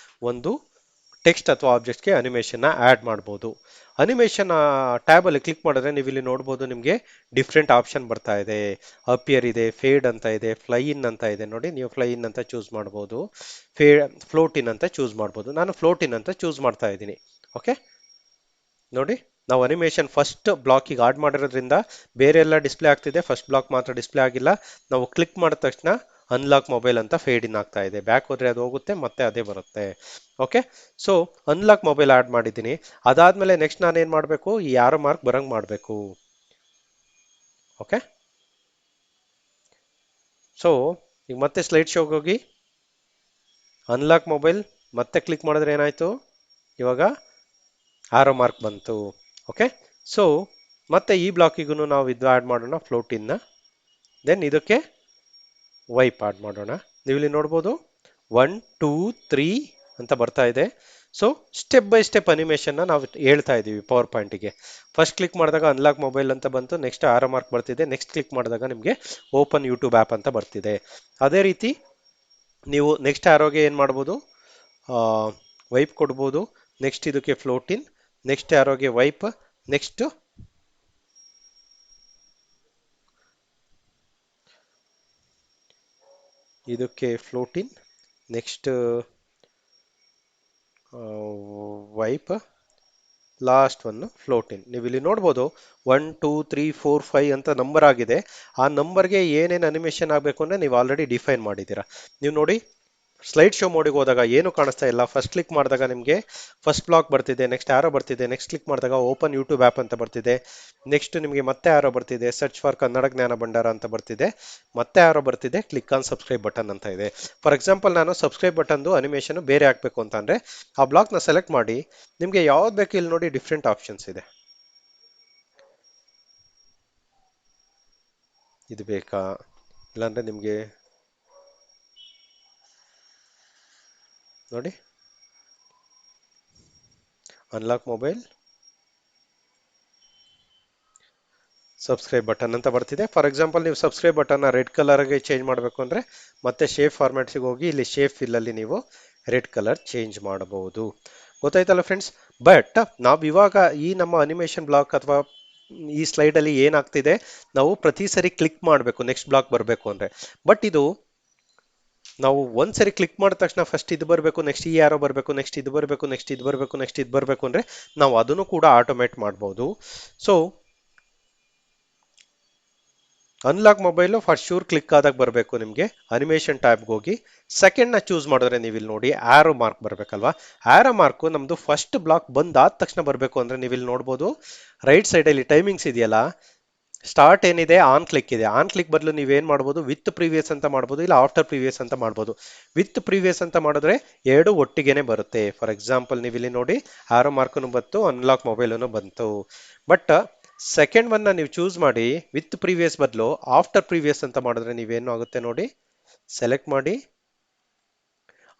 ಒಂದು ಟೆಕ್ಸ್ಟ್ ಅಥವಾ ಆಬ್ಜೆಕ್ಟ್ಗೆ ಅನಿಮೇಷನ್ನ ಆ್ಯಡ್ ಮಾಡ್ಬೋದು. ಅನಿಮೇಷನ್ ಟ್ಯಾಬಲ್ಲಿ ಕ್ಲಿಕ್ ಮಾಡಿದ್ರೆ ನೀವು ಇಲ್ಲಿ ನೋಡ್ಬೋದು, ನಿಮಗೆ ಡಿಫ್ರೆಂಟ್ ಆಪ್ಷನ್ ಬರ್ತಾ ಇದೆ. ಅಪಿಯರ್ ಇದೆ, ಫೇಡ್ ಅಂತ ಇದೆ, ಫ್ಲೈ ಇನ್ ಅಂತ ಇದೆ. ನೋಡಿ, ನೀವು ಫ್ಲೈ ಇನ್ ಅಂತ ಚೂಸ್ ಮಾಡ್ಬೋದು, ಫ್ಲೋಟ್ ಇನ್ ಅಂತ ಚೂಸ್ ಮಾಡ್ಬೋದು. ನಾನು ಫ್ಲೋಟ್ ಇನ್ ಅಂತ ಚೂಸ್ ಮಾಡ್ತಾ ಇದ್ದೀನಿ. ಓಕೆ, ನೋಡಿ, ನಾವು ಅನಿಮೇಷನ್ ಫಸ್ಟ್ ಬ್ಲಾಕಿಗೆ ಆಡ್ ಮಾಡಿರೋದ್ರಿಂದ ಬೇರೆ ಎಲ್ಲ ಡಿಸ್ಪ್ಲೇ ಆಗ್ತಿದೆ, ಫಸ್ಟ್ ಬ್ಲಾಕ್ ಮಾತ್ರ ಡಿಸ್ಪ್ಲೇ ಆಗಿಲ್ಲ. ನಾವು ಕ್ಲಿಕ್ ಮಾಡಿದ ತಕ್ಷಣ ಅನ್ಲಾಕ್ ಮೊಬೈಲ್ ಅಂತ ಫೇಡ್ ಇನ್ ಆಗ್ತಾ ಇದೆ. ಬ್ಯಾಕ್ ಹೋದ್ರೆ ಅದು ಹೋಗುತ್ತೆ, ಮತ್ತೆ ಅದೇ ಬರುತ್ತೆ. Okay, so unlock mobile add ಮಾಡಿದ್ದೀನಿ. ಅದಾದ್ಮೇಲೆ ನೆಕ್ಸ್ಟ್ ನಾನು ಏನು ಮಾಡಬೇಕು, ಈ ಆರೋ ಮಾರ್ಕ್ ಬರಂಗ್ ಮಾಡಬೇಕು. ಓಕೆ, ಸೊ ಈಗ ಮತ್ತೆ ಸ್ಲೈಡ್ ಶೋಗೆ ಹೋಗಿ ಅನ್ಲಾಕ್ ಮೊಬೈಲ್ ಮತ್ತೆ ಕ್ಲಿಕ್ ಮಾಡಿದ್ರೆ ಏನಾಯ್ತು, ಇವಾಗ ಆರೋ ಮಾರ್ಕ್ ಬಂತು. ಓಕೆ, ಸೊ ಮತ್ತೆ ಈ ಬ್ಲಾಕಿಗೂ ನಾವು ಇದು ಆಡ್ ಮಾಡೋಣ, ಫ್ಲೋಟ್ ಇನ್ನ. ದೆನ್ ಇದಕ್ಕೆ ವೈಪ್ ಆಡ್ ಮಾಡೋಣ. ನೀವು ಇಲ್ಲಿ ನೋಡ್ಬೋದು 1 2 3 ಅಂತ ಬರ್ತಾ ಇದೆ. ಸೊ ಸ್ಟೆಪ್ ಬೈ ಸ್ಟೆಪ್ ಅನಿಮೇಷನ್ನ ನಾವು ಹೇಳ್ತಾ ಇದ್ದೀವಿ ಪವರ್ ಪಾಯಿಂಟಿಗೆ. ಫಸ್ಟ್ ಕ್ಲಿಕ್ ಮಾಡಿದಾಗ ಅನ್ಲಾಕ್ ಮೊಬೈಲ್ ಅಂತ ಬಂತು, ನೆಕ್ಸ್ಟ್ ಆರೋ ಮಾರ್ಕ್ ಬರ್ತಿದೆ, ನೆಕ್ಸ್ಟ್ ಕ್ಲಿಕ್ ಮಾಡಿದಾಗ ನಿಮಗೆ ಓಪನ್ ಯೂಟ್ಯೂಬ್ ಆ್ಯಪ್ ಅಂತ ಬರ್ತಿದೆ. ಅದೇ ರೀತಿ ನೀವು ನೆಕ್ಸ್ಟ್ ಆರೋಗೆ ಏನು ಮಾಡ್ಬೋದು, ವೈಪ್ ಕೊಡ್ಬೋದು, ನೆಕ್ಸ್ಟ್ ಇದಕ್ಕೆ ಫ್ಲೋಟ್ ಇನ್, ನೆಕ್ಸ್ಟ್ ಆರೋಗೆ ವೈಪ್, ನೆಕ್ಸ್ಟ್ ಇದಕ್ಕೆ float in, next wipe, last one float in. ನೀವು ಇಲ್ಲಿ ನೋಡ್ಬೋದು 1 2 3 4 5 ಅಂತ ನಂಬರ್ ಆಗಿದೆ. ಆ ನಂಬರ್ಗೆ ಏನೇನು ಅನಿಮೇಷನ್ ಆಗಬೇಕು ಅಂದರೆ ನೀವು ಆಲ್ರೆಡಿ ಡಿಫೈನ್ ಮಾಡಿದ್ದೀರಾ. ನೀವು ನೋಡಿ ಸ್ಲೈಡ್ ಶೋ ಮೋಡಿಗೆ ಹೋದಾಗ ಏನು ಕಾಣಿಸ್ತಾ ಇಲ್ಲ. ಫಸ್ಟ್ ಕ್ಲಿಕ್ ಮಾಡಿದಾಗ ನಿಮಗೆ ಫಸ್ಟ್ ಬ್ಲಾಕ್ ಬರ್ತಿದೆ, ನೆಕ್ಸ್ಟ್ ಆರೋ ಬರ್ತಿದೆ, ನೆಕ್ಸ್ಟ್ ಕ್ಲಿಕ್ ಮಾಡಿದಾಗ ಓಪನ್ ಯೂಟ್ಯೂಬ್ ಆ್ಯಪ್ ಅಂತ ಬರ್ತಿದೆ, ನೆಕ್ಸ್ಟ್ ನಿಮಗೆ ಮತ್ತೆ ಆರೋ ಬರ್ತಿದೆ, ಸರ್ಚ್ ಫಾರ್ ಕನ್ನಡ ಜ್ಞಾನ ಭಂಡಾರ ಅಂತ ಬರ್ತಿದೆ, ಮತ್ತೆ ಆರೋ ಬರ್ತಿದೆ, ಕ್ಲಿಕ್ ಆನ್ ಸಬ್ಸ್ಕ್ರೈಬ್ ಬಟನ್ ಅಂತ ಇದೆ. ಫಾರ್ ಎಕ್ಸಾಂಪಲ್ ನಾನು ಸಬ್ಸ್ಕ್ರೈಬ್ ಬಟನ್ದು ಅನಿಮೇಷನ್ ಬೇರೆ ಹಾಕಬೇಕು ಅಂತಂದರೆ ಆ ಬ್ಲಾಕ್ನ ಸೆಲೆಕ್ಟ್ ಮಾಡಿ, ನಿಮಗೆ ಯಾವ್ದು ಬೇಕು ಇಲ್ಲಿ ನೋಡಿ ಡಿಫ್ರೆಂಟ್ ಆಪ್ಷನ್ಸ್ ಇದೆ. ಇದು ಬೇಕಾ, ಇಲ್ಲಾಂದರೆ ನಿಮಗೆ ನೋಡಿ ಅನ್ಲಾಕ್ ಮೊಬೈಲ್, ಸಬ್ಸ್ಕ್ರೈಬ್ ಬಟನ್ ಅಂತ ಬರ್ತಿದೆ. ಫಾರ್ ಎಕ್ಸಾಂಪಲ್ ನೀವು ಸಬ್ಸ್ಕ್ರೈಬ್ ಬಟನ್ನ ರೆಡ್ ಕಲರ್ಗೆ ಚೇಂಜ್ ಮಾಡಬೇಕು ಅಂದರೆ ಮತ್ತೆ ಶೇಪ್ ಫಾರ್ಮ್ಯಾಟ್ಸಿಗೆ ಹೋಗಿ ಇಲ್ಲಿ ಶೇಪ್ ಫಿಲ್ಲಲ್ಲಿ ನೀವು ರೆಡ್ ಕಲರ್ ಚೇಂಜ್ ಮಾಡಬಹುದು. ಗೊತ್ತಾಯ್ತಲ್ಲ ಫ್ರೆಂಡ್ಸ್. ಬಟ್ ನಾವು ಇವಾಗ ಈ ನಮ್ಮ ಅನಿಮೇಷನ್ ಬ್ಲಾಕ್ ಅಥವಾ ಈ ಸ್ಲೈಡಲ್ಲಿ ಏನಾಗ್ತಿದೆ, ನಾವು ಪ್ರತಿ ಸರಿ ಕ್ಲಿಕ್ ಮಾಡಬೇಕು ನೆಕ್ಸ್ಟ್ ಬ್ಲಾಕ್ ಬರಬೇಕು ಅಂದರೆ. ಬಟ್ ಇದು ನಾವು ಒಂದ್ಸರಿ ಕ್ಲಿಕ್ ಮಾಡಿದ ತಕ್ಷಣ ಫಸ್ಟ್ ಇದು ಬರಬೇಕು, ನೆಕ್ಸ್ಟ್ ಈ ಯಾರೋ ಬರಬೇಕು, ನೆಕ್ಸ್ಟ್ ಇದು ಬರಬೇಕು, ನೆಕ್ಸ್ಟ್ ಇದು ಬರಬೇಕು, ನೆಕ್ಸ್ಟ್ ಇದು ಬರಬೇಕು ಅಂದರೆ ನಾವು ಅದನ್ನು ಕೂಡ ಆಟೋಮೇಟ್ ಮಾಡ್ಬೋದು. So unlock mobile for sure click ಆದಾಗ ಬರಬೇಕು ನಿಮಗೆ. ಅನಿಮೇಷನ್ ಟ್ಯಾಬ್ಗೆ ಹೋಗಿ ಸೆಕೆಂಡ್ನ ಚೂಸ್ ಮಾಡಿದ್ರೆ ನೀವು ಇಲ್ಲಿ ನೋಡಿ ಆರೋ ಮಾರ್ಕ್ ಬರಬೇಕಲ್ವಾ. ಆರೋ ಮಾರ್ಕು ನಮ್ಮದು ಫಸ್ಟ್ ಬ್ಲಾಕ್ ಬಂದಾದ ತಕ್ಷಣ ಬರಬೇಕು ಅಂದರೆ ನೀವು ಇಲ್ಲಿ ನೋಡ್ಬೋದು ರೈಟ್ ಸೈಡಲ್ಲಿ ಟೈಮಿಂಗ್ಸ್ ಇದೆಯಲ್ಲ, ಸ್ಟಾರ್ಟ್ ಏನಿದೆ ಆನ್ ಕ್ಲಿಕ್ ಇದೆ, ಆನ್ ಕ್ಲಿಕ್ ಬದಲು ನೀವೇನು ಮಾಡ್ಬೋದು, ವಿತ್ ಪ್ರೀವಿಯಸ್ ಅಂತ ಮಾಡ್ಬೋದು, ಇಲ್ಲ ಆಫ್ಟರ್ ಪ್ರೀವಿಯಸ್ ಅಂತ ಮಾಡ್ಬೋದು. ವಿತ್ ಪ್ರೀವಿಯಸ್ ಅಂತ ಮಾಡಿದ್ರೆ ಎರಡು ಒಟ್ಟಿಗೆನೆ ಬರುತ್ತೆ. ಫಾರ್ ಎಕ್ಸಾಂಪಲ್ ನೀವು ಇಲ್ಲಿ ನೋಡಿ ಆರೋ ಮಾರ್ಕನ್ನು ಬಂತು, ಅನ್ಲಾಕ್ ಮೊಬೈಲನ್ನು ಬಂತು. ಬಟ್ ಸೆಕೆಂಡ್ ಒನ್ನ ನೀವು ಚೂಸ್ ಮಾಡಿ ವಿತ್ ಪ್ರೀವಿಯಸ್ ಬದಲು ಆಫ್ಟರ್ ಪ್ರೀವಿಯಸ್ ಅಂತ ಮಾಡಿದ್ರೆ ನೀವೇನು ಆಗುತ್ತೆ ನೋಡಿ, ಸೆಲೆಕ್ಟ್ ಮಾಡಿ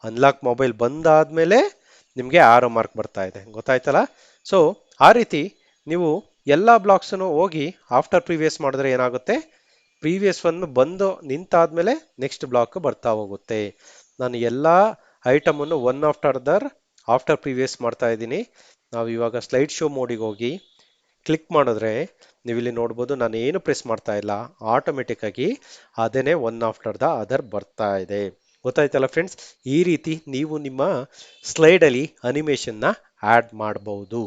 ಅನ್ಲಾಕ್ ಮೊಬೈಲ್ ಬಂದಾದ್ಮೇಲೆ ನಿಮಗೆ ಆರೋ ಮಾರ್ಕ್ ಬರ್ತಾ ಇದೆ. ಗೊತ್ತಾಯ್ತಲ್ಲ. ಸೊ ಆ ರೀತಿ ನೀವು ಎಲ್ಲ ಬ್ಲಾಕ್ಸನ್ನು ಹೋಗಿ ಆಫ್ಟರ್ ಪ್ರೀವಿಯಸ್ ಮಾಡಿದ್ರೆ ಏನಾಗುತ್ತೆ, ಪ್ರೀವಿಯಸ್ ಒನ್ ಬಂದು ನಿಂತಾದ್ಮೇಲೆ ನೆಕ್ಸ್ಟ್ ಬ್ಲಾಕ್ ಬರ್ತಾ ಹೋಗುತ್ತೆ. ನಾನು ಎಲ್ಲ ಐಟಮನ್ನು one after other after previous ಮಾಡ್ತಾ ಇದ್ದೀನಿ. ನಾವು ಇವಾಗ ಸ್ಲೈಡ್ ಶೋ ಮೋಡಿಗೆ ಹೋಗಿ ಕ್ಲಿಕ್ ಮಾಡಿದ್ರೆ ನೀವು ಇಲ್ಲಿ ನೋಡ್ಬೋದು ನಾನು ಏನು ಪ್ರೆಸ್ ಮಾಡ್ತಾ ಇಲ್ಲ, ಆಟೋಮೆಟಿಕ್ ಆಗಿ ಅದೇನೆ ಒನ್ ಆಫ್ಟರ್ ದ ಅದರ್ ಬರ್ತಾ ಇದೆ. ಗೊತ್ತಾಯ್ತಲ್ಲ ಫ್ರೆಂಡ್ಸ್. ಈ ರೀತಿ ನೀವು ನಿಮ್ಮ ಸ್ಲೈಡಲ್ಲಿ ಅನಿಮೇಷನ್ನ ಆ್ಯಡ್ ಮಾಡಬಹುದು.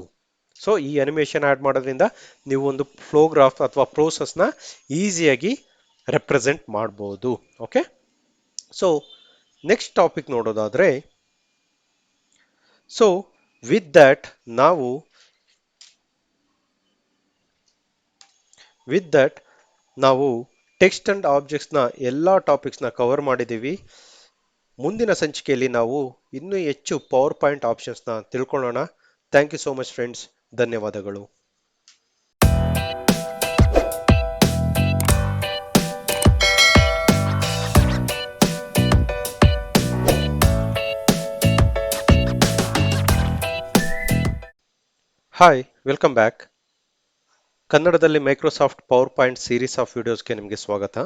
ಸೊ ಈ ಅನಿಮೇಷನ್ ಆ್ಯಡ್ ಮಾಡೋದ್ರಿಂದ ನೀವು ಒಂದು ಫ್ಲೋಗ್ರಾಫ್ ಅಥವಾ ಪ್ರೋಸೆಸ್ನ ಈಸಿಯಾಗಿ ರೆಪ್ರೆಸೆಂಟ್ ಮಾಡ್ಬೋದು. ಓಕೆ, ಸೊ ನೆಕ್ಸ್ಟ್ ಟಾಪಿಕ್ ನೋಡೋದಾದರೆ, ಸೊ ವಿತ್ ದಟ್ ನಾವು ಟೆಕ್ಸ್ಟ್ ಅಂಡ್ ಆಬ್ಜೆಕ್ಟ್ಸ್ನ ಎಲ್ಲ ಟಾಪಿಕ್ಸ್ನ ಕವರ್ ಮಾಡಿದ್ದೀವಿ. ಮುಂದಿನ ಸಂಚಿಕೆಯಲ್ಲಿ ನಾವು ಇನ್ನೂ ಹೆಚ್ಚು ಪವರ್ ಪಾಯಿಂಟ್ ಆಪ್ಷನ್ಸ್ನ ತಿಳ್ಕೊಳ್ಳೋಣ. Thank you so much friends. ಧನ್ಯವಾದಗಳು. Hi, welcome back. ಕನ್ನಡದಲ್ಲಿ Microsoft PowerPoint series of ವಿಡಿಯೋಸ್ಗೆ ನಿಮಗೆ ಸ್ವಾಗತ.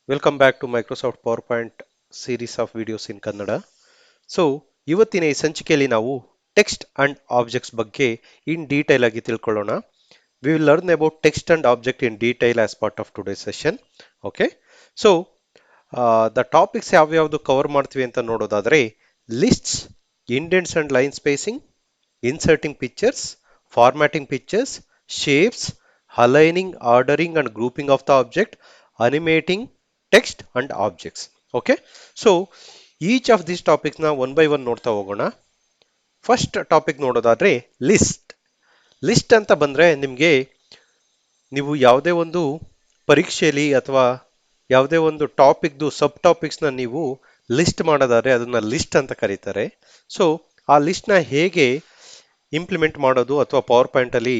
Welcome back to Microsoft PowerPoint series of videos in Kannada. So ಇವತ್ತಿನ ಈ ಸಂಚಿಕೆಯಲ್ಲಿ ನಾವು ಟೆಕ್ಸ್ಟ್ ಅಂಡ್ ಆಬ್ಜೆಕ್ಟ್ಸ್ ಬಗ್ಗೆ ಇನ್ ಡೀಟೇಲ್ ಆಗಿ ತಿಳ್ಕೊಳ್ಳೋಣ. We will learn about text and object in detail as part of today session. Okay, so the topics ಯಾವ್ಯಾವುದು cover ಮಾಡ್ತೀವಿ ಅಂತ ನೋಡೋದಾದರೆ, lists, indents and line spacing, inserting pictures, formatting pictures, shapes, aligning, ordering and grouping of the object, animating, text and objects. Okay, so each of this ಟಾಪಿಕ್ನ one by one ನೋಡ್ತಾ ಹೋಗೋಣ. First topic ನೋಡೋದಾದ್ರೆ list. List ಅಂತ ಬಂದ್ರೆ ನಿಮಗೆ ನೀವು ಯಾವುದೇ ಒಂದು ಪರೀಕ್ಷೆಯಲ್ಲಿ ಅಥವಾ ಯಾವುದೇ ಒಂದು ಟಾಪಿಕ್ದು ಸಬ್ ಟಾಪಿಕ್ಸ್ನ ನೀವು ಲಿಸ್ಟ್ ಮಾಡೋದಾದ್ರೆ ಅದನ್ನ ಲಿಸ್ಟ್ ಅಂತ ಕರೀತಾರೆ. ಸೊ ಆ ಲಿಸ್ಟ್ನ ಹೇಗೆ ಇಂಪ್ಲಿಮೆಂಟ್ ಮಾಡೋದು ಅಥವಾ ಪವರ್ ಪಾಯಿಂಟ್ ಅಲ್ಲಿ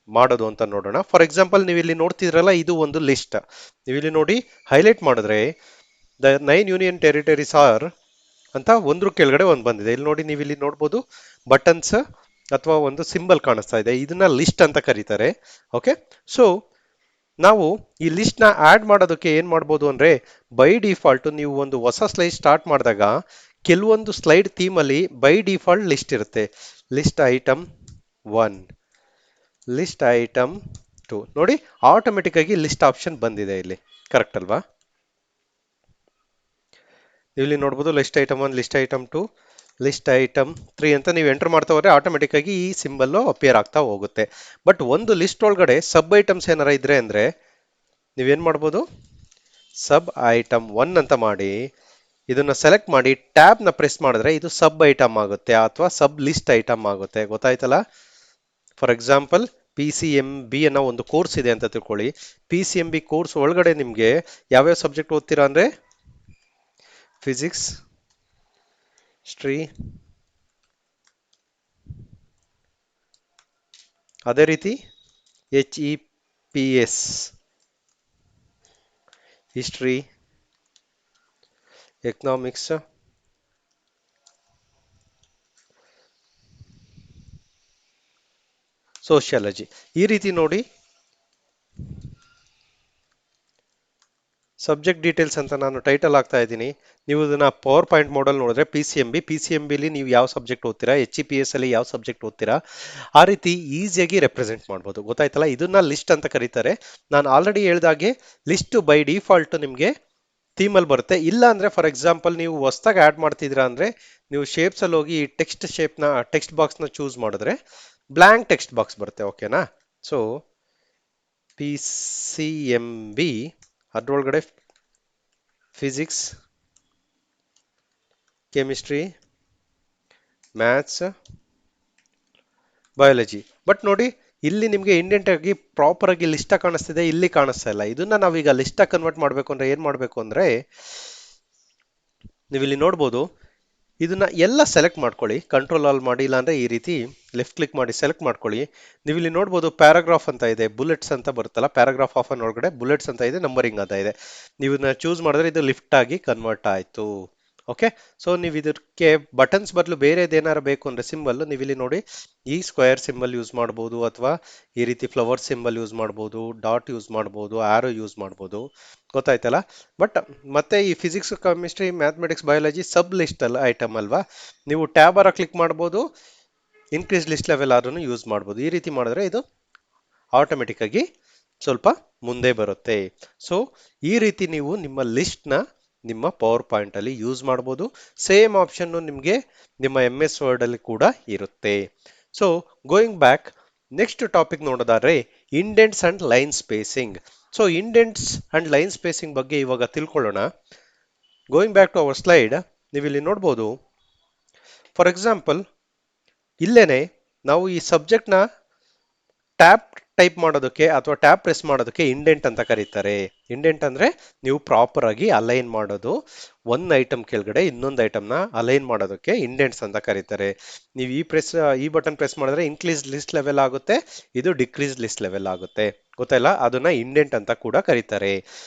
ಮಾಡೋದು ಅಂತ ನೋಡೋಣ. ಫಾರ್ ಎಕ್ಸಾಂಪಲ್ ನೀವು ಇಲ್ಲಿ ನೋಡ್ತಿದ್ರಲ್ಲ, ಇದು ಒಂದು ಲಿಸ್ಟ್. ನೀವು ಇಲ್ಲಿ ನೋಡಿ ಹೈಲೈಟ್ ಮಾಡಿದ್ರೆ ದ 9 ಯೂನಿಯನ್ ಟೆರಿಟರೀಸ್ ಆರ್ ಅಂತ ಒಂದ್ರ ಕೆಳಗಡೆ ಒಂದು ಬಂದಿದೆ. ಇಲ್ಲಿ ನೋಡಿ, ನೀವು ಇಲ್ಲಿ ನೋಡ್ಬೋದು ಬಟನ್ಸ್ ಅಥವಾ ಒಂದು ಸಿಂಬಲ್ ಕಾಣಿಸ್ತಾ ಇದೆ. ಇದನ್ನ ಲಿಸ್ಟ್ ಅಂತ ಕರೀತಾರೆ. ಓಕೆ, ಸೊ ನಾವು ಈ ಲಿಸ್ಟ್ ನ ಆಡ್ ಮಾಡೋದಕ್ಕೆ ಏನ್ ಮಾಡ್ಬೋದು ಅಂದ್ರೆ, ಬೈ ಡಿಫಾಲ್ಟ್ ನೀವು ಒಂದು ಹೊಸ ಸ್ಲೈಡ್ ಸ್ಟಾರ್ಟ್ ಮಾಡಿದಾಗ ಕೆಲವೊಂದು ಸ್ಲೈಡ್ ಥೀಮ್ ಅಲ್ಲಿ ಬೈ ಡಿಫಾಲ್ಟ್ ಲಿಸ್ಟ್ ಇರುತ್ತೆ. List item 1, list item 2. ನೋಡಿ, ಆಟೋಮೆಟಿಕ್ ಆಗಿ ಲಿಸ್ಟ್ ಆಪ್ಷನ್ ಬಂದಿದೆ ಇಲ್ಲಿ. ಕರೆಕ್ಟ್ ಅಲ್ವಾ? ಇಲ್ಲಿ ನೋಡ್ಬೋದು list item 1, list item 2, list item 3 ಅಂತ ನೀವು ಎಂಟರ್ ಮಾಡ್ತಾ ಹೋದ್ರೆ ಆಟೋಮೆಟಿಕ್ ಆಗಿ ಈ ಸಿಂಬಲ್ ಅಪಿಯರ್ ಆಗ್ತಾ ಹೋಗುತ್ತೆ. ಬಟ್ ಒಂದು ಲಿಸ್ಟ್ ಒಳಗಡೆ ಸಬ್ ಐಟಮ್ಸ್ ಏನಾರ ಇದ್ರೆ ಅಂದ್ರೆ ನೀವೇನ್ ಮಾಡ್ಬೋದು, ಸಬ್ ಐಟಮ್ 1 ಅಂತ ಮಾಡಿ ಇದನ್ನ ಸೆಲೆಕ್ಟ್ ಮಾಡಿ ಟ್ಯಾಬ್ ನ ಪ್ರೆಸ್ ಮಾಡಿದ್ರೆ ಇದು ಸಬ್ ಐಟಮ್ ಆಗುತ್ತೆ ಅಥವಾ ಸಬ್ ಲಿಸ್ಟ್ ಐಟಮ್ ಆಗುತ್ತೆ. ಗೊತ್ತಾಯ್ತಲ್ಲ? ಫಾರ್ ಎಕ್ಸಾಂಪಲ್ PCMB ಅನ್ನೋ ಒಂದು ಕೋರ್ಸ್ ಇದೆ ಅಂತ ತಿಳ್ಕೊಳ್ಳಿ. PCMB ಕೋರ್ಸ್ ಒಳಗಡೆ ನಿಮ್ಗೆ ಯಾವ್ಯಾವ ಸಬ್ಜೆಕ್ಟ್ ಓದ್ತೀರಾ ಅಂದ್ರೆ ಫಿಸಿಕ್ಸ್, ಹಿಸ್ಟ್ರಿ, ಅದೇ ರೀತಿ HEPS, ಹಿಸ್ಟ್ರಿ, ಎಕನಾಮಿಕ್ಸ್, ಸೋಷಿಯಾಲಜಿ. ಈ ರೀತಿ ನೋಡಿ ಸಬ್ಜೆಕ್ಟ್ ಡೀಟೇಲ್ಸ್ ಅಂತ ನಾನು ಟೈಟಲ್ ಆಗ್ತಾ ಇದ್ದೀನಿ. ನೀವು ಇದನ್ನ ಪವರ್ ಪಾಯಿಂಟ್ ಮಾಡಲ್ ನೋಡಿದ್ರೆ PCMB ಅಲ್ಲಿ ನೀವು ಯಾವ ಸಬ್ಜೆಕ್ಟ್ ಓದ್ತೀರಾ, HEPS ಅಲ್ಲಿ ಯಾವ ಸಬ್ಜೆಕ್ಟ್ ಓದ್ತೀರಾ, ಆ ರೀತಿ ಈಸಿಯಾಗಿ ರೆಪ್ರೆಸೆಂಟ್ ಮಾಡ್ಬೋದು. ಗೊತ್ತಾಯ್ತಲ್ಲ? ಇದನ್ನ ಲಿಸ್ಟ್ ಅಂತ ಕರೀತಾರೆ. ನಾನು ಆಲ್ರೆಡಿ ಹೇಳ್ದಾಗೆ ಲಿಸ್ಟ್ ಬೈ ಡಿಫಾಲ್ಟ್ ನಿಮಗೆ ಥೀಮಲ್ಲಿ ಬರುತ್ತೆ. ಇಲ್ಲ ಅಂದ್ರೆ ಫಾರ್ ಎಕ್ಸಾಂಪಲ್ ನೀವು ಹೊಸದಾಗಿ ಆಡ್ ಮಾಡ್ತಿದ್ದೀರಾ ಅಂದ್ರೆ ನೀವು ಶೇಪ್ಸ್ ಅಲ್ಲಿ ಹೋಗಿ ಟೆಕ್ಸ್ಟ್ ಬಾಕ್ಸ್ ನ ಚೂಸ್ ಮಾಡಿದ್ರೆ ಬ್ಲಾಂಕ್ ಟೆಕ್ಸ್ಟ್ ಬಾಕ್ಸ್ ಬರುತ್ತೆ. ಓಕೆನಾ? ಸೊ PCMB ಅದ್ರೊಳಗಡೆ physics, chemistry, maths, biology. But ನೋಡಿ, ಇಲ್ಲಿ ನಿಮಗೆ ಇಂಡೆಂಟ್ ಆಗಿ ಪ್ರಾಪರ್ ಆಗಿ ಲಿಸ್ಟ್ ಕಾಣಿಸ್ತಿದೆ, ಇಲ್ಲಿ ಕಾಣಿಸ್ತಾ ಇಲ್ಲ. ಇದನ್ನ ನಾವೀಗ ಲಿಸ್ಟ್ ಕನ್ವರ್ಟ್ ಮಾಡ್ಬೇಕು ಅಂದ್ರೆ ಏನ್ ಮಾಡ್ಬೇಕು ಅಂದ್ರೆ, ನೀವು ಇಲ್ಲಿ ನೋಡ್ಬೋದು ಇದನ್ನ ಎಲ್ಲ ಸೆಲೆಕ್ಟ್ ಮಾಡ್ಕೊಳ್ಳಿ. ಕಂಟ್ರೋಲ್ ಆಲ್ ಮಾಡಿ, ಇಲ್ಲಾಂದ್ರೆ ಈ ರೀತಿ ಲೆಫ್ಟ್ ಕ್ಲಿಕ್ ಮಾಡಿ ಸೆಲೆಕ್ಟ್ ಮಾಡ್ಕೊಳ್ಳಿ. ನೀವು ಇಲ್ಲಿ ನೋಡ್ಬೋದು ಪ್ಯಾರಾಗ್ರಾಫ್ ಅಂತ ಇದೆ, ಬುಲೆಟ್ಸ್ ಅಂತ ಬರುತ್ತಲ್ಲ, ಪ್ಯಾರಾಗ್ರಾಫ್ ಆಫ್ ಒಳಗಡೆ ಬುಲೆಟ್ಸ್ ಅಂತ ಇದೆ, ನಂಬರಿಂಗ್ ಅಂತ ಇದೆ. ನೀವು ಇದನ್ನ ಚೂಸ್ ಮಾಡಿದ್ರೆ ಇದು ಲಿಫ್ಟ್ ಆಗಿ ಕನ್ವರ್ಟ್ ಆಯ್ತು. ಓಕೆ, ಸೊ ನೀವು ಇದಕ್ಕೆ ಬಟನ್ಸ್ ಬದಲು ಬೇರೆದೇನಾರು ಬೇಕು ಅಂದ್ರೆ ಸಿಂಬಲ್ ನೀವು ಇಲ್ಲಿ ನೋಡಿ ಈ ಸ್ಕ್ವೇರ್ ಸಿಂಬಲ್ ಯೂಸ್ ಮಾಡ್ಬೋದು, ಅಥವಾ ಈ ರೀತಿ ಫ್ಲವರ್ ಸಿಂಬಲ್ ಯೂಸ್ ಮಾಡ್ಬೋದು, ಡಾಟ್ ಯೂಸ್ ಮಾಡ್ಬೋದು, ಆರೋ ಯೂಸ್ ಮಾಡ್ಬೋದು. ಗೊತ್ತಾಯ್ತಲ್ಲ? ಬಟ್ ಮತ್ತೆ ಈ ಫಿಸಿಕ್ಸ್, ಕೆಮಿಸ್ಟ್ರಿ, ಮ್ಯಾಥಮೆಟಿಕ್ಸ್, ಬಯಾಲಜಿ ಸಬ್ ಲಿಸ್ಟ್ ಅಲ್ಲ ಐಟಮ್ ಅಲ್ವಾ, ನೀವು ಟ್ಯಾಬ್ ಅರ ಕ್ಲಿಕ್ ಮಾಡ್ಬೋದು, ಇನ್ಕ್ರೀಸ್ ಲಿಸ್ಟ್ ಲೆವೆಲ್ ಆದ್ರೂ ಯೂಸ್ ಮಾಡ್ಬೋದು. ಈ ರೀತಿ ಮಾಡಿದ್ರೆ ಇದು ಆಟೋಮೆಟಿಕ್ ಆಗಿ ಸ್ವಲ್ಪ ಮುಂದೆ ಬರುತ್ತೆ. ಸೊ ಈ ರೀತಿ ನೀವು ನಿಮ್ಮ ಲಿಸ್ಟ್ ನ ನಿಮ್ಮ ಪವರ್ ಪಾಯಿಂಟ್ ಅಲ್ಲಿ ಯೂಸ್ ಮಾಡಬಹುದು. ಸೇಮ್ ಆಪ್ಷನ್ ನಿಮಗೆ ನಿಮ್ಮ MS ವರ್ಡ್ ಅಲ್ಲಿ ಕೂಡ ಇರುತ್ತೆ. So going back, next topic ನೋಡೋದಾದ್ರೆ indents and line spacing. So indents and line spacing ಬಗ್ಗೆ ಇವಾಗ ತಿಳ್ಕೊಳ್ಳೋಣ. Going back to our slide, ನೀವು ಇಲ್ಲಿ ನೋಡ್ಬೋದು ಫಾರ್ ಎಕ್ಸಾಂಪಲ್ ಇಲ್ಲೇನೆ ನಾವು ಈ ಸಬ್ಜೆಕ್ಟ್ ನ ಟ್ಯಾಬ್ ಟೈಪ್ ಮಾಡೋದಕ್ಕೆ ಅಥವಾ ಟ್ಯಾಬ್ ಪ್ರೆಸ್ ಮಾಡೋದಕ್ಕೆ ಇಂಡೆಂಟ್ ಅಂತ ಕರೀತಾರೆ. ಇಂಡೆಂಟ್ ಅಂದ್ರೆ ನೀವು ಪ್ರಾಪರ್ ಆಗಿ ಅಲೈನ್ ಮಾಡೋದು, ಒಂದು ಐಟಮ್ ಕೆಳಗಡೆ ಇನ್ನೊಂದು ಐಟಮ್ ನ ಅಲೈನ್ ಮಾಡೋದಕ್ಕೆ ಇಂಡೆಂಟ್ಸ್ ಅಂತ ಕರೀತಾರೆ. ನೀವು ಈ ಬಟನ್ ಪ್ರೆಸ್ ಮಾಡಿದ್ರೆ ಇನ್ಕ್ರೀಸ್ ಲಿಸ್ಟ್ ಲೆವೆಲ್ ಆಗುತ್ತೆ, ಇದು ಡಿಕ್ರೀಸ್ ಲಿಸ್ಟ್ ಲೆವೆಲ್ ಆಗುತ್ತೆ. ಗೊತ್ತಾಯಿಲ್ಲ? ಅದನ್ನ ಇಂಡೆಂಟ್ ಅಂತ ಕೂಡ ಕರೀತಾರೆ.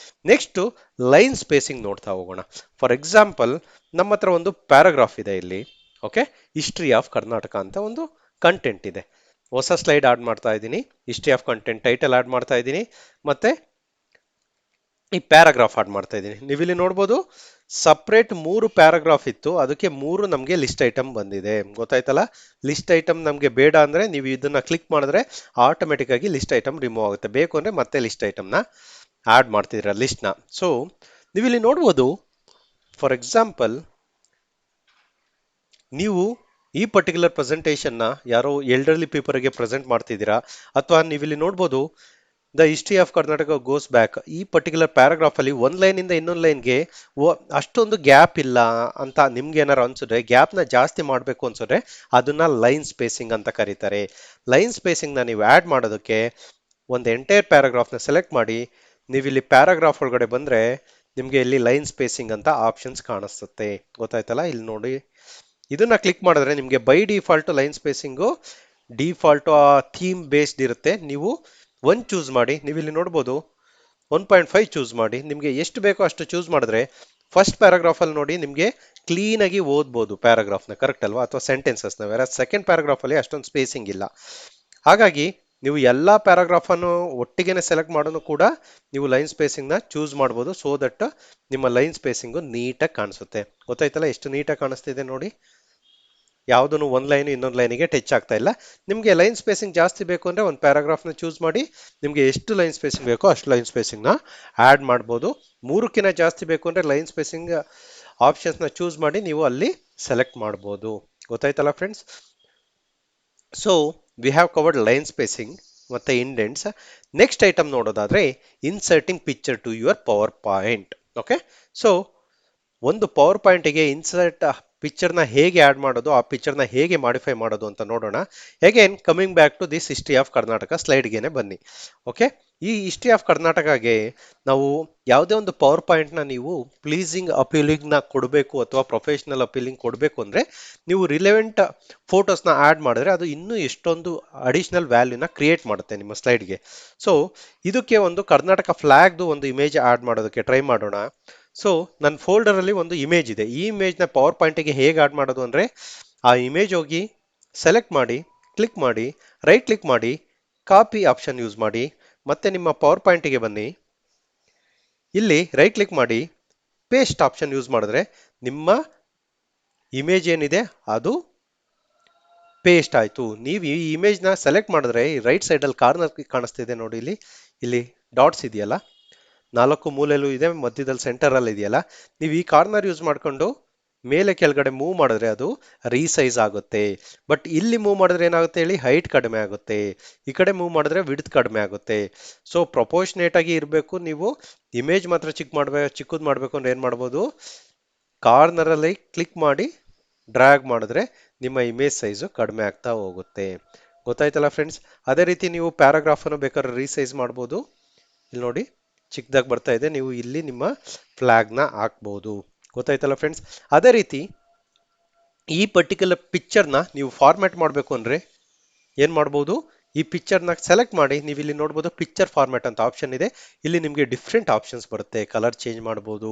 ನೆಕ್ಸ್ಟ್ ಲೈನ್ ಸ್ಪೇಸಿಂಗ್ ನೋಡ್ತಾ ಹೋಗೋಣ. ಫಾರ್ ಎಕ್ಸಾಂಪಲ್ ನಮ್ಮ ಹತ್ರ ಒಂದು ಪ್ಯಾರಾಗ್ರಾಫ್ ಇದೆ ಇಲ್ಲಿ. ಓಕೆ, ಹಿಸ್ಟ್ರಿ ಆಫ್ ಕರ್ನಾಟಕ ಅಂತ ಒಂದು ಕಂಟೆಂಟ್ ಇದೆ. ಹೊಸ ಸ್ಲೈಡ್ ಆಡ್ ಮಾಡ್ತಾ ಇದ್ದೀನಿ, history of content title add ಮಾಡ್ತಾ ಇದ್ದೀನಿ, ಮತ್ತೆ ಈ ಪ್ಯಾರಾಗ್ರಾಫ್ ಆಡ್ ಮಾಡ್ತಾ ಇದ್ದೀನಿ. ನೀವು ಇಲ್ಲಿ ನೋಡ್ಬೋದು ಸಪ್ರೇಟ್ 3 ಪ್ಯಾರಾಗ್ರಾಫ್ ಇತ್ತು, ಅದಕ್ಕೆ 3 ನಮಗೆ ಲಿಸ್ಟ್ ಐಟಮ್ ಬಂದಿದೆ. ಗೊತ್ತಾಯ್ತಲ್ಲ? ಲಿಸ್ಟ್ ಐಟಮ್ ನಮಗೆ ಬೇಡ ಅಂದ್ರೆ ನೀವು ಇದನ್ನ ಕ್ಲಿಕ್ ಮಾಡಿದ್ರೆ ಆಟೋಮೆಟಿಕ್ ಆಗಿ ಲಿಸ್ಟ್ ಐಟಮ್ ರಿಮೂವ್ ಆಗುತ್ತೆ. ಬೇಕು ಅಂದ್ರೆ ಮತ್ತೆ ಲಿಸ್ಟ್ ಐಟಮ್ ನ ಆಡ್ ಮಾಡ್ತಿದ್ರ ಲಿಸ್ಟ್ ನ. ಸೊ ನೀವು ಇಲ್ಲಿ ನೋಡ್ಬೋದು ಫಾರ್ ಎಕ್ಸಾಂಪಲ್ ನೀವು ಈ ಪರ್ಟಿಕ್ಯುಲರ್ ಪ್ರೆಸೆಂಟೇಷನ್ ನ ಯಾರೋ ಎಲ್ಡರ್ಲಿ ಪೀಪಲ್ಗೆ ಪ್ರೆಸೆಂಟ್ ಮಾಡ್ತಿದ್ದೀರಾ, ಅಥವಾ ನೀವು ಇಲ್ಲಿ ನೋಡ್ಬೋದು the history of Karnataka goes back. ಈ ಪರ್ಟಿಕ್ಯುಲರ್ ಪ್ಯಾರಾಗ್ರಾಫ್ ಅಲ್ಲಿ ಒಂದ್ ಲೈನ್ ಇಂದ ಇನ್ನೊಂದು ಲೈನ್ಗೆ ಅಷ್ಟೊಂದು ಗ್ಯಾಪ್ ಇಲ್ಲ ಅಂತ ನಿಮ್ಗೆ ಏನಾರು ಅನ್ಸಿದ್ರೆ, ಗ್ಯಾಪ್ ನ ಜಾಸ್ತಿ ಮಾಡ್ಬೇಕು ಅನ್ಸಿದ್ರೆ ಅದನ್ನ ಲೈನ್ ಸ್ಪೇಸಿಂಗ್ ಅಂತ ಕರೀತಾರೆ. ಲೈನ್ ಸ್ಪೇಸಿಂಗ್ ನ ನೀವು ಆಡ್ ಮಾಡೋದಕ್ಕೆ ಒಂದು ಎಂಟೈರ್ ಪ್ಯಾರಾಗ್ರಾಫ್ ನ ಸೆಲೆಕ್ಟ್ ಮಾಡಿ, ನೀವು ಇಲ್ಲಿ ಪ್ಯಾರಾಗ್ರಾಫ್ ಒಳಗಡೆ ಬಂದ್ರೆ ನಿಮ್ಗೆ ಇಲ್ಲಿ ಲೈನ್ ಸ್ಪೇಸಿಂಗ್ ಅಂತ ಆಪ್ಷನ್ಸ್ ಕಾಣಿಸುತ್ತೆ. ಗೊತ್ತಾಯ್ತಲ್ಲ, ಇಲ್ಲಿ ನೋಡಿ, ಇದನ್ನ ಕ್ಲಿಕ್ ಮಾಡಿದ್ರೆ ನಿಮ್ಗೆ by default line spacing default theme based ಇರುತ್ತೆ. ನೀವು ಒನ್ ಚೂಸ್ ಮಾಡಿ, ನೀವು ಇಲ್ಲಿ ನೋಡ್ಬೋದು 1.5 ಚೂಸ್ ಮಾಡಿ, ನಿಮಗೆ ಎಷ್ಟು ಬೇಕೋ ಅಷ್ಟು ಚೂಸ್ ಮಾಡಿದ್ರೆ ಫಸ್ಟ್ ಪ್ಯಾರಾಗ್ರಾಫ್ ಅಲ್ಲಿ ನೋಡಿ ನಿಮಗೆ ಕ್ಲೀನ್ ಆಗಿ ಓದ್ಬೋದು ಪ್ಯಾರಾಗ್ರಾಫ್ನ, ಕರೆಕ್ಟ್ ಅಲ್ವಾ, ಅಥವಾ ಸೆಂಟೆನ್ಸಸ್ನ. ಬೇರೆ ಸೆಕೆಂಡ್ ಪ್ಯಾರಾಗ್ರಾಫ್ ಅಲ್ಲಿ ಅಷ್ಟೊಂದು ಸ್ಪೇಸಿಂಗ್ ಇಲ್ಲ. ಹಾಗಾಗಿ ನೀವು ಎಲ್ಲಾ ಪ್ಯಾರಾಗ್ರಾಫ್ ಅನ್ನು ಒಟ್ಟಿಗೆನೆ ಸೆಲೆಕ್ಟ್ ಮಾಡೋನು ಕೂಡ ನೀವು ಲೈನ್ ಸ್ಪೇಸಿಂಗ್ ನ ಚೂಸ್ ಮಾಡಬಹುದು, ಸೋ ದಟ್ ನಿಮ್ಮ ಲೈನ್ ಸ್ಪೇಸಿಂಗ್ ನೀಟಾಗಿ ಕಾಣಿಸುತ್ತೆ. ಗೊತ್ತಾಯ್ತಲ್ಲ, ಎಷ್ಟು ನೀಟಾಗಿ ಕಾಣಿಸ್ತಿದೆ ನೋಡಿ. ಯಾವುದನ್ನು ಒಂದ್ ಲೈನ್ ಇನ್ನೊಂದು ಲೈನಿಗೆ ಟಚ್ ಆಗ್ತಾ ಇಲ್ಲ. ನಿಮಗೆ ಲೈನ್ ಸ್ಪೇಸಿಂಗ್ ಜಾಸ್ತಿ ಬೇಕು ಅಂದ್ರೆ ಒಂದು ಪ್ಯಾರಾಗ್ರಾಫ್ ನ ಚೂಸ್ ಮಾಡಿ, ನಿಮಗೆ ಎಷ್ಟು ಲೈನ್ ಸ್ಪೇಸಿಂಗ್ ಬೇಕೋ ಅಷ್ಟು ಲೈನ್ ಸ್ಪೇಸಿಂಗ್ ನ ಆಡ್ ಮಾಡಬಹುದು. ಮೂರಕ್ಕಿಂತ ಜಾಸ್ತಿ ಬೇಕು ಅಂದ್ರೆ ಲೈನ್ ಸ್ಪೇಸಿಂಗ್ ಆಪ್ಷನ್ಸ್ ನ ಚೂಸ್ ಮಾಡಿ ನೀವು ಅಲ್ಲಿ ಸೆಲೆಕ್ಟ್ ಮಾಡಬಹುದು. ಗೊತ್ತಾಯ್ತಲ್ಲ friends. So we have covered line spacing ಮತ್ತೆ ಇಂಡೆಂಟ್ಸ್. ನೆಕ್ಸ್ಟ್ ಐಟಮ್ ನೋಡೋದಾದ್ರೆ inserting picture to your PowerPoint. Okay, so ಒಂದು ಪವರ್ ಪಾಯಿಂಟ್ಗೆ ಇನ್ಸರ್ಟ್ ಪಿಕ್ಚರ್ನ ಹೇಗೆ ಆಡ್ ಮಾಡೋದು, ಆ ಪಿಕ್ಚರ್ನ ಹೇಗೆ ಮಾಡಿಫೈ ಮಾಡೋದು ಅಂತ ನೋಡೋಣ. Again coming back to this history of Karnataka ಸ್ಲೈಡ್ಗೆನೆ ಬನ್ನಿ. ಓಕೆ, ಈ ಹಿಸ್ಟ್ರಿ ಆಫ್ ಕರ್ನಾಟಕಗೆ ನಾವು ಯಾವುದೇ ಒಂದು ಪವರ್ ಪಾಯಿಂಟ್ನ ನೀವು ಪ್ಲೀಸಿಂಗ್ ಅಪೀಲಿಂಗ್ ನ ಕೊಡಬೇಕು ಅಥವಾ ಪ್ರೊಫೆಷನಲ್ ಅಪೀಲಿಂಗ್ ಕೊಡಬೇಕು ಅಂದ್ರೆ ನೀವು ರಿಲೆವೆಂಟ್ ಫೋಟೋಸ್ನ ಆಡ್ ಮಾಡಿದ್ರೆ ಅದು ಇನ್ನೂ ಎಷ್ಟೊಂದು ಅಡಿಷನಲ್ ವ್ಯಾಲ್ಯೂನ ಕ್ರಿಯೇಟ್ ಮಾಡುತ್ತೆ ನಿಮ್ಮ ಸ್ಲೈಡ್ಗೆ. ಸೊ ಇದಕ್ಕೆ ಒಂದು ಕರ್ನಾಟಕ ಫ್ಲಾಗ್ದು ಒಂದು ಇಮೇಜ್ ಆಡ್ ಮಾಡೋದಕ್ಕೆ ಟ್ರೈ ಮಾಡೋಣ. ಸೊ ನನ್ನ ಫೋಲ್ಡರ್ ಅಲ್ಲಿ ಒಂದು ಇಮೇಜ್ ಇದೆ. ಈ ಇಮೇಜ್ ನ ಪವರ್ ಪಾಯಿಂಟ್ಗೆ ಹೇಗೆ ಆಡ್ ಮಾಡೋದು ಅಂದ್ರೆ, ಆ ಇಮೇಜ್ ಹೋಗಿ ಸೆಲೆಕ್ಟ್ ಮಾಡಿ, ಕ್ಲಿಕ್ ಮಾಡಿ, ರೈಟ್ ಕ್ಲಿಕ್ ಮಾಡಿ, ಕಾಪಿ ಆಪ್ಷನ್ ಯೂಸ್ ಮಾಡಿ, ಮತ್ತೆ ನಿಮ್ಮ ಪವರ್ ಪಾಯಿಂಟ್ಗೆ ಬನ್ನಿ, ಇಲ್ಲಿ ರೈಟ್ ಕ್ಲಿಕ್ ಮಾಡಿ ಪೇಸ್ಟ್ ಆಪ್ಷನ್ ಯೂಸ್ ಮಾಡಿದ್ರೆ ನಿಮ್ಮ ಇಮೇಜ್ ಏನಿದೆ ಅದು ಪೇಸ್ಟ್ ಆಯ್ತು. ನೀವು ಈ ಇಮೇಜ್ ನ ಸೆಲೆಕ್ಟ್ ಮಾಡಿದ್ರೆ ರೈಟ್ ಸೈಡ್ ಅಲ್ಲಿ ಕಾರ್ನರ್ ಕಾಣಿಸ್ತಿದೆ ನೋಡಿ, ಇಲ್ಲಿ ಇಲ್ಲಿ ಡಾಟ್ಸ್ ಇದೆಯಲ್ಲ, 4 ಮೂಲೆಯಲ್ಲೂ ಇದೆ, ಮಧ್ಯದಲ್ಲಿ ಸೆಂಟರ್ ಅಲ್ಲಿ ಇದೆಯಲ್ಲ, ನೀವು ಈ ಕಾರ್ನರ್ ಯೂಸ್ ಮಾಡ್ಕೊಂಡು ಮೇಲೆ ಕೆಳಗಡೆ ಮೂವ್ ಮಾಡಿದ್ರೆ ಅದು ರೀಸೈಸ್ ಆಗುತ್ತೆ. ಬಟ್ ಇಲ್ಲಿ ಮೂವ್ ಮಾಡಿದ್ರೆ ಏನಾಗುತ್ತೆ ಹೇಳಿ, ಹೈಟ್ ಕಡಿಮೆ ಆಗುತ್ತೆ. ಈ ಕಡೆ ಮೂವ್ ಮಾಡಿದ್ರೆ ವಿಡ್ತ್ ಕಡಿಮೆ ಆಗುತ್ತೆ. ಸೊ ಪ್ರಪೋರ್ಷನೇಟ್ ಆಗಿ ಇರಬೇಕು. ನೀವು ಇಮೇಜ್ ಮಾತ್ರ ಚಿಕ್ಕದ್ ಮಾಡ್ಬೇಕು ಅಂದ್ರೆ ಏನ್ ಮಾಡ್ಬೋದು, ಕಾರ್ನರ್ ಅಲ್ಲಿ ಕ್ಲಿಕ್ ಮಾಡಿ ಡ್ರ್ಯಾಗ್ ಮಾಡಿದ್ರೆ ನಿಮ್ಮ ಇಮೇಜ್ ಸೈಜು ಕಡಿಮೆ ಆಗ್ತಾ ಹೋಗುತ್ತೆ. ಗೊತ್ತಾಯ್ತಲ್ಲ ಫ್ರೆಂಡ್ಸ್. ಅದೇ ರೀತಿ ನೀವು ಪ್ಯಾರಾಗ್ರಾಫ್ ಅನ್ನು ಬೇಕಾದ್ರೆ ರೀಸೈಸ್ ಮಾಡ್ಬೋದು. ಇಲ್ಲಿ ನೋಡಿ ಚಿಕ್ಕದಾಗಿ ಬರ್ತಾ ಇದೆ, ನೀವು ಇಲ್ಲಿ ನಿಮ್ಮ ಫ್ಲಾಗ್ ನ ಹಾಕ್ಬಹುದು. ಗೊತ್ತಾಯ್ತಲ್ಲ ಫ್ರೆಂಡ್ಸ್. ಅದೇ ರೀತಿ ಈ ಪರ್ಟಿಕ್ಯುಲರ್ ಪಿಕ್ಚರ್ ನ ನೀವು ಫಾರ್ಮ್ಯಾಟ್ ಮಾಡಬೇಕು ಅಂದ್ರೆ ಏನ್ ಮಾಡಬಹುದು, ಈ ಪಿಕ್ಚರ್ ನ ಸೆಲೆಕ್ಟ್ ಮಾಡಿ, ನೀವು ಇಲ್ಲಿ ನೋಡಬಹುದು ಪಿಕ್ಚರ್ ಫಾರ್ಮ್ಯಾಟ್ ಅಂತ ಆಪ್ಷನ್ ಇದೆ. ಇಲ್ಲಿ ನಿಮಗೆ ಡಿಫ್ರೆಂಟ್ ಆಪ್ಷನ್ಸ್ ಬರುತ್ತೆ. ಕಲರ್ ಚೇಂಜ್ ಮಾಡಬಹುದು,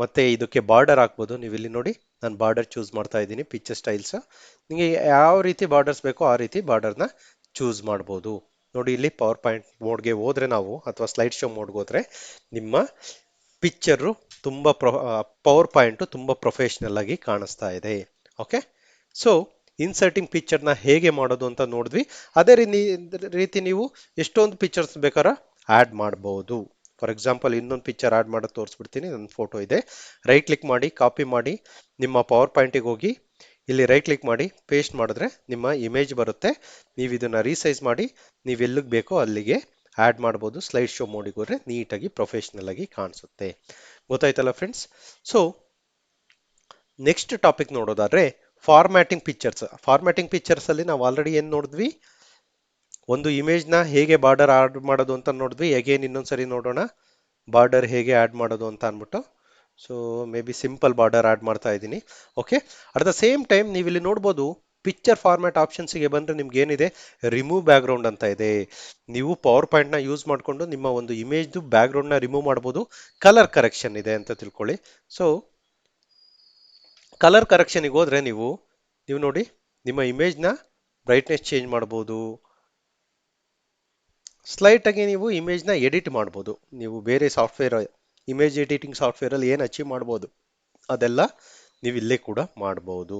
ಮತ್ತೆ ಇದಕ್ಕೆ ಬಾರ್ಡರ್ ಹಾಕ್ಬೋದು. ನೀವು ಇಲ್ಲಿ ನೋಡಿ, ನಾನು ಬಾರ್ಡರ್ ಚೂಸ್ ಮಾಡ್ತಾ ಇದ್ದೀನಿ. ಪಿಕ್ಚರ್ ಸ್ಟೈಲ್ಸ್ ನಿಮಗೆ ಯಾವ ರೀತಿ ಬಾರ್ಡರ್ಸ್ ಬೇಕೋ ಆ ರೀತಿ ಬಾರ್ಡರ್ನ ಚೂಸ್ ಮಾಡಬಹುದು. ನೋಡಿ, ಇಲ್ಲಿ ಪವರ್ ಪಾಯಿಂಟ್ ಮೋಡ್ಗೆ ಹೋದ್ರೆ ನಾವು, ಅಥವಾ ಸ್ಲೈಡ್ ಶೋ ಮೋಡ್ಗೆ ಹೋದ್ರೆ ನಿಮ್ಮ ಪಿಕ್ಚರು ತುಂಬಾ ಪವರ್ ಪಾಯಿಂಟ್ ತುಂಬಾ ಪ್ರೊಫೆಷನಲ್ ಆಗಿ ಕಾಣಿಸ್ತಾ ಇದೆ. ಓಕೆ, ಸೊ ಇನ್ಸರ್ಟಿಂಗ್ ಪಿಕ್ಚರ್ ನ ಹೇಗೆ ಮಾಡೋದು ಅಂತ ನೋಡಿದ್ವಿ. ಅದೇ ರೀತಿ ನೀವು ಎಷ್ಟೊಂದು ಪಿಕ್ಚರ್ಸ್ ಬೇಕಾದ್ರೆ ಆಡ್ ಮಾಡಬಹುದು. ಫಾರ್ ಎಕ್ಸಾಂಪಲ್ ಇನ್ನೊಂದು ಪಿಕ್ಚರ್ ಆಡ್ ಮಾಡೋದು ತೋರಿಸ್ಬಿಡ್ತೀನಿ. ನನ್ನ ಫೋಟೋ ಇದೆ, ರೈಟ್ ಕ್ಲಿಕ್ ಮಾಡಿ, ಕಾಪಿ ಮಾಡಿ, ನಿಮ್ಮ ಪವರ್ ಪಾಯಿಂಟಿಗೆ ಹೋಗಿ ಇಲ್ಲಿ ರೈಟ್ ಕ್ಲಿಕ್ ಮಾಡಿ ಪೇಸ್ಟ್ ಮಾಡಿದ್ರೆ ನಿಮ್ಮ ಇಮೇಜ್ ಬರುತ್ತೆ. ನೀವು ಇದನ್ನ ರೀಸೈಸ್ ಮಾಡಿ ನೀವು ಎಲ್ಲಿಗೆ ಬೇಕೋ ಅಲ್ಲಿಗೆ ಆಡ್ ಮಾಡಬಹುದು. ಸ್ಲೈಡ್ ಶೋ ಮೋಡಿಗೆ ಹೋದ್ರೆ ನೀಟಾಗಿ ಪ್ರೊಫೆಷನಲ್ ಆಗಿ ಕಾಣಿಸುತ್ತೆ. ಗೊತ್ತಾಯ್ತಲ್ಲ ಫ್ರೆಂಡ್ಸ್. ಸೊ ನೆಕ್ಸ್ಟ್ ಟಾಪಿಕ್ ನೋಡೋದಾದ್ರೆ ಫಾರ್ಮ್ಯಾಟಿಂಗ್ ಪಿಕ್ಚರ್ಸ್. ಫಾರ್ಮ್ಯಾಟಿಂಗ್ ಪಿಕ್ಚರ್ಸ್ ಅಲ್ಲಿ ನಾವು ಆಲ್ರೆಡಿ ಏನ್ ನೋಡಿದ್ವಿ, ಒಂದು ಇಮೇಜ್ ನ ಹೇಗೆ ಬಾರ್ಡರ್ ಆಡ್ ಮಾಡೋದು ಅಂತ ನೋಡಿದ್ವಿ. ಅಗೇನ್ ಇನ್ನೊಂದ್ಸರಿ ನೋಡೋಣ ಬಾರ್ಡರ್ ಹೇಗೆ ಆಡ್ ಮಾಡೋದು ಅಂತ ಅನ್ಬಿಟ್ಟು. So maybe simple border add ಮಾಡ್ತಾ ಇದ್ದೀನಿ. Okay, at the same time ನೀವು ಇಲ್ಲಿ ನೋಡ್ಬೋದು ಪಿಕ್ಚರ್ ಫಾರ್ಮ್ಯಾಟ್ ಆಪ್ಷನ್ಸ್ಗೆ ಬಂದ್ರೆ ನಿಮ್ಗೆ ಏನಿದೆ, ರಿಮೂವ್ ಬ್ಯಾಕ್ ಗ್ರೌಂಡ್ ಅಂತ ಇದೆ. ನೀವು ಪವರ್ ಪಾಯಿಂಟ್ ನ ಯೂಸ್ ಮಾಡಿಕೊಂಡು ನಿಮ್ಮ ಒಂದು ಇಮೇಜ್ ಬ್ಯಾಕ್ ಗ್ರೌಂಡ್ ನ ರಿಮೂವ್ ಮಾಡಬಹುದು. ಕಲರ್ ಕರೆಕ್ಷನ್ ಇದೆ ಅಂತ ತಿಳ್ಕೊಳ್ಳಿ. ಸೊ ಕಲರ್ ಕರೆಕ್ಷನ್ಗೆ ಹೋದ್ರೆ ನೀವು ನೋಡಿ ನಿಮ್ಮ ಇಮೇಜ್ ನ ಬ್ರೈಟ್ನೆಸ್ ಚೇಂಜ್ ಮಾಡಬಹುದು. ಸ್ಲೈಟ್ ಆಗಿ ನೀವು ಇಮೇಜ್ ನ ಎಡಿಟ್ ಮಾಡಬಹುದು. ನೀವು ಬೇರೆ ಸಾಫ್ಟ್ವೇರ್, ಇಮೇಜ್ ಎಡಿಟಿಂಗ್ ಸಾಫ್ಟ್ವೇರ್ ಅಲ್ಲಿ ಏನು ಅಚೀವ್ ಮಾಡಬಹುದು ಅದೆಲ್ಲ ನೀವು ಇಲ್ಲೇ ಕೂಡ ಮಾಡಬಹುದು.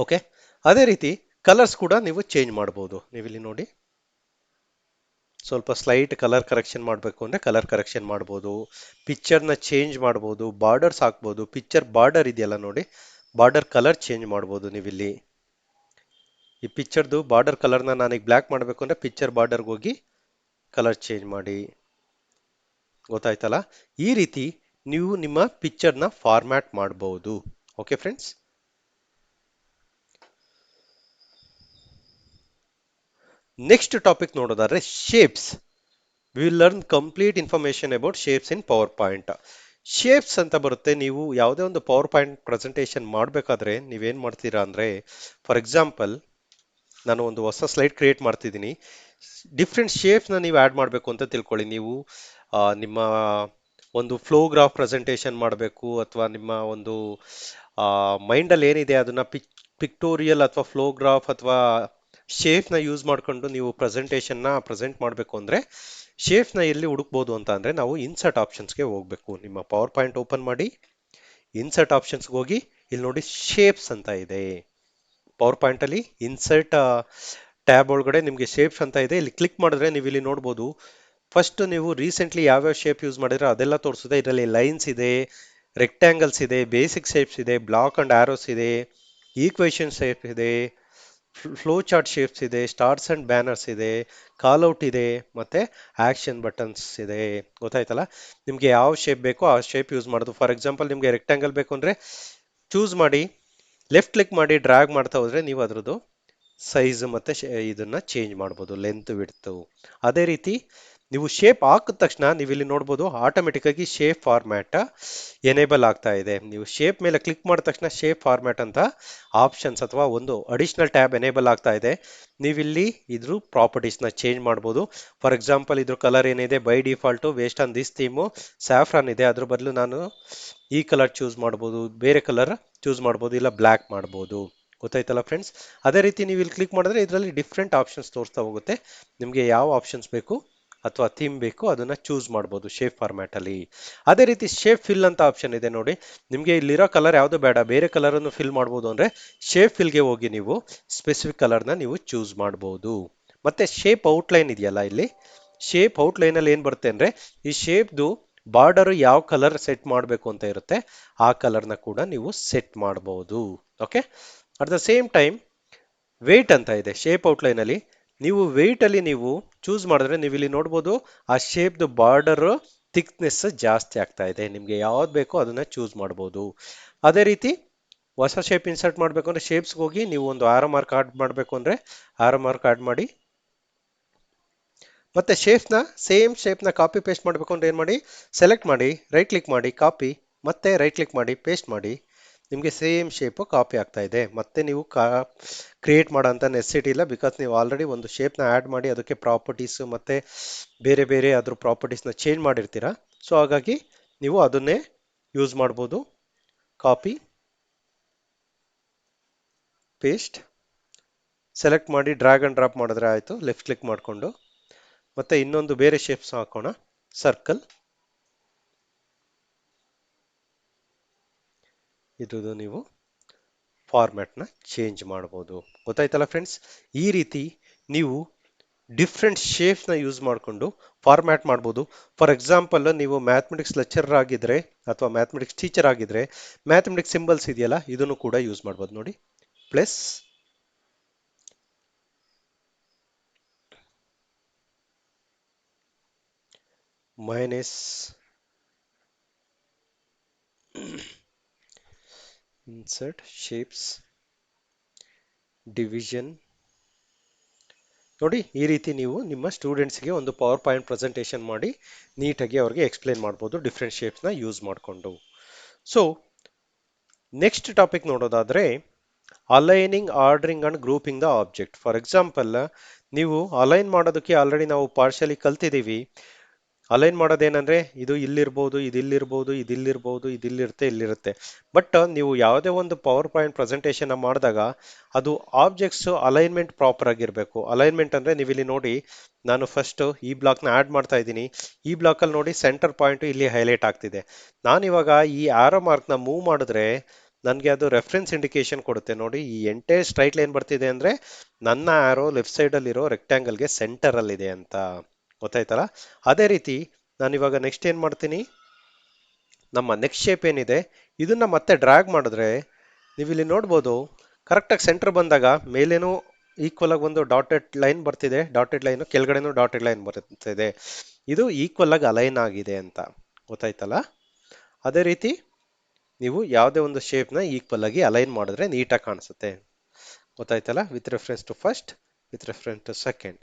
ಓಕೆ, ಅದೇ ರೀತಿ ಕಲರ್ಸ್ ಕೂಡ ನೀವು ಚೇಂಜ್ ಮಾಡಬಹುದು. ನೀವು ಇಲ್ಲಿ ನೋಡಿ, ಸ್ವಲ್ಪ ಸ್ಲೈಟ್ ಕಲರ್ ಕರೆಕ್ಷನ್ ಮಾಡಬೇಕು ಅಂದ್ರೆ ಕಲರ್ ಕರೆಕ್ಷನ್ ಮಾಡಬಹುದು. ಪಿಕ್ಚರ್ ನ ಚೇಂಜ್ ಮಾಡಬಹುದು, ಬಾರ್ಡರ್ಸ್ ಹಾಕ್ಬಹುದು. ಪಿಕ್ಚರ್ ಬಾರ್ಡರ್ ಇದೆಯಲ್ಲ ನೋಡಿ, ಬಾರ್ಡರ್ ಕಲರ್ ಚೇಂಜ್ ಮಾಡಬಹುದು. ನೀವು ಇಲ್ಲಿ ಈ ಪಿಕ್ಚರ್ದು ಬಾರ್ಡರ್ ಕಲರ್ನ ನಾನೀಗ ಬ್ಲ್ಯಾಕ್ ಮಾಡಬೇಕು ಅಂದ್ರೆ ಪಿಕ್ಚರ್ ಬಾರ್ಡರ್ಗೆ ಹೋಗಿ ಕಲರ್ ಚೇಂಜ್ ಮಾಡಿ. ಗೊತ್ತಾಯ್ತಲ್ಲ? ಈ ರೀತಿ ನೀವು ನಿಮ್ಮ ಪಿಕ್ಚರ್ನ ಫಾರ್ಮ್ಯಾಟ್ ಮಾಡಬಹುದು. ಓಕೆ ಫ್ರೆಂಡ್ಸ್, ನೆಕ್ಸ್ಟ್ ಟಾಪಿಕ್ ನೋಡೋದಾದ್ರೆ shapes. V will learn complete information about shapes in power point. Shapes ಅಂತ ಬರುತ್ತೆ. ನೀವು ಯಾವುದೇ ಒಂದು ಪವರ್ ಪಾಯಿಂಟ್ ಪ್ರೆಸೆಂಟೇಷನ್ ಮಾಡಬೇಕಾದ್ರೆ ನೀವೇನ್ ಮಾಡ್ತೀರಾ ಅಂದ್ರೆ, ಫಾರ್ ಎಕ್ಸಾಂಪಲ್ ನಾನು ಒಂದು ಹೊಸ ಸ್ಲೈಡ್ ಕ್ರಿಯೇಟ್ ಮಾಡ್ತಿದ್ದೀನಿ. ಡಿಫ್ರೆಂಟ್ ಶೇಪ್ಸ್ನ ನೀವು ಆ್ಯಡ್ ಮಾಡಬೇಕು ಅಂತ ತಿಳ್ಕೊಳ್ಳಿ. ನೀವು ನಿಮ್ಮ ಒಂದು ಫ್ಲೋ ಗ್ರಾಫ್ ಪ್ರೆಸೆಂಟೇಷನ್ ಮಾಡಬೇಕು, ಅಥವಾ ನಿಮ್ಮ ಒಂದು ಮೈಂಡಲ್ಲಿ ಏನಿದೆ ಅದನ್ನ ಪಿಕ್ಟೋರಿಯಲ್ ಅಥವಾ ಫ್ಲೋ ಗ್ರಾಫ್ ಅಥವಾ ಶೇಪ್ನ ಯೂಸ್ ಮಾಡಿಕೊಂಡು ನೀವು ಪ್ರೆಸೆಂಟೇಷನ್ನ ಪ್ರೆಸೆಂಟ್ ಮಾಡಬೇಕು ಅಂದರೆ ಶೇಪ್ನ ಎಲ್ಲಿ ಹುಡುಕ್ಬೋದು ಅಂತ ಅಂದರೆ ನಾವು ಇನ್ಸರ್ಟ್ ಆಪ್ಷನ್ಸ್ಗೆ ಹೋಗಬೇಕು. ನಿಮ್ಮ ಪವರ್ ಪಾಯಿಂಟ್ ಓಪನ್ ಮಾಡಿ, ಇನ್ಸರ್ಟ್ ಆಪ್ಷನ್ಸ್ಗೆ ಹೋಗಿ, ಇಲ್ಲಿ ನೋಡಿ ಶೇಪ್ಸ್ ಅಂತ ಇದೆ. ಪವರ್ ಪಾಯಿಂಟ್ ಅಲ್ಲಿ ಇನ್ಸರ್ಟ್ ಟ್ಯಾಬ್ ಒಳಗಡೆ ನಿಮಗೆ ಶೇಪ್ಸ್ ಅಂತ ಇದೆ. ಇಲ್ಲಿ ಕ್ಲಿಕ್ ಮಾಡಿದ್ರೆ ನೀವು ಇಲ್ಲಿ ನೋಡ್ಬೋದು. ಫಸ್ಟ್ ನೀವು ರೀಸೆಂಟ್ಲಿ ಯಾವ್ಯಾವ ಶೇಪ್ ಯೂಸ್ ಮಾಡಿದ್ರೆ ಅದೆಲ್ಲ ತೋರಿಸುತ್ತೆ. ಇದರಲ್ಲಿ ಲೈನ್ಸ್ ಇದೆ, ರೆಕ್ಟ್ಯಾಂಗಲ್ಸ್ ಇದೆ, ಬೇಸಿಕ್ ಶೇಪ್ಸ್ ಇದೆ, ಬ್ಲಾಕ್ ಅಂಡ್ ಆರೋಸ್ ಇದೆ, ಈಕ್ವೇಷನ್ ಶೇಪ್ ಇದೆ, ಫ್ಲೋ ಚಾರ್ಟ್ ಶೇಪ್ಸ್ ಇದೆ, ಸ್ಟಾರ್ಸ್ ಅಂಡ್ ಬ್ಯಾನರ್ಸ್ ಇದೆ, ಕಾಲ್ಔಟ್ ಇದೆ, ಮತ್ತೆ ಆಕ್ಷನ್ ಬಟನ್ಸ್ ಇದೆ. ಗೊತ್ತಾಯ್ತಲ್ಲ? ನಿಮ್ಗೆ ಯಾವ ಶೇಪ್ ಬೇಕೋ ಆ ಶೇಪ್ ಯೂಸ್ ಮಾಡೋದು. ಫಾರ್ ಎಕ್ಸಾಂಪಲ್ ನಿಮ್ಗೆ ರೆಕ್ಟ್ಯಾಂಗಲ್ ಬೇಕು ಅಂದ್ರೆ ಚೂಸ್ ಮಾಡಿ, ಲೆಫ್ಟ್ ಕ್ಲಿಕ್ ಮಾಡಿ ಡ್ರ್ಯಾಗ್ ಮಾಡ್ತಾ ಹೋದ್ರೆ ನೀವು ಅದರದ್ದು ಸೈಜ್ ಮತ್ತೆ ಇದನ್ನ ಚೇಂಜ್ ಮಾಡ್ಬೋದು, ಲೆಂತ್ ವಿಡ್ತ್. ಅದೇ ರೀತಿ ನೀವು ಶೇಪ್ ಹಾಕಿದ ತಕ್ಷಣ ನೀವು ಇಲ್ಲಿ ನೋಡ್ಬೋದು ಆಟೋಮೆಟಿಕ್ ಆಗಿ ಶೇಪ್ ಫಾರ್ಮ್ಯಾಟ್ ಎನೇಬಲ್ ಆಗ್ತಾ ಇದೆ. ನೀವು ಶೇಪ್ ಮೇಲೆ ಕ್ಲಿಕ್ ಮಾಡಿದ ತಕ್ಷಣ ಶೇಪ್ ಫಾರ್ಮ್ಯಾಟ್ ಅಂತ ಆಪ್ಷನ್ಸ್ ಅಥವಾ ಒಂದು ಅಡಿಷನಲ್ ಟ್ಯಾಬ್ ಎನೇಬಲ್ ಆಗ್ತಾ ಇದೆ. ನೀವಿಲ್ಲಿ ಇದ್ರ ಪ್ರಾಪರ್ಟೀಸ್ನ ಚೇಂಜ್ ಮಾಡ್ಬೋದು. ಫಾರ್ ಎಕ್ಸಾಂಪಲ್ ಇದ್ರ ಕಲರ್ ಏನಿದೆ, by default waste on this theme saffron ಇದೆ, ಅದ್ರ ಬದಲು ನಾನು ಈ ಕಲರ್ ಚೂಸ್ ಮಾಡ್ಬೋದು, ಬೇರೆ ಕಲರ್ ಚೂಸ್ ಮಾಡ್ಬೋದು, ಇಲ್ಲ ಬ್ಲ್ಯಾಕ್ ಮಾಡ್ಬೋದು. ಗೊತ್ತಾಯ್ತಲ್ಲ ಫ್ರೆಂಡ್ಸ್? ಅದೇ ರೀತಿ ನೀವು ಇಲ್ಲಿ ಕ್ಲಿಕ್ ಮಾಡಿದ್ರೆ ಇದರಲ್ಲಿ ಡಿಫ್ರೆಂಟ್ ಆಪ್ಷನ್ಸ್ ತೋರಿಸ್ತಾ ಹೋಗುತ್ತೆ. ನಿಮಗೆ ಯಾವ ಆಪ್ಷನ್ಸ್ ಬೇಕು ಅಥವಾ ಥೀಮ್ ಬೇಕು ಅದನ್ನ ಚೂಸ್ ಮಾಡ್ಬೋದು ಶೇಪ್ ಫಾರ್ಮ್ಯಾಟ್ ಅಲ್ಲಿ. ಅದೇ ರೀತಿ ಶೇಪ್ ಫಿಲ್ ಅಂತ ಆಪ್ಷನ್ ಇದೆ ನೋಡಿ. ನಿಮಗೆ ಇಲ್ಲಿರೋ ಕಲರ್ ಯಾವುದು ಬೇಡ, ಬೇರೆ ಕಲರ್ ಅನ್ನು ಫಿಲ್ ಮಾಡ್ಬೋದು ಅಂದ್ರೆ ಶೇಪ್ ಫಿಲ್ಗೆ ಹೋಗಿ ನೀವು ಸ್ಪೆಸಿಫಿಕ್ ಕಲರ್ನ ನೀವು ಚೂಸ್ ಮಾಡ್ಬೋದು. ಮತ್ತೆ ಶೇಪ್ ಔಟ್ಲೈನ್ ಇದೆಯಲ್ಲ, ಇಲ್ಲಿ ಶೇಪ್ ಔಟ್ಲೈನ್ ಅಲ್ಲಿ ಏನ್ ಬರುತ್ತೆ ಅಂದ್ರೆ ಈ ಶೇಪ್ದು ಬಾರ್ಡರ್ ಯಾವ ಕಲರ್ ಸೆಟ್ ಮಾಡಬೇಕು ಅಂತ ಇರುತ್ತೆ ಆ ಕಲರ್ನ ಕೂಡ ನೀವು ಸೆಟ್ ಮಾಡಬಹುದು. Okay, at the same time weight ಅಂತ ಇದೆ ಶೇಪ್ ಔಟ್ಲೈನ್ ಅಲ್ಲಿ. ನೀವು ವೇಟ್ ಅಲ್ಲಿ ನೀವು ಚೂಸ್ ಮಾಡಿದ್ರೆ ನೀವು ಇಲ್ಲಿ ನೋಡ್ಬೋದು ಆ ಶೇಪ್ದು ಬಾರ್ಡರ್ ಥಿಕ್ನೆಸ್ ಜಾಸ್ತಿ ಆಗ್ತಾ ಇದೆ. ನಿಮ್ಗೆ ಯಾವ್ದು ಬೇಕೋ ಅದನ್ನ ಚೂಸ್ ಮಾಡ್ಬೋದು. ಅದೇ ರೀತಿ ಹೊಸ ಶೇಪ್ ಇನ್ಸರ್ಟ್ ಮಾಡಬೇಕು ಅಂದ್ರೆ ಶೇಪ್ಸ್ಗೆ ಹೋಗಿ ನೀವು ಒಂದು ಆರೋ ಮಾರ್ಕ್ ಆಡ್ ಮಾಡಬೇಕು ಅಂದ್ರೆ ಆರೋ ಮಾರ್ಕ್ ಆಡ್ ಮಾಡಿ. ಮತ್ತೆ ಶೇಪ್ನ ಸೇಮ್ ಶೇಪ್ನ ಕಾಪಿ ಪೇಸ್ಟ್ ಮಾಡಬೇಕು ಅಂದ್ರೆ ಏನು ಮಾಡಿ, ಸೆಲೆಕ್ಟ್ ಮಾಡಿ, ರೈಟ್ ಕ್ಲಿಕ್ ಮಾಡಿ, ಕಾಪಿ, ಮತ್ತೆ ರೈಟ್ ಕ್ಲಿಕ್ ಮಾಡಿ, ಪೇಸ್ಟ್ ಮಾಡಿ. ನಿಮಗೆ ಸೇಮ್ ಶೇಪು ಕಾಪಿ ಆಗ್ತಾ ಇದೆ. ಮತ್ತೆ ನೀವು ಕ್ರಿಯೇಟ್ ಮಾಡೋ ಅಂತ ನೆಸೆಸಿಟಿ ಇಲ್ಲ, ಬಿಕಾಸ್ ನೀವು ಆಲ್ರೆಡಿ ಒಂದು ಶೇಪ್ನ ಆ್ಯಡ್ ಮಾಡಿ ಅದಕ್ಕೆ ಪ್ರಾಪರ್ಟೀಸ್ ಮತ್ತೆ ಬೇರೆ ಬೇರೆ ಅದ್ರ ಪ್ರಾಪರ್ಟೀಸ್ನ ಚೇಂಜ್ ಮಾಡಿರ್ತೀರಾ. ಸೊ ಹಾಗಾಗಿ ನೀವು ಅದನ್ನೇ ಯೂಸ್ ಮಾಡ್ಬೋದು. ಕಾಪಿ, ಪೇಸ್ಟ್, ಸೆಲೆಕ್ಟ್ ಮಾಡಿ ಡ್ರ್ಯಾಗ್ ಅಂಡ್ ಡ್ರಾಪ್ ಮಾಡಿದ್ರೆ ಆಯಿತು, ಲೆಫ್ಟ್ ಕ್ಲಿಕ್ ಮಾಡಿಕೊಂಡು. ಮತ್ತೆ ಇನ್ನೊಂದು ಬೇರೆ ಶೇಪ್ಸ್ ಹಾಕೋಣ, ಸರ್ಕಲ್. ಇದು ನೀವು ಫಾರ್ಮ್ಯಾಟ್ನ ಚೇಂಜ್ ಮಾಡ್ಬೋದು. ಗೊತ್ತಾಯ್ತಲ್ಲ ಫ್ರೆಂಡ್ಸ್? ಈ ರೀತಿ ನೀವು ಡಿಫ್ರೆಂಟ್ ಶೇಪ್ಸ್ನ ಯೂಸ್ ಮಾಡಿಕೊಂಡು ಫಾರ್ಮ್ಯಾಟ್ ಮಾಡ್ಬೋದು. ಫಾರ್ ಎಕ್ಸಾಂಪಲ್ ನೀವು ಮ್ಯಾಥಮೆಟಿಕ್ಸ್ ಲೆಕ್ಚರರ್ ಆಗಿದ್ರೆ ಅಥವಾ ಮ್ಯಾಥಮೆಟಿಕ್ಸ್ ಟೀಚರ್ ಆಗಿದ್ರೆ ಮ್ಯಾಥಮೆಟಿಕ್ಸ್ ಸಿಂಬಲ್ಸ್ ಇದೆಯಲ್ಲ ಇದನ್ನು ಕೂಡ ಯೂಸ್ ಮಾಡ್ಬೋದು. ನೋಡಿ, plus, minus, insert shapes, division. ನೋಡಿ, ಈ ರೀತಿ ನೀವು ನಿಮ್ಮ ಸ್ಟೂಡೆಂಟ್ಸ್ಗೆ ಒಂದು ಪವರ್ ಪಾಯಿಂಟ್ ಪ್ರೆಸೆಂಟೇಷನ್ ಮಾಡಿ ನೀಟಾಗಿ ಅವ್ರಿಗೆ ಎಕ್ಸ್ಪ್ಲೇನ್ ಮಾಡ್ಬೋದು ಡಿಫ್ರೆಂಟ್ ಶೇಪ್ಸ್ನ ಯೂಸ್ ಮಾಡಿಕೊಂಡು. ಸೊ ನೆಕ್ಸ್ಟ್ ಟಾಪಿಕ್ ನೋಡೋದಾದ್ರೆ aligning, ordering and grouping the object. For example ನೀವು ಅಲೈನ್ ಮಾಡೋದಕ್ಕೆ ಆಲ್ರೆಡಿ ನಾವು ಪಾರ್ಷಿಯಲಿ ಕಲ್ತಿದ್ದೀವಿ. ಅಲೈನ್ ಮಾಡೋದೇನಂದ್ರೆ ಇದು ಇಲ್ಲಿರ್ಬೋದು, ಇದಿಲ್ಲಿರ್ಬೋದು, ಇದಿಲ್ಲಿರ್ಬೋದು, ಇದಿಲ್ಲಿರುತ್ತೆ, ಇಲ್ಲಿರುತ್ತೆ. ಬಟ್ ನೀವು ಯಾವುದೇ ಒಂದು ಪವರ್ ಪಾಯಿಂಟ್ ಪ್ರೆಸೆಂಟೇಷನ್ ಮಾಡಿದಾಗ ಅದು ಆಬ್ಜೆಕ್ಟ್ಸ್ ಅಲೈನ್ಮೆಂಟ್ ಪ್ರಾಪರ್ ಆಗಿರಬೇಕು. ಅಲೈನ್ಮೆಂಟ್ ಅಂದ್ರೆ ನೀವು ಇಲ್ಲಿ ನೋಡಿ, ನಾನು ಫಸ್ಟ್ ಈ ಬ್ಲಾಕ್ನ ಆ್ಯಡ್ ಮಾಡ್ತಾ ಇದ್ದೀನಿ. ಈ ಬ್ಲಾಕಲ್ಲಿ ನೋಡಿ ಸೆಂಟರ್ ಪಾಯಿಂಟ್ ಇಲ್ಲಿ ಹೈಲೈಟ್ ಆಗ್ತಿದೆ. ನಾನು ಇವಾಗ ಈ ಆರೋ ಮಾರ್ಕ್ನ ಮೂವ್ ಮಾಡಿದ್ರೆ ನನಗೆ ಅದು ರೆಫರೆನ್ಸ್ ಇಂಡಿಕೇಶನ್ ಕೊಡುತ್ತೆ. ನೋಡಿ, ಈ ಎಂಟೈರ್ ಸ್ಟ್ರೈಟ್ ಲೈನ್ ಬರ್ತಿದೆ ಅಂದ್ರೆ ನನ್ನ ಆರೋ ಲೆಫ್ಟ್ ಸೈಡಲ್ಲಿರೋ ರೆಕ್ಟ್ಯಾಂಗಲ್ಗೆ ಸೆಂಟರಲ್ಲಿದೆ ಅಂತ. ಗೊತ್ತಾಯ್ತಲ್ಲ? ಅದೇ ರೀತಿ ನಾನು ಇವಾಗ ನೆಕ್ಸ್ಟ್ ಏನು ಮಾಡ್ತೀನಿ, ನಮ್ಮ ನೆಕ್ಸ್ಟ್ ಶೇಪ್ ಏನಿದೆ ಇದನ್ನ ಮತ್ತೆ ಡ್ರ್ಯಾಗ್ ಮಾಡಿದ್ರೆ ನೀವು ಇಲ್ಲಿ ನೋಡ್ಬೋದು ಕರೆಕ್ಟಾಗಿ ಸೆಂಟರ್ ಬಂದಾಗ ಮೇಲೇನೂ ಈಕ್ವಲ್ ಆಗಿ ಒಂದು ಡಾಟೆಡ್ ಲೈನ್ ಬರ್ತಿದೆ, ಡಾಟೆಡ್ ಲೈನ್ ಕೆಳಗಡೆನೂ ಡಾಟೆಡ್ ಲೈನ್ ಬರ್ತಿದೆ. ಇದು ಈಕ್ವಲ್ ಆಗಿ ಅಲೈನ್ ಆಗಿದೆ ಅಂತ ಗೊತ್ತಾಯ್ತಲ್ಲ. ಅದೇ ರೀತಿ ನೀವು ಯಾವುದೇ ಒಂದು ಶೇಪ್ನ ಈಕ್ವಲ್ ಆಗಿ ಅಲೈನ್ ಮಾಡಿದ್ರೆ ನೀಟಾಗಿ ಕಾಣಿಸುತ್ತೆ. ಗೊತ್ತಾಯ್ತಲ್ಲ, with reference to first, with reference to second,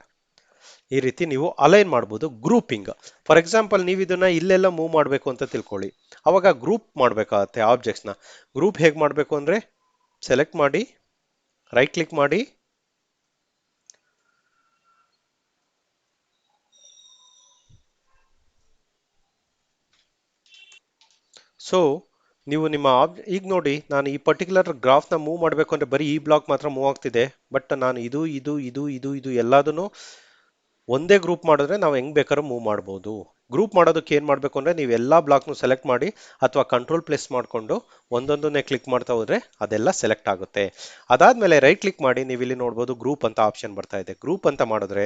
ಈ ರೀತಿ ನೀವು ಅಲೈನ್ ಮಾಡ್ಬೋದು. ಗ್ರೂಪಿಂಗ್, ಫಾರ್ ಎಕ್ಸಾಂಪಲ್ ನೀವು ಇದನ್ನ ಇಲ್ಲೆಲ್ಲ ಮೂವ್ ಮಾಡಬೇಕು ಅಂತ ತಿಳ್ಕೊಳ್ಳಿ, ಅವಾಗ ಗ್ರೂಪ್ ಮಾಡಬೇಕಾಗತ್ತೆ ಆಬ್ಜೆಕ್ಟ್ಸ್ನ. ಗ್ರೂಪ್ ಹೇಗೆ ಮಾಡಬೇಕು ಅಂದರೆ, ಸೆಲೆಕ್ಟ್ ಮಾಡಿ, ರೈಟ್ ಕ್ಲಿಕ್ ಮಾಡಿ, ಸೊ ನೀವು ನಿಮ್ಮ ಈಗ ನೋಡಿ, ನಾನು ಈ ಪರ್ಟಿಕ್ಯುಲರ್ ಗ್ರಾಫ್ನ ಮೂವ್ ಮಾಡಬೇಕು ಅಂದರೆ ಬರೀ ಈ ಬ್ಲಾಕ್ ಮಾತ್ರ ಮೂವ್ ಆಗ್ತಿದೆ. ಬಟ್ ನಾನು ಇದು ಎಲ್ಲದನ್ನು ಒಂದೇ ಗ್ರೂಪ್ ಮಾಡಿದ್ರೆ ನಾವು ಹೆಂಗ್ ಬೇಕಾದ್ರೂ ಮೂವ್ ಮಾಡ್ಬೋದು. ಗ್ರೂಪ್ ಮಾಡೋದಕ್ಕೆ ಏನು ಮಾಡಬೇಕು ಅಂದರೆ, ನೀವು ಎಲ್ಲ ಬ್ಲಾಕ್ನು ಸೆಲೆಕ್ಟ್ ಮಾಡಿ ಅಥವಾ ಕಂಟ್ರೋಲ್ ಪ್ಲೇಸ್ ಮಾಡಿಕೊಂಡು ಒಂದೊಂದನ್ನೇ ಕ್ಲಿಕ್ ಮಾಡ್ತಾ ಹೋದ್ರೆ ಅದೆಲ್ಲ ಸೆಲೆಕ್ಟ್ ಆಗುತ್ತೆ. ಅದಾದಮೇಲೆ ರೈಟ್ ಕ್ಲಿಕ್ ಮಾಡಿ, ನೀವು ಇಲ್ಲಿ ನೋಡ್ಬೋದು ಗ್ರೂಪ್ ಅಂತ ಆಪ್ಷನ್ ಬರ್ತಾ ಇದೆ. ಗ್ರೂಪ್ ಅಂತ ಮಾಡಿದ್ರೆ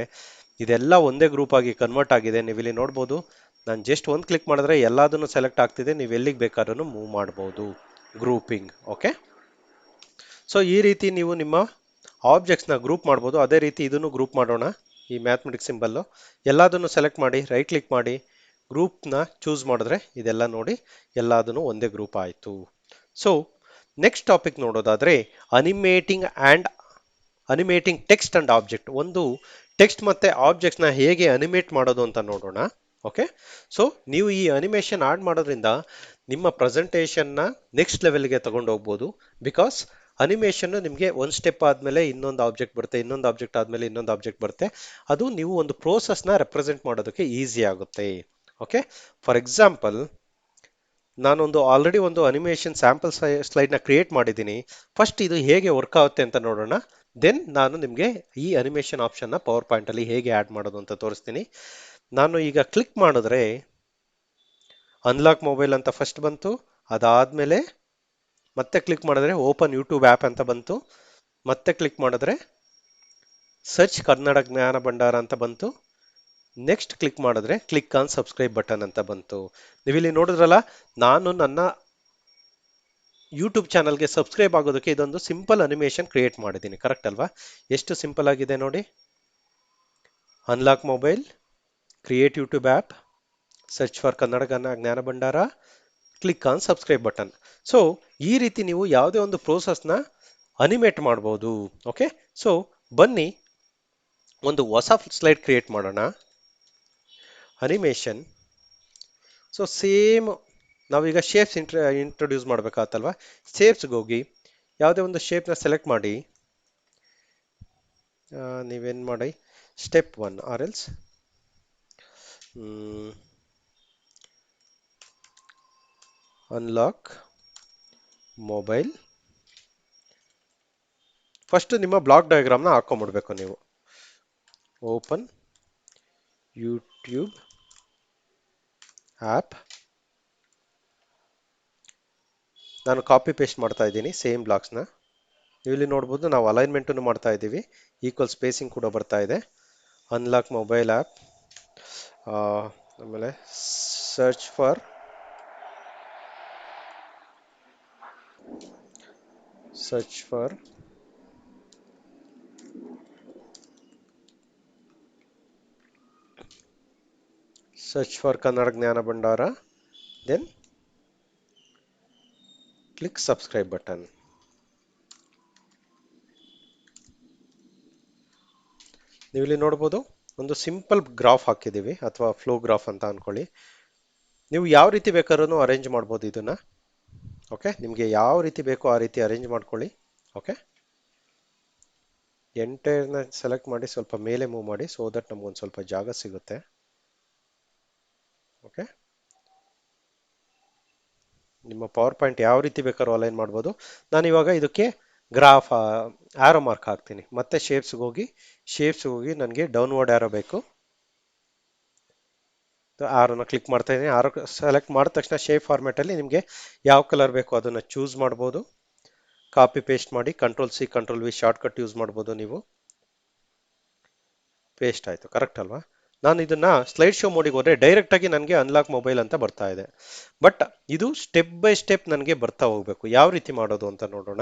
ಇದೆಲ್ಲ ಒಂದೇ ಗ್ರೂಪ್ ಆಗಿ ಕನ್ವರ್ಟ್ ಆಗಿದೆ. ನೀವು ಇಲ್ಲಿ ನೋಡ್ಬೋದು, ನಾನು ಜಸ್ಟ್ ಒಂದು ಕ್ಲಿಕ್ ಮಾಡಿದ್ರೆ ಎಲ್ಲದನ್ನು ಸೆಲೆಕ್ಟ್ ಆಗ್ತಿದೆ. ನೀವು ಎಲ್ಲಿಗೆ ಬೇಕಾದ್ರೂ ಮೂವ್ ಮಾಡ್ಬೋದು. ಗ್ರೂಪಿಂಗ್. ಓಕೆ, ಸೊ ಈ ರೀತಿ ನೀವು ನಿಮ್ಮ ಆಬ್ಜೆಕ್ಟ್ಸ್ನ ಗ್ರೂಪ್ ಮಾಡ್ಬೋದು. ಅದೇ ರೀತಿ ಇದನ್ನು ಗ್ರೂಪ್ ಮಾಡೋಣ. ಈ ಮ್ಯಾಥಮೆಟಿಕ್ಸ್ ಸಿಂಬಲ್ಲು ಎಲ್ಲದನ್ನು ಸೆಲೆಕ್ಟ್ ಮಾಡಿ, ರೈಟ್ ಕ್ಲಿಕ್ ಮಾಡಿ, ಗ್ರೂಪ್ನ ಚೂಸ್ ಮಾಡಿದ್ರೆ ಇದೆಲ್ಲ ನೋಡಿ ಎಲ್ಲದನ್ನು ಒಂದೇ ಗ್ರೂಪ್ ಆಯಿತು. ಸೊ ನೆಕ್ಸ್ಟ್ ಟಾಪಿಕ್ ನೋಡೋದಾದ್ರೆ ಅನಿಮೇಟಿಂಗ್ ಟೆಕ್ಸ್ಟ್ ಅಂಡ್ ಆಬ್ಜೆಕ್ಟ್. ಒಂದು ಟೆಕ್ಸ್ಟ್ ಮತ್ತೆ ಆಬ್ಜೆಕ್ಟ್ಸ್ನ ಹೇಗೆ ಅನಿಮೇಟ್ ಮಾಡೋದು ಅಂತ ನೋಡೋಣ. ಓಕೆ, ಸೊ ನೀವು ಈ ಅನಿಮೇಷನ್ ಆಡ್ ಮಾಡೋದ್ರಿಂದ ನಿಮ್ಮ ಪ್ರೆಸೆಂಟೇಷನ್ನ ನೆಕ್ಸ್ಟ್ ಲೆವೆಲ್ಗೆ ತಗೊಂಡು ಹೋಗ್ಬೋದು. ಬಿಕಾಸ್ ಅನಿಮೇಷನ್ ನಿಮಗೆ ಒಂದು ಸ್ಟೆಪ್ ಆದಮೇಲೆ ಇನ್ನೊಂದು ಆಬ್ಜೆಕ್ಟ್ ಬರುತ್ತೆ, ಇನ್ನೊಂದು ಆಬ್ಜೆಕ್ಟ್ ಆದಮೇಲೆ ಇನ್ನೊಂದು ಆಬ್ಜೆಕ್ಟ್ ಬರುತ್ತೆ. ಅದು ನೀವು ಒಂದು ಪ್ರೋಸೆಸ್ನ ರೆಪ್ರೆಸೆಂಟ್ ಮಾಡೋದಕ್ಕೆ ಈಸಿ ಆಗುತ್ತೆ. ಓಕೆ, ಫಾರ್ ಎಕ್ಸಾಂಪಲ್ ನಾನೊಂದು ಆಲ್ರೆಡಿ ಒಂದು ಅನಿಮೇಷನ್ ಸ್ಯಾಂಪಲ್ ಸ್ಲೈಡ್ನ ಕ್ರಿಯೇಟ್ ಮಾಡಿದ್ದೀನಿ. ಫಸ್ಟ್ ಇದು ಹೇಗೆ ವರ್ಕ್ ಆಗುತ್ತೆ ಅಂತ ನೋಡೋಣ. ದೆನ್ ನಾನು ನಿಮಗೆ ಈ ಅನಿಮೇಷನ್ ಆಪ್ಷನ್ನ ಪವರ್ ಪಾಯಿಂಟಲ್ಲಿ ಹೇಗೆ ಆ್ಯಡ್ ಮಾಡೋದು ಅಂತ ತೋರಿಸ್ತೀನಿ. ನಾನು ಈಗ ಕ್ಲಿಕ್ ಮಾಡಿದ್ರೆ ಅನ್ಲಾಕ್ ಮೊಬೈಲ್ ಅಂತ ಫಸ್ಟ್ ಬಂತು. ಅದಾದಮೇಲೆ ಮತ್ತೆ ಕ್ಲಿಕ್ ಮಾಡಿದ್ರೆ ಓಪನ್ ಯೂಟ್ಯೂಬ್ ಆ್ಯಪ್ ಅಂತ ಬಂತು. ಮತ್ತೆ ಕ್ಲಿಕ್ ಮಾಡಿದ್ರೆ ಸರ್ಚ್ ಕನ್ನಡ ಜ್ಞಾನ ಭಂಡಾರ ಅಂತ ಬಂತು. ನೆಕ್ಸ್ಟ್ ಕ್ಲಿಕ್ ಮಾಡಿದ್ರೆ ಕ್ಲಿಕ್ ಆನ್ ಸಬ್ಸ್ಕ್ರೈಬ್ ಬಟನ್ ಅಂತ ಬಂತು. ನೀವಿಲ್ಲಿ ನೋಡಿದ್ರಲ್ಲ, ನಾನು ನನ್ನ ಯೂಟ್ಯೂಬ್ ಚಾನಲ್ಗೆ ಸಬ್ಸ್ಕ್ರೈಬ್ ಆಗೋದಕ್ಕೆ ಇದೊಂದು ಸಿಂಪಲ್ ಅನಿಮೇಷನ್ ಕ್ರಿಯೇಟ್ ಮಾಡಿದ್ದೀನಿ. ಕರೆಕ್ಟ್ ಅಲ್ವಾ? ಎಷ್ಟು ಸಿಂಪಲ್ ಆಗಿದೆ ನೋಡಿ. Unlock mobile, create YouTube app, search for Kannada Jnana Bhandara, click on subscribe button. So ಈ ರೀತಿ ನೀವು ಯಾವುದೇ ಒಂದು ಪ್ರೋಸೆಸ್ನ ಅನಿಮೇಟ್ ಮಾಡ್ಬೋದು. ಓಕೆ, ಸೊ ಬನ್ನಿ ಒಂದು ಹೊಸ ಸ್ಲೈಡ್ ಕ್ರಿಯೇಟ್ ಮಾಡೋಣ. ಅನಿಮೇಷನ್. ಸೊ ಸೇಮ್ ನಾವೀಗ ಶೇಪ್ಸ್ ಇಂಟ್ರೊಡ್ಯೂಸ್ ಮಾಡಬೇಕಾಗತ್ತಲ್ವ. ಶೇಪ್ಸ್ಗೆ ಹೋಗಿ ಯಾವುದೇ ಒಂದು ಶೇಪ್ನ ಸೆಲೆಕ್ಟ್ ಮಾಡಿ, ನೀವೇನು ಮಾಡಿ, step 1 or else unlock mobile. First ನಿಮ್ಮ ಬ್ಲಾಕ್ ಡಯಾಗ್ರಾಮ್ನ ಹಾಕೊಂಡ್ಬಿಡ್ಬೇಕು ನೀವು. Open YouTube app. ನಾನು ಕಾಪಿ ಪೇಸ್ಟ್ ಮಾಡ್ತಾ ಇದ್ದೀನಿ ಸೇಮ್ ಬ್ಲಾಕ್ಸ್ನ. ನೀವು ಇಲ್ಲಿ ನೋಡ್ಬೋದು, ನಾವು ಅಲೈನ್ಮೆಂಟನ್ನು ಮಾಡ್ತಾ ಇದ್ದೀವಿ, ಈಕ್ವಲ್ ಸ್ಪೇಸಿಂಗ್ ಕೂಡ ಬರ್ತಾ ಇದೆ. ಅನ್ಲಾಕ್ ಮೊಬೈಲ್ ಆ್ಯಪ್, ಆಮೇಲೆ search for Kannada Jnana Bhandar, then click subscribe button. ನೀವು ಇಲ್ಲಿ ನೋಡ್ಬೋದು, ಒಂದು ಸಿಂಪಲ್ ಗ್ರಾಫ್ ಹಾಕಿದ್ದೀವಿ, ಅಥವಾ ಫ್ಲೋ ಗ್ರಾಫ್ ಅಂತ ಅನ್ಕೊಳ್ಳಿ. ನೀವು ಯಾವ ರೀತಿ ಬೇಕಾದ್ರೂ ಅರೇಂಜ್ ಮಾಡ್ಬೋದು ಇದನ್ನ. ಓಕೆ, ನಿಮಗೆ ಯಾವ ರೀತಿ ಬೇಕೋ ಆ ರೀತಿ ಅರೇಂಜ್ ಮಾಡ್ಕೊಳ್ಳಿ. ಓಕೆ, ಎಂಟೈರ್ನ ಸೆಲೆಕ್ಟ್ ಮಾಡಿ ಸ್ವಲ್ಪ ಮೇಲೆ ಮೂವ್ ಮಾಡಿ, ಸೊ ದಟ್ ನಮಗೊಂದು ಸ್ವಲ್ಪ ಜಾಗ ಸಿಗುತ್ತೆ. ಓಕೆ, ನಿಮ್ಮ ಪವರ್ ಪಾಯಿಂಟ್ ಯಾವ ರೀತಿ ಬೇಕಾದ್ರೂ ಅಲೈನ್ ಮಾಡ್ಬೋದು. ನಾನು ಇವಾಗ ಇದಕ್ಕೆ ಗ್ರಾಫ್ ಆರೋ ಮಾರ್ಕ್ ಹಾಕ್ತೀನಿ. ಮತ್ತೆ ಶೇಪ್ಸ್ಗೆ ಹೋಗಿ ನನಗೆ ಡೌನ್ವರ್ಡ್ ಆರೋ ಬೇಕು. ಆರೋನ ಕ್ಲಿಕ್ ಮಾಡ್ತಾ ಇದ್ದೀನಿ. ಆರೋ ಸೆಲೆಕ್ಟ್ ಮಾಡಿದ ತಕ್ಷಣ ಶೇಪ್ ಫಾರ್ಮ್ಯಾಟಲ್ಲಿ ನಿಮಗೆ ಯಾವ ಕಲರ್ ಬೇಕೋ ಅದನ್ನು ಚೂಸ್ ಮಾಡ್ಬೋದು. ಕಾಪಿ ಪೇಸ್ಟ್ ಮಾಡಿ ಕಂಟ್ರೋಲ್-C ಕಂಟ್ರೋಲ್-V ಶಾರ್ಟ್ಕಟ್ ಯೂಸ್ ಮಾಡ್ಬೋದು ನೀವು. ಪೇಸ್ಟ್ ಆಯಿತು, ಕರೆಕ್ಟ್ ಅಲ್ವಾ? ನಾನು ಇದನ್ನ ಸ್ಲೈಡ್ ಶೋ ಮೋಡಿಗೆ ಹೋದರೆ ಡೈರೆಕ್ಟ್ ಆಗಿ ನನಗೆ ಅನ್ಲಾಕ್ ಮೊಬೈಲ್ ಅಂತ ಬರ್ತಾ ಇದೆ. ಬಟ್ ಇದು ಸ್ಟೆಪ್ ಬೈ ಸ್ಟೆಪ್ ನನಗೆ ಬರ್ತಾ ಹೋಗ್ಬೇಕು. ಯಾವ ರೀತಿ ಮಾಡೋದು ಅಂತ ನೋಡೋಣ.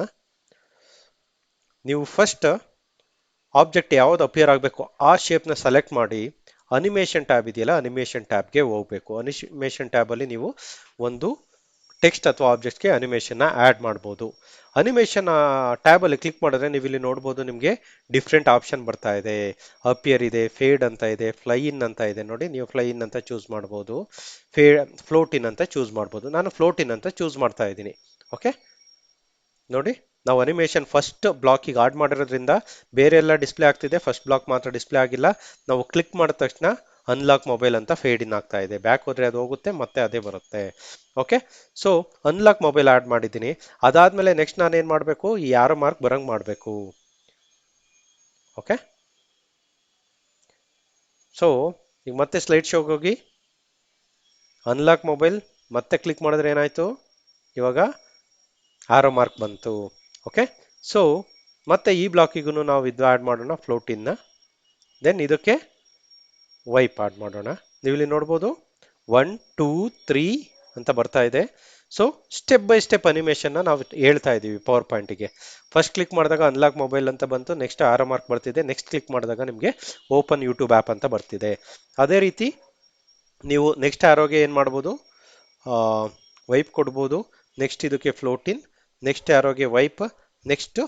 ನೀವು ಫಸ್ಟ್ ಆಬ್ಜೆಕ್ಟ್ ಯಾವ್ದು ಅಪಿಯರ್ ಆಗಬೇಕು ಆ ಶೇಪ್ನ ಸೆಲೆಕ್ಟ್ ಮಾಡಿ ಅನಿಮೇಷನ್ ಟ್ಯಾಬ್ ಇದೆಯಲ್ಲ ಅನಿಮೇಷನ್ ಟ್ಯಾಬ್ಗೆ ಹೋಗಬೇಕು. ಅನಿಮೇಷನ್ ಟ್ಯಾಬಲ್ಲಿ ನೀವು ಒಂದು ಟೆಕ್ಸ್ಟ್ ಅಥವಾ ಆಬ್ಜೆಕ್ಟ್ಗೆ ಅನಿಮೇಷನ್ನ ಆ್ಯಡ್ ಮಾಡ್ಬೋದು. ಅನಿಮೇಷನ್ ಟ್ಯಾಬಲ್ಲಿ ಕ್ಲಿಕ್ ಮಾಡಿದ್ರೆ ನೀವು ಇಲ್ಲಿ ನೋಡ್ಬೋದು ನಿಮಗೆ ಡಿಫ್ರೆಂಟ್ ಆಪ್ಷನ್ ಬರ್ತಾ ಇದೆ. ಅಪಿಯರ್ ಇದೆ, ಫೇಡ್ ಅಂತ ಇದೆ, ಫ್ಲೈ ಇನ್ ಅಂತ ಇದೆ. ನೋಡಿ, ನೀವು ಫ್ಲೈ ಇನ್ ಅಂತ ಚೂಸ್ ಮಾಡ್ಬೋದು, ಫ್ಲೋಟ್ ಇನ್ ಅಂತ ಚೂಸ್ ಮಾಡ್ಬೋದು. ನಾನು ಫ್ಲೋಟ್ ಇನ್ ಅಂತ ಚೂಸ್ ಮಾಡ್ತಾ ಇದ್ದೀನಿ. ಓಕೆ, ನೋಡಿ ನಾವು ಅನಿಮೇಷನ್ ಫಸ್ಟ್ ಬ್ಲಾಕಿಗೆ ಆಡ್ ಮಾಡಿರೋದ್ರಿಂದ ಬೇರೆ ಎಲ್ಲ ಡಿಸ್ಪ್ಲೇ ಆಗ್ತಿದೆ, ಫಸ್ಟ್ ಬ್ಲಾಕ್ ಮಾತ್ರ ಡಿಸ್ಪ್ಲೇ ಆಗಿಲ್ಲ. ನಾವು ಕ್ಲಿಕ್ ಮಾಡಿದ ತಕ್ಷಣ ಅನ್ಲಾಕ್ ಮೊಬೈಲ್ ಅಂತ ಫೇಡ್ ಇನ್ ಆಗ್ತಾ ಇದೆ. ಬ್ಯಾಕ್ ಹೋದ್ರೆ ಅದು ಹೋಗುತ್ತೆ, ಮತ್ತೆ ಅದೇ ಬರುತ್ತೆ. Okay, so unlock mobile add ಮಾಡಿದ್ದೀನಿ. ಅದಾದ್ಮೇಲೆ ನೆಕ್ಸ್ಟ್ ನಾನು ಏನು ಮಾಡಬೇಕು, ಈ ಯಾರೋ ಮಾರ್ಕ್ ಬರಂಗ್ ಮಾಡಬೇಕು. ಓಕೆ, ಸೊ ಈಗ ಮತ್ತೆ ಸ್ಲೈಡ್ ಶೋಗೆ ಹೋಗಿ ಅನ್ಲಾಕ್ ಮೊಬೈಲ್ ಮತ್ತೆ ಕ್ಲಿಕ್ ಮಾಡಿದ್ರೆ ಏನಾಯ್ತು, ಇವಾಗ ಆರೋ ಮಾರ್ಕ್ ಬಂತು. ಓಕೆ, ಸೊ ಮತ್ತೆ ಈ ಬ್ಲಾಕಿಗೂ ನಾವು ಇದು ಆ್ಯಡ್ ಮಾಡೋಣ, ಫ್ಲೋಟಿನ್ನ. ದೆನ್ ಇದಕ್ಕೆ ವೈಪ್ ಆಡ್ ಮಾಡೋಣ. ನೀವು ಇಲ್ಲಿ ನೋಡ್ಬೋದು 1 2 3 ಅಂತ ಬರ್ತಾ ಇದೆ. ಸೊ ಸ್ಟೆಪ್ ಬೈ ಸ್ಟೆಪ್ ಅನಿಮೇಷನ್ನ ನಾವು ಹೇಳ್ತಾ ಇದ್ದೀವಿ ಪವರ್ ಪಾಯಿಂಟಿಗೆ. ಫಸ್ಟ್ ಕ್ಲಿಕ್ ಮಾಡಿದಾಗ ಅನ್ಲಾಕ್ ಮೊಬೈಲ್ ಅಂತ ಬಂತು, ನೆಕ್ಸ್ಟ್ ಆರೋ ಮಾರ್ಕ್ ಬರ್ತಿದೆ, ನೆಕ್ಸ್ಟ್ ಕ್ಲಿಕ್ ಮಾಡಿದಾಗ ನಿಮಗೆ ಓಪನ್ ಯೂಟ್ಯೂಬ್ ಆ್ಯಪ್ ಅಂತ ಬರ್ತಿದೆ. ಅದೇ ರೀತಿ ನೀವು ನೆಕ್ಸ್ಟ್ ಆರೋಗೆ ಏನು ಮಾಡ್ಬೋದು, ವೈಪ್ ಕೊಡ್ಬೋದು. ನೆಕ್ಸ್ಟ್ ಇದಕ್ಕೆ ಫ್ಲೋಟಿನ್, ನೆಕ್ಸ್ಟ್ ಆರೋಗೆ ವೈಪ್, ನೆಕ್ಸ್ಟ್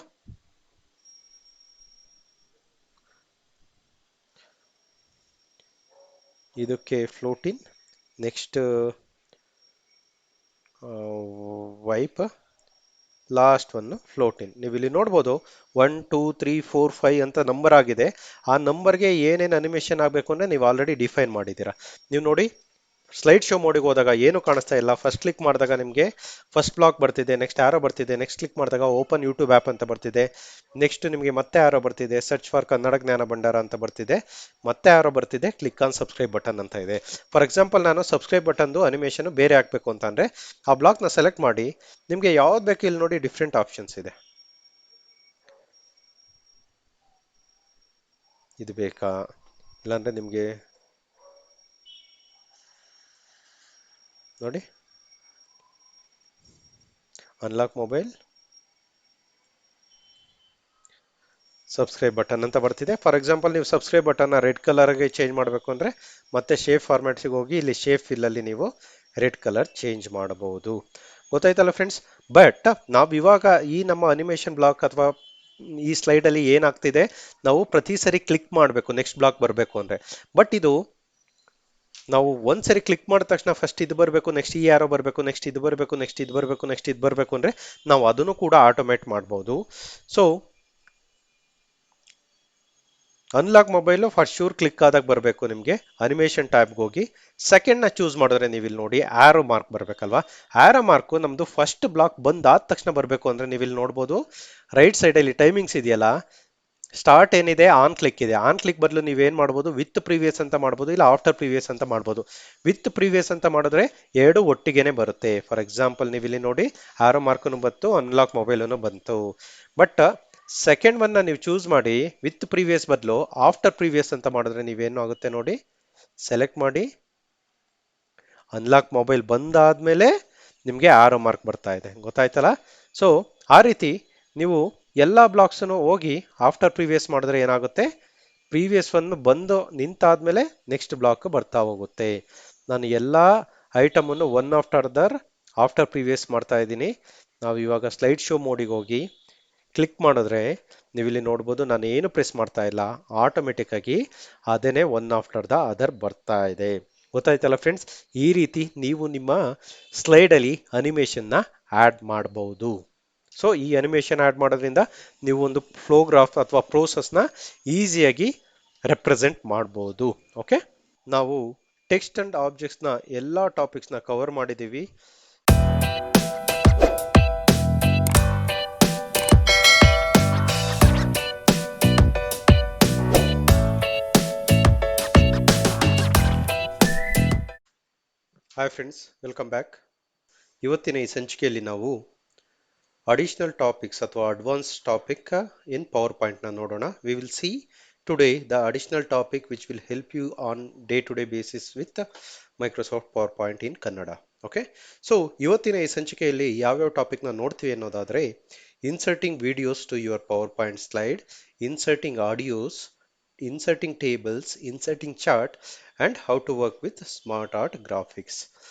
ಇದಕ್ಕೆ ಫ್ಲೋಟಿನ್, ನೆಕ್ಸ್ಟ್ ವೈಪ್, ಲಾಸ್ಟ್ ಒನ್ ಫ್ಲೋಟಿನ್. ನೀವು ಇಲ್ಲಿ ನೋಡ್ಬೋದು 1 2 3 4 5 ಅಂತ ನಂಬರ್ ಆಗಿದೆ. ಆ ನಂಬರ್ಗೆ ಏನೇನು ಅನಿಮೇಷನ್ ಆಗಬೇಕು ಅಂದರೆ ನೀವು ಆಲ್ರೆಡಿ ಡಿಫೈನ್ ಮಾಡಿದ್ದೀರಾ. ನೀವು ನೋಡಿ, ಸ್ಲೈಡ್ ಶೋ ಮೋಡಿಗೆ ಹೋದಾಗ ಏನು ಕಾಣಿಸ್ತಾ ಇಲ್ಲ. ಫಸ್ಟ್ ಕ್ಲಿಕ್ ಮಾಡಿದಾಗ ನಿಮಗೆ ಫಸ್ಟ್ ಬ್ಲಾಕ್ ಬರ್ತಿದೆ, ನೆಕ್ಸ್ಟ್ ಆರೋ ಬರ್ತಿದೆ, ನೆಕ್ಸ್ಟ್ ಕ್ಲಿಕ್ ಮಾಡಿದಾಗ ಓಪನ್ ಯೂಟ್ಯೂಬ್ ಆ್ಯಪ್ ಅಂತ ಬರ್ತಿದೆ, ನೆಕ್ಸ್ಟ್ ನಿಮಗೆ ಮತ್ತೆ ಆರೋ ಬರ್ತಿದೆ, ಸರ್ಚ್ ಫಾರ್ ಕನ್ನಡ ಜ್ಞಾನ ಭಂಡಾರ ಅಂತ ಬರ್ತಿದೆ, ಮತ್ತೆ ಆರೋ ಬರ್ತಿದೆ, ಕ್ಲಿಕ್ ಆನ್ ಸಬ್ಸ್ಕ್ರೈಬ್ ಬಟನ್ ಅಂತ ಇದೆ. ಫಾರ್ ಎಕ್ಸಾಂಪಲ್ ನಾನು ಸಬ್ಸ್ಕ್ರೈಬ್ ಬಟನ್ದು ಅನಿಮೇಷನ್ ಬೇರೆ ಹಾಕಬೇಕು ಅಂತ ಅಂದರೆ ಆ ಬ್ಲಾಕ್ನ ಸೆಲೆಕ್ಟ್ ಮಾಡಿ, ನಿಮಗೆ ಯಾವ್ದು ಬೇಕು ಇಲ್ಲಿ ನೋಡಿ ಡಿಫ್ರೆಂಟ್ ಆಪ್ಷನ್ಸ್ ಇದೆ. ಇದು ಬೇಕಾ, ಇಲ್ಲಾಂದರೆ ನಿಮಗೆ ನೋಡಿ ಅನ್ಲಾಕ್ ಮೊಬೈಲ್, ಸಬ್ಸ್ಕ್ರೈಬ್ ಬಟನ್ ಅಂತ ಬರ್ತಿದೆ. ಫಾರ್ ಎಕ್ಸಾಂಪಲ್ ನೀವು ಸಬ್ಸ್ಕ್ರೈಬ್ ಬಟನ್ನ ರೆಡ್ ಕಲರ್ಗೆ ಚೇಂಜ್ ಮಾಡಬೇಕು ಅಂದರೆ ಮತ್ತೆ ಶೇಪ್ ಫಾರ್ಮ್ಯಾಟ್ಸಿಗೆ ಹೋಗಿ ಇಲ್ಲಿ ಶೇಪ್ ಫಿಲ್ಲಲ್ಲಿ ನೀವು ರೆಡ್ ಕಲರ್ ಚೇಂಜ್ ಮಾಡಬಹುದು. ಗೊತ್ತಾಯ್ತಲ್ಲ ಫ್ರೆಂಡ್ಸ್. ಬಟ್ ನಾವು ಇವಾಗ ಈ ನಮ್ಮ ಅನಿಮೇಷನ್ ಬ್ಲಾಕ್ ಅಥವಾ ಈ ಸ್ಲೈಡಲ್ಲಿ ಏನಾಗ್ತಿದೆ, ನಾವು ಪ್ರತಿ ಸರಿ ಕ್ಲಿಕ್ ಮಾಡಬೇಕು ನೆಕ್ಸ್ಟ್ ಬ್ಲಾಕ್ ಬರಬೇಕು ಅಂದರೆ. ಬಟ್ ಇದು ನಾವು ಒಂದ್ಸರಿ ಕ್ಲಿಕ್ ಮಾಡಿದ ತಕ್ಷಣ ಫಸ್ಟ್ ಇದು ಬರಬೇಕು, ನೆಕ್ಸ್ಟ್ ಈ ಯಾರೋ ಬರಬೇಕು, ನೆಕ್ಸ್ಟ್ ಇದು ಬರಬೇಕು, ನೆಕ್ಸ್ಟ್ ಇದು ಬರಬೇಕು, ನೆಕ್ಸ್ಟ್ ಇದು ಬರಬೇಕು ಅಂದರೆ ನಾವು ಅದನ್ನು ಕೂಡ ಆಟೋಮೇಟ್ ಮಾಡ್ಬೋದು. So unlock mobile for sure click ಆದಾಗ ಬರಬೇಕು ನಿಮಗೆ. ಅನಿಮೇಷನ್ ಟ್ಯಾಬ್ಗೆ ಹೋಗಿ ಸೆಕೆಂಡ್ನ ಚೂಸ್ ಮಾಡಿದ್ರೆ ನೀವು ಇಲ್ಲಿ ನೋಡಿ ಆರೋ ಮಾರ್ಕ್ ಬರಬೇಕಲ್ವಾ. ಆರೋ ಮಾರ್ಕು ನಮ್ಮದು ಫಸ್ಟ್ ಬ್ಲಾಕ್ ಬಂದಾದ ತಕ್ಷಣ ಬರಬೇಕು ಅಂದರೆ ನೀವು ಇಲ್ಲಿ ನೋಡ್ಬೋದು ರೈಟ್ ಸೈಡಲ್ಲಿ ಟೈಮಿಂಗ್ಸ್ ಇದೆಯಲ್ಲ, ಸ್ಟಾರ್ಟ್ ಏನಿದೆ ಆನ್ ಕ್ಲಿಕ್ ಇದೆ, ಆನ್ ಕ್ಲಿಕ್ ಬದಲು ನೀವೇನು ಮಾಡ್ಬೋದು, ವಿತ್ ಪ್ರೀವಿಯಸ್ ಅಂತ ಮಾಡ್ಬೋದು, ಇಲ್ಲ ಆಫ್ಟರ್ ಪ್ರೀವಿಯಸ್ ಅಂತ ಮಾಡ್ಬೋದು. ವಿತ್ ಪ್ರೀವಿಯಸ್ ಅಂತ ಮಾಡಿದ್ರೆ ಎರಡು ಒಟ್ಟಿಗೆನೆ ಬರುತ್ತೆ. ಫಾರ್ ಎಕ್ಸಾಂಪಲ್ ನೀವು ಇಲ್ಲಿ ನೋಡಿ ಆರೋ ಮಾರ್ಕನ್ನು ಬಂತು, ಅನ್ಲಾಕ್ ಮೊಬೈಲನ್ನು ಬಂತು. ಬಟ್ ಸೆಕೆಂಡ್ ಒನ್ನ ನೀವು ಚೂಸ್ ಮಾಡಿ ವಿತ್ ಪ್ರೀವಿಯಸ್ ಬದಲು ಆಫ್ಟರ್ ಪ್ರೀವಿಯಸ್ ಅಂತ ಮಾಡಿದ್ರೆ ನೀವೇನು ಆಗುತ್ತೆ ನೋಡಿ, ಸೆಲೆಕ್ಟ್ ಮಾಡಿ ಅನ್ಲಾಕ್ ಮೊಬೈಲ್ ಬಂದಾದ್ಮೇಲೆ ನಿಮಗೆ ಆರೋ ಮಾರ್ಕ್ ಬರ್ತಾ ಇದೆ. ಗೊತ್ತಾಯ್ತಲ್ಲ. ಸೊ ಆ ರೀತಿ ನೀವು ಎಲ್ಲ ಬ್ಲಾಕ್ಸನ್ನು ಹೋಗಿ ಆಫ್ಟರ್ ಪ್ರೀವಿಯಸ್ ಮಾಡಿದ್ರೆ ಏನಾಗುತ್ತೆ, ಪ್ರೀವಿಯಸ್ ಒನ್ ಬಂದು ನಿಂತಾದ್ಮೇಲೆ ನೆಕ್ಸ್ಟ್ ಬ್ಲಾಕ್ ಬರ್ತಾ ಹೋಗುತ್ತೆ. ನಾನು ಎಲ್ಲ ಐಟಮನ್ನು one after other after previous ಮಾಡ್ತಾ ಇದ್ದೀನಿ. ನಾವು ಇವಾಗ ಸ್ಲೈಡ್ ಶೋ ಮೋಡಿಗೆ ಹೋಗಿ ಕ್ಲಿಕ್ ಮಾಡಿದ್ರೆ ನೀವು ಇಲ್ಲಿ ನೋಡ್ಬೋದು ನಾನು ಏನು ಪ್ರೆಸ್ ಮಾಡ್ತಾ ಇಲ್ಲ, ಆಟೋಮೆಟಿಕ್ ಆಗಿ ಅದೇನೆ ಒನ್ ಆಫ್ಟರ್ ದ ಅದರ್ ಬರ್ತಾ ಇದೆ. ಗೊತ್ತಾಯ್ತಲ್ಲ ಫ್ರೆಂಡ್ಸ್. ಈ ರೀತಿ ನೀವು ನಿಮ್ಮ ಸ್ಲೈಡಲ್ಲಿ ಅನಿಮೇಷನ್ನ ಆ್ಯಡ್ ಮಾಡಬಹುದು. ಸೊ ಈ ಅನಿಮೇಷನ್ ಆ್ಯಡ್ ಮಾಡೋದ್ರಿಂದ ನೀವು ಒಂದು ಫ್ಲೋಗ್ರಾಫ್ ಅಥವಾ ಪ್ರೋಸೆಸ್ನ ಈಸಿಯಾಗಿ ರೆಪ್ರೆಸೆಂಟ್ ಮಾಡ್ಬೋದು. ಓಕೆ, ನಾವು ಟೆಕ್ಸ್ಟ್ ಅಂಡ್ ಆಬ್ಜೆಕ್ಟ್ಸ್ನ ಎಲ್ಲ ಟಾಪಿಕ್ಸ್ನ ಕವರ್ ಮಾಡಿದ್ದೀವಿ. Hi friends, welcome back. ಇವತ್ತಿನ ಈ ಸಂಚಿಕೆಯಲ್ಲಿ ನಾವು ಅಡಿಷನಲ್ ಟಾಪಿಕ್ಸ್ ಅಥವಾ ಅಡ್ವಾನ್ಸ್ ಟಾಪಿಕ್ ಇನ್ ಪವರ್ ಪಾಯಿಂಟ್ನ ನೋಡೋಣ. We will see today the additional topic which will help you on day to day basis with Microsoft PowerPoint in Kannada. Okay, so ಇವತ್ತಿನ ಈ ಸಂಚಿಕೆಯಲ್ಲಿ ಯಾವ್ಯಾವ ಟಾಪಿಕ್ನ ನೋಡ್ತೀವಿ ಅನ್ನೋದಾದರೆ, inserting videos to your PowerPoint slide, inserting audios, inserting tables, inserting chart, and how to work with smart art graphics.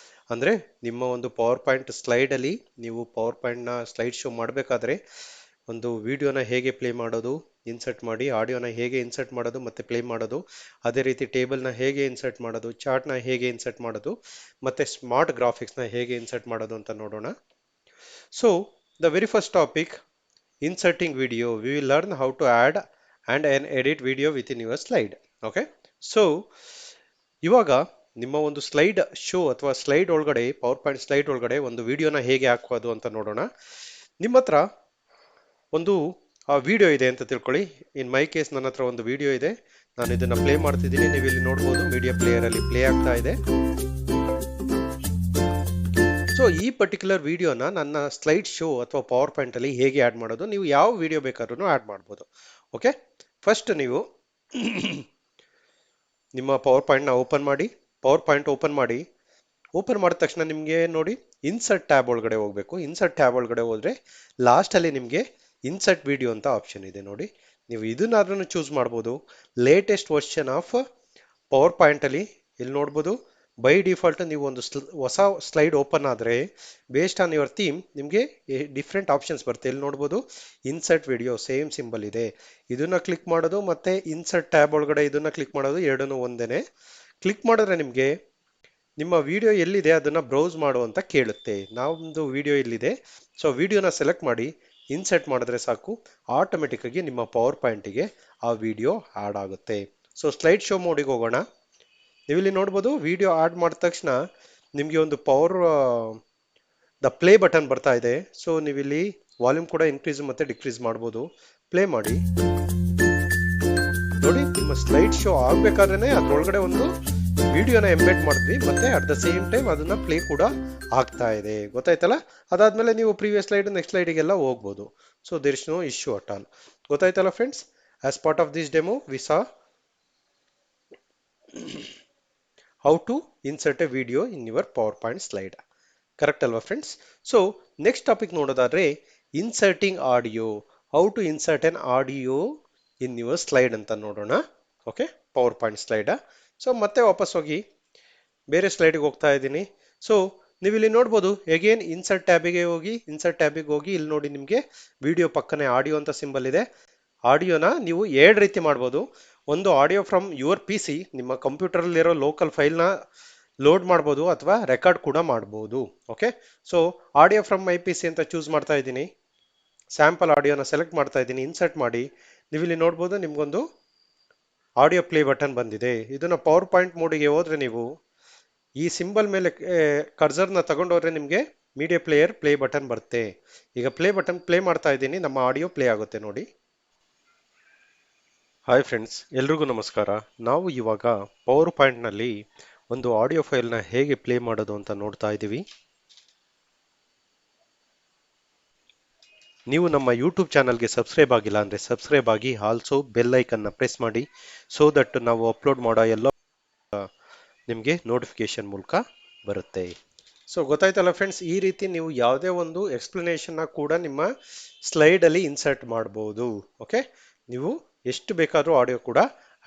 ಅಂದ್ರೆ ನಿಮ್ಮ ಒಂದು PowerPoint slide ಅಲ್ಲಿ ನೀವು ಪವರ್ ಪಾಯಿಂಟ್ ನ ಸ್ಲೈಡ್ ಶೋ ಮಾಡಬೇಕಾದ್ರೆ ಒಂದು ವಿಡಿಯೋನ ಹೇಗೆ ಪ್ಲೇ ಮಾಡೋದು, ಇನ್ಸರ್ಟ್ ಮಾಡಿ ಆಡಿಯೋನ ಹೇಗೆ ಇನ್ಸರ್ಟ್ ಮಾಡೋದು ಮತ್ತೆ ಪ್ಲೇ ಮಾಡೋದು, ಅದೇ ರೀತಿ ಟೇಬಲ್ನ ಹೇಗೆ ಇನ್ಸರ್ಟ್ ಮಾಡೋದು, ಚಾರ್ಟ್ನ ಹೇಗೆ ಇನ್ಸರ್ಟ್ ಮಾಡೋದು ಮತ್ತೆ ಸ್ಮಾರ್ಟ್ ಗ್ರಾಫಿಕ್ಸ್ನ ಹೇಗೆ ಇನ್ಸರ್ಟ್ ಮಾಡೋದು ಅಂತ ನೋಡೋಣ. So the very first topic, inserting video. We will learn how to add and edit video within your slide. Okay, so ಇವಾಗ ನಿಮ್ಮ ಒಂದು ಸ್ಲೈಡ್ ಶೋ ಅಥವಾ ಸ್ಲೈಡ್ ಒಳಗಡೆ ಪವರ್ ಪಾಯಿಂಟ್ ಸ್ಲೈಡ್ ಒಳಗಡೆ ಒಂದು ವಿಡಿಯೋನ ಹೇಗೆ ಹಾಕೋದು ಅಂತ ನೋಡೋಣ. ನಿಮ್ಮ ಹತ್ರ ಒಂದು ವಿಡಿಯೋ ಇದೆ ಅಂತ ತಿಳ್ಕೊಳ್ಳಿ. ಇನ್ ಮೈ ಕೇಸ್ ನನ್ನ ಹತ್ರ ಒಂದು ವಿಡಿಯೋ ಇದೆ, ನಾನು ಇದನ್ನ ಪ್ಲೇ ಮಾಡ್ತಿದ್ದೀನಿ. ನೀವು ಇಲ್ಲಿ ನೋಡ್ಬೋದು ಮೀಡಿಯಾ ಪ್ಲೇಯರ್ ಅಲ್ಲಿ ಪ್ಲೇ ಆಗ್ತಾ ಇದೆ. ಸೊ ಈ ಪರ್ಟಿಕ್ಯುಲರ್ ವಿಡಿಯೋನ ನನ್ನ ಸ್ಲೈಡ್ ಶೋ ಅಥವಾ ಪವರ್ ಪಾಯಿಂಟ್ ಅಲ್ಲಿ ಹೇಗೆ ಆಡ್ ಮಾಡೋದು, ನೀವು ಯಾವ ವಿಡಿಯೋ ಬೇಕಾದ್ರೂ ಆಡ್ ಮಾಡ್ಬೋದು. ಓಕೆ, ಫಸ್ಟ್ ನೀವು ನಿಮ್ಮ ಪವರ್ ಪಾಯಿಂಟ್ ನ ಓಪನ್ ಮಾಡಿ. ಪವರ್ ಪಾಯಿಂಟ್ ಓಪನ್ ಮಾಡಿದ ತಕ್ಷಣ ನಿಮಗೆ ನೋಡಿ ಇನ್ಸರ್ಟ್ ಟ್ಯಾಬ್ ಒಳಗಡೆ ಹೋಗ್ಬೇಕು. ಇನ್ಸರ್ಟ್ ಟ್ಯಾಬ್ ಒಳಗಡೆ ಹೋದ್ರೆ ಲಾಸ್ಟ್ ಅಲ್ಲಿ ನಿಮಗೆ ಇನ್ಸರ್ಟ್ ವಿಡಿಯೋ ಅಂತ ಆಪ್ಷನ್ ಇದೆ ನೋಡಿ. ನೀವು ಇದನ್ನಾದ್ರೂ ಚೂಸ್ ಮಾಡ್ಬೋದು. Latest version of PowerPoint ಅಲ್ಲಿ ಇಲ್ಲಿ ನೋಡ್ಬೋದು. ಬೈ ಡಿಫಾಲ್ಟ್ ನೀವು ಒಂದು ಹೊಸ ಸ್ಲೈಡ್ ಓಪನ್ ಆದರೆ ಬೇಸ್ಡ್ ಆನ್ ಯುವರ್ ಥೀಮ್ ನಿಮಗೆ ಡಿಫ್ರೆಂಟ್ ಆಪ್ಷನ್ಸ್ ಬರುತ್ತೆ. ಇಲ್ಲಿ ನೋಡ್ಬೋದು ಇನ್ಸರ್ಟ್ ವಿಡಿಯೋ ಸೇಮ್ ಸಿಂಬಲ್ ಇದೆ. ಇದನ್ನ ಕ್ಲಿಕ್ ಮಾಡೋದು ಮತ್ತೆ ಇನ್ಸರ್ಟ್ ಟ್ಯಾಬ್ ಒಳಗಡೆ ಇದನ್ನ ಕ್ಲಿಕ್ ಮಾಡೋದು ಎರಡನ್ನೂ ಒಂದೇನೆ. ಕ್ಲಿಕ್ ಮಾಡಿದ್ರೆ ನಿಮಗೆ ನಿಮ್ಮ ವಿಡಿಯೋ ಎಲ್ಲಿದೆ ಅದನ್ನ ಬ್ರೌಸ್ ಮಾಡು ಅಂತ ಕೇಳುತ್ತೆ. ನಮ್ಮದು ವಿಡಿಯೋ ಇಲ್ಲಿದೆ. ಸೊ ವಿಡಿಯೋನ ಸೆಲೆಕ್ಟ್ ಮಾಡಿ ಇನ್ಸರ್ಟ್ ಮಾಡಿದ್ರೆ ಸಾಕು, ಆಟೋಮೆಟಿಕ್ ಆಗಿ ನಿಮ್ಮ ಪವರ್ ಪಾಯಿಂಟಿಗೆ ಆ ವಿಡಿಯೋ ಆಡ್ ಆಗುತ್ತೆ. ಸೊ ಸ್ಲೈಡ್ ಶೋ ಮೋಡಿಗೆ ಹೋಗೋಣ. ನೀವು ಇಲ್ಲಿ ನೋಡ್ಬೋದು ವಿಡಿಯೋ ಆಡ್ ಮಾಡಿದ ತಕ್ಷಣ ನಿಮಗೆ ಒಂದು ದ ಪ್ಲೇ ಬಟನ್ ಬರ್ತಾ ಇದೆ. ಸೊ ನೀವು ಇಲ್ಲಿ ವಾಲ್ಯೂಮ್ ಕೂಡ ಇನ್ಕ್ರೀಸ್ ಮತ್ತೆ ಡಿಕ್ರೀಸ್ ಮಾಡ್ಬೋದು. ಪ್ಲೇ ಮಾಡಿ ನೋಡಿ, ನಿಮ್ಮ ಸ್ಲೈಡ್ ಶೋ ಆಗ್ಬೇಕಾದ್ರೆ ಅದ್ರೊಳಗಡೆ ಒಂದು ವಿಡಿಯೋನ ಎಂಬೆಡ್ ಮಾಡಿದ್ವಿ ಮತ್ತೆ ಅಟ್ ದ ಸೇಮ್ ಟೈಮ್ ಅದನ್ನ ಪ್ಲೇ ಕೂಡ ಆಗ್ತಾ ಇದೆ. ಗೊತ್ತಾಯ್ತಲ್ಲ? ಅದಾದ್ಮೇಲೆ ನೀವು ಪ್ರೀವಿಯಸ್ ಸ್ಲೈಡ್ ನೆಕ್ಸ್ಟ್ ಸ್ಲೈಡಿಗೆಲ್ಲ ಹೋಗ್ಬೋದು. So there is no issue at all. ಗೊತ್ತಾಯ್ತಲ್ಲ friends? As part of this demo we saw how to insert a video in your PowerPoint slide. Correct alva friends? So next topic nododadre inserting audio. How to insert an audio in your slide anta nodona. Okay, PowerPoint slide. So ಮತ್ತೆ ವಾಪಸ್ ಹೋಗಿ ಬೇರೆ slide ಗೆ ಹೋಗ್ತಾ ಇದ್ದೀನಿ. So ನೀವು ಇಲ್ಲಿ ನೋಡ್ಬೋದು ಅಗೇನ್ ಇನ್ಸರ್ಟ್ ಟ್ಯಾಬಿಗೆ ಹೋಗಿ ಇಲ್ಲಿ ನೋಡಿ ನಿಮಗೆ ವಿಡಿಯೋ ಪಕ್ಕನೆ ಆಡಿಯೋ ಅಂತ ಸಿಂಬಲ್ ಇದೆ. ಆಡಿಯೋನ ನೀವು ಎರಡು ರೀತಿ ಮಾಡ್ಬೋದು. ಒಂದು audio from your P C, ನಿಮ್ಮ ಕಂಪ್ಯೂಟರಲ್ಲಿರೋ ಲೋಕಲ್ ಫೈಲ್ನ ಲೋಡ್ ಮಾಡ್ಬೋದು ಅಥವಾ ರೆಕಾರ್ಡ್ ಕೂಡ ಮಾಡ್ಬೋದು. Okay, so audio from my P C ಅಂತ ಚೂಸ್ ಮಾಡ್ತಾ ಇದ್ದೀನಿ. ಸ್ಯಾಂಪಲ್ ಆಡಿಯೋನ ಸೆಲೆಕ್ಟ್ ಮಾಡ್ತಾ ಇದ್ದೀನಿ. ಇನ್ಸರ್ಟ್ ಮಾಡಿ ನೀವು ಇಲ್ಲಿ ನೋಡ್ಬೋದು ನಿಮ್ಗೊಂದು ಆಡಿಯೋ ಪ್ಲೇ ಬಟನ್ ಬಂದಿದೆ. ಇದನ್ನ ಪವರ್ ಪಾಯಿಂಟ್ ಮೋಡಿಗೆ ಹೋದ್ರೆ ನೀವು ಈ ಸಿಂಬಲ್ ಮೇಲೆ ಕರ್ಸರ್ನ ತಗೊಂಡೋದ್ರೆ ನಿಮಗೆ ಮೀಡಿಯಾ ಪ್ಲೇಯರ್ ಪ್ಲೇ ಬಟನ್ ಬರುತ್ತೆ. ಈಗ ಪ್ಲೇ ಬಟನ್ ಪ್ಲೇ ಮಾಡ್ತಾ ಇದ್ದೀನಿ, ನಮ್ಮ ಆಡಿಯೋ ಪ್ಲೇ ಆಗುತ್ತೆ ನೋಡಿ. ಹಾಯ್ ಫ್ರೆಂಡ್ಸ್, ಎಲ್ರಿಗೂ ನಮಸ್ಕಾರ. ನಾವು ಇವಾಗ ಪವರ್ ಪಾಯಿಂಟ್ನಲ್ಲಿ ಒಂದು ಆಡಿಯೋ ಫೈಲ್ನ ಹೇಗೆ ಪ್ಲೇ ಮಾಡೋದು ಅಂತ ನೋಡ್ತಾ ಇದ್ದೀವಿ. ನೀವು ನಮ್ಮ ಯೂಟ್ಯೂಬ್ ಚಾನಲ್ಗೆ ಸಬ್ಸ್ಕ್ರೈಬ್ ಆಗಿಲ್ಲ ಅಂದರೆ ಸಬ್ಸ್ಕ್ರೈಬ್ ಆಗಿ, ಆಲ್ಸೋ ಬೆಲ್ ಐಕನ್ನ ಪ್ರೆಸ್ ಮಾಡಿ, ಸೋ ದಟ್ ನಾವು ಅಪ್ಲೋಡ್ ಮಾಡೋ ಎಲ್ಲ ನಿಮಗೆ ನೋಟಿಫಿಕೇಶನ್ ಮೂಲಕ ಬರುತ್ತೆ. ಸೊ ಗೊತ್ತಾಯ್ತಲ್ಲ ಫ್ರೆಂಡ್ಸ್, ಈ ರೀತಿ ನೀವು ಯಾವುದೇ ಒಂದು ಎಕ್ಸ್ಪ್ಲನೇಷನ್ನ ಕೂಡ ನಿಮ್ಮ ಸ್ಲೈಡಲ್ಲಿ ಇನ್ಸರ್ಟ್ ಮಾಡ್ಬೋದು. ಓಕೆ, ನೀವು ಎಷ್ಟು ಬೇಕಾದರೂ ಆಡಿಯೋ ಕೂಡ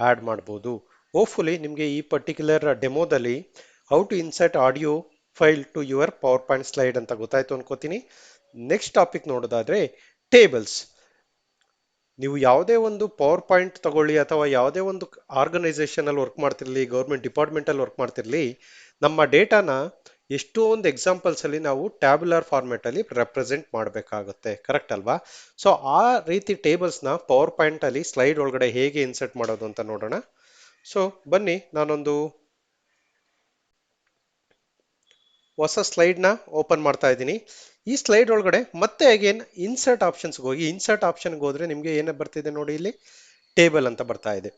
ಆ್ಯಡ್ ಮಾಡ್ಬೋದು. ಹೋಪ್ಫುಲಿ ನಿಮಗೆ ಈ ಪರ್ಟಿಕ್ಯುಲರ್ ಡೆಮೋದಲ್ಲಿ how to insert audio file to your PowerPoint slide ಅಂತ ಗೊತ್ತಾಯ್ತು ಅನ್ಕೋತೀನಿ. ನೆಕ್ಸ್ಟ್ ಟಾಪಿಕ್ ನೋಡೋದಾದ್ರೆ ಟೇಬಲ್ಸ್. ನೀವು ಯಾವುದೇ ಒಂದು ಪವರ್ ಪಾಯಿಂಟ್ ತಗೊಳ್ಳಿ ಅಥವಾ ಯಾವುದೇ ಒಂದು ಆರ್ಗನೈಸೇಷನ್ ಅಲ್ಲಿ ವರ್ಕ್ ಮಾಡ್ತಿರ್ಲಿ, ಗೌರ್ಮೆಂಟ್ ಡಿಪಾರ್ಟ್ಮೆಂಟ್ ಅಲ್ಲಿ ವರ್ಕ್ ಮಾಡ್ತಿರ್ಲಿ, ನಮ್ಮ ಡೇಟಾನ ಎಷ್ಟೊಂದು ಎಕ್ಸಾಂಪಲ್ಸ್ ಅಲ್ಲಿ ನಾವು ಟ್ಯಾಬ್ಯುಲರ್ ಫಾರ್ಮೆಟ್ ಅಲ್ಲಿ ರೆಪ್ರೆಸೆಂಟ್ ಮಾಡಬೇಕಾಗುತ್ತೆ. ಕರೆಕ್ಟ್ ಅಲ್ವಾ? ಸೊ ಆ ರೀತಿ ಟೇಬಲ್ಸ್ ನ ಪವರ್ ಪಾಯಿಂಟ್ ಅಲ್ಲಿ ಸ್ಲೈಡ್ ಒಳಗಡೆ ಹೇಗೆ ಇನ್ಸರ್ಟ್ ಮಾಡೋದು ಅಂತ ನೋಡೋಣ. ಸೊ ಬನ್ನಿ, ನಾನೊಂದು ಹೊಸ ಸ್ಲೈಡ್ ನ ಓಪನ್ ಮಾಡ್ತಾ ಇದ್ದೀನಿ. ಈ ಸ್ಲೈಡ್ ಒಳಗಡೆ ಮತ್ತೆ ಅಗೇನ್ ಇನ್ಸರ್ಟ್ ಆಪ್ಷನ್ಸ್ ಹೋಗಿ ಇನ್ಸರ್ಟ್ ಆಪ್ಷನ್ಗೆ ಹೋದ್ರೆ ನಿಮಗೆ ಏನೇ ಬರ್ತಿದೆ ನೋಡಿ, ಇಲ್ಲಿ ಟೇಬಲ್ ಅಂತ ಬರ್ತಾ ಇದೆ.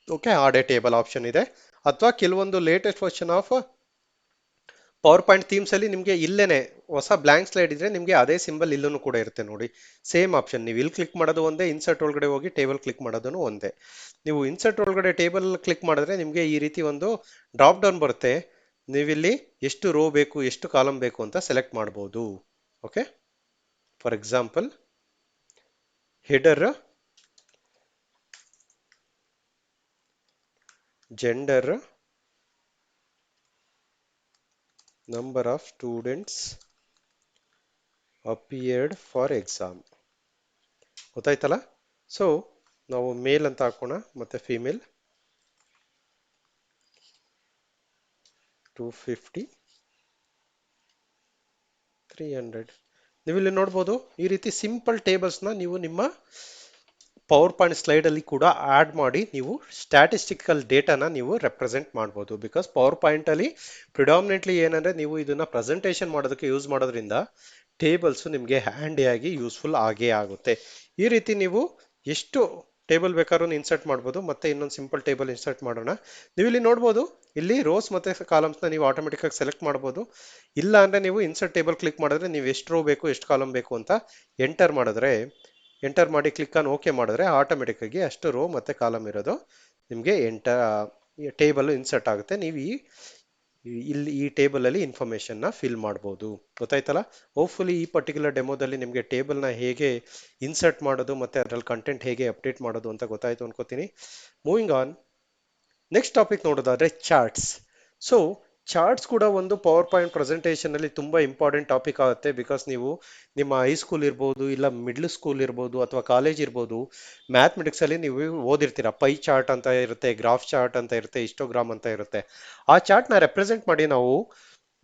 Okay, add a table option ಇದೆ. ಅಥವಾ ಕೆಲವೊಂದು latest version of PowerPoint themes ಅಲ್ಲಿ ನಿಮಗೆ ಇಲ್ಲೇನೆ ಹೊಸ ಬ್ಲಾಂಕ್ ಸ್ಲೈಡ್ ಇದ್ರೆ ನಿಮಗೆ ಅದೇ ಸಿಂಬಲ್ ಇಲ್ಲೂ ಕೂಡ ಇರುತ್ತೆ ನೋಡಿ. ಸೇಮ್ ಆಪ್ಷನ್, ನೀವು ಇಲ್ಲಿ ಕ್ಲಿಕ್ ಮಾಡೋದು ಒಂದೇ, ಇನ್ಸರ್ಟ್ ಒಳಗಡೆ ಹೋಗಿ ಟೇಬಲ್ ಕ್ಲಿಕ್ ಮಾಡೋದನ್ನು ಒಂದೇ. ನೀವು ಇನ್ಸರ್ಟ್ ಒಳಗಡೆ ಟೇಬಲ್ ಕ್ಲಿಕ್ ಮಾಡಿದ್ರೆ ನಿಮಗೆ ಈ ರೀತಿ ಒಂದು ಡ್ರಾಪ್ ಡೌನ್ ಬರುತ್ತೆ. ನೀವಿಲ್ಲಿ ಎಷ್ಟು ರೋ ಬೇಕು, ಎಷ್ಟು ಕಾಲಮ್ ಬೇಕು ಅಂತ ಸೆಲೆಕ್ಟ್ ಮಾಡ್ಬೋದು. Okay, for example header, gender, number of students appeared for exam. ಗೊತ್ತಾಯ್ತಲ್ಲ? ಸೊ ನಾವು ಮೇಲ್ ಅಂತ ಹಾಕೋಣ, ಮತ್ತೆ ಫಿಮೇಲ್ 250 300. ನೀವು ಇಲ್ಲಿ ನೋಡ್ಬೋದು ಈ ರೀತಿ ಸಿಂಪಲ್ ಟೇಬಲ್ಸ್ನ ನೀವು ನಿಮ್ಮ ಪವರ್ ಪಾಯಿಂಟ್ ಸ್ಲೈಡ್ ಅಲ್ಲಿ ಕೂಡ ಆಡ್ ಮಾಡಿ ನೀವು ಸ್ಟ್ಯಾಟಿಸ್ಟಿಕಲ್ ಡೇಟಾನ ನೀವು ರೆಪ್ರೆಸೆಂಟ್ ಮಾಡ್ಬೋದು. ಬಿಕಾಸ್ ಪವರ್ ಪಾಯಿಂಟ್ ಅಲ್ಲಿ ಪ್ರಿಡಾಮಿನೆಂಟ್ಲಿ ಏನಂದ್ರೆ ನೀವು ಇದನ್ನ ಪ್ರೆಸೆಂಟೇಷನ್ ಮಾಡೋದಕ್ಕೆ ಯೂಸ್ ಮಾಡೋದ್ರಿಂದ ಟೇಬಲ್ಸ್ ನಿಮಗೆ ಹ್ಯಾಂಡಿಯಾಗಿ ಯೂಸ್ಫುಲ್ ಆಗೇ ಆಗುತ್ತೆ. ಈ ರೀತಿ ನೀವು ಎಷ್ಟು ಟೇಬಲ್ ಬೇಕಾದ್ರೂ ಇನ್ಸರ್ಟ್ ಮಾಡ್ಬೋದು. ಮತ್ತೆ ಇನ್ನೊಂದು ಸಿಂಪಲ್ ಟೇಬಲ್ ಇನ್ಸರ್ಟ್ ಮಾಡೋಣ. ನೀವು ಇಲ್ಲಿ ನೋಡ್ಬೋದು, ಇಲ್ಲಿ ರೋಸ್ ಮತ್ತೆ ಕಾಲಮ್ಸ್ನ ನೀವು ಆಟೋಮೆಟಿಕ್ ಆಗಿ ಸೆಲೆಕ್ಟ್ ಮಾಡ್ಬೋದು. ಇಲ್ಲ ಅಂದ್ರೆ ನೀವು ಇನ್ಸರ್ಟ್ ಟೇಬಲ್ ಕ್ಲಿಕ್ ಮಾಡಿದ್ರೆ ನೀವು ಎಷ್ಟು ರೋ ಬೇಕು ಎಷ್ಟು ಕಾಲಮ್ ಬೇಕು ಅಂತ ಎಂಟರ್ ಮಾಡಿದ್ರೆ, ಎಂಟರ್ ಮಾಡಿ ಕ್ಲಿಕ್ ಆನ್ ಓಕೆ ಮಾಡಿದ್ರೆ ಆಟೋಮೆಟಿಕ್ ಆಗಿ ಅಷ್ಟು ರೋ ಮತ್ತೆ ಕಾಲಮ್ ಇರೋದು ನಿಮಗೆ ಟೇಬಲ್ ಇನ್ಸರ್ಟ್ ಆಗುತ್ತೆ. ನೀವು ಇಲ್ಲಿ ಈ ಟೇಬಲ್ ಅಲ್ಲಿ ಇನ್ಫಾರ್ಮೇಶನ್ ನ ಫಿಲ್ ಮಾಡ್ಬೋದು. ಗೊತ್ತಾಯ್ತಲ್ಲ? ಹೋಪ್ಫುಲಿ ಈ ಪರ್ಟಿಕ್ಯುಲರ್ ಡೆಮೋದಲ್ಲಿ ನಿಮಗೆ ಟೇಬಲ್ ನ ಹೇಗೆ ಇನ್ಸರ್ಟ್ ಮಾಡೋದು ಮತ್ತೆ ಅದರಲ್ಲಿ ಕಂಟೆಂಟ್ ಹೇಗೆ ಅಪ್ಡೇಟ್ ಮಾಡೋದು ಅಂತ ಗೊತ್ತಾಯ್ತು ಅನ್ಕೋತೀನಿ. ಮೂವಿಂಗ್ ಆನ್, ನೆಕ್ಸ್ಟ್ ಟಾಪಿಕ್ ನೋಡೋದಾದ್ರೆ ಚಾರ್ಟ್ಸ್. ಸೊ ಚಾರ್ಟ್ಸ್ ಕೂಡ ಒಂದು ಪವರ್ ಪಾಯಿಂಟ್ ಪ್ರೆಸೆಂಟೇಷನ್ ಅಲ್ಲಿ ತುಂಬಾ ಇಂಪಾರ್ಟೆಂಟ್ ಟಾಪಿಕ್ ಆಗುತ್ತೆ. ಬಿಕಾಸ್ ನೀವು ನಿಮ್ಮ ಹೈಸ್ಕೂಲ್ ಇರ್ಬೋದು, ಇಲ್ಲ ಮಿಡ್ಲ್ ಸ್ಕೂಲ್ ಇರ್ಬೋದು, ಅಥವಾ ಕಾಲೇಜ್ ಇರ್ಬೋದು, ಮ್ಯಾಥಮೆಟಿಕ್ಸ್ ಅಲ್ಲಿ ನೀವು ಓದಿರ್ತೀರಾ. ಪೈ ಚಾರ್ಟ್ ಅಂತ ಇರುತ್ತೆ, ಗ್ರಾಫ್ ಚಾರ್ಟ್ ಅಂತ ಇರುತ್ತೆ, ಹಿಸ್ಟೋಗ್ರಾಮ್ ಅಂತ ಇರುತ್ತೆ. ಆ ಚಾರ್ಟ್ ನ ರೆಪ್ರೆಸೆಂಟ್ ಮಾಡಿ ನಾವು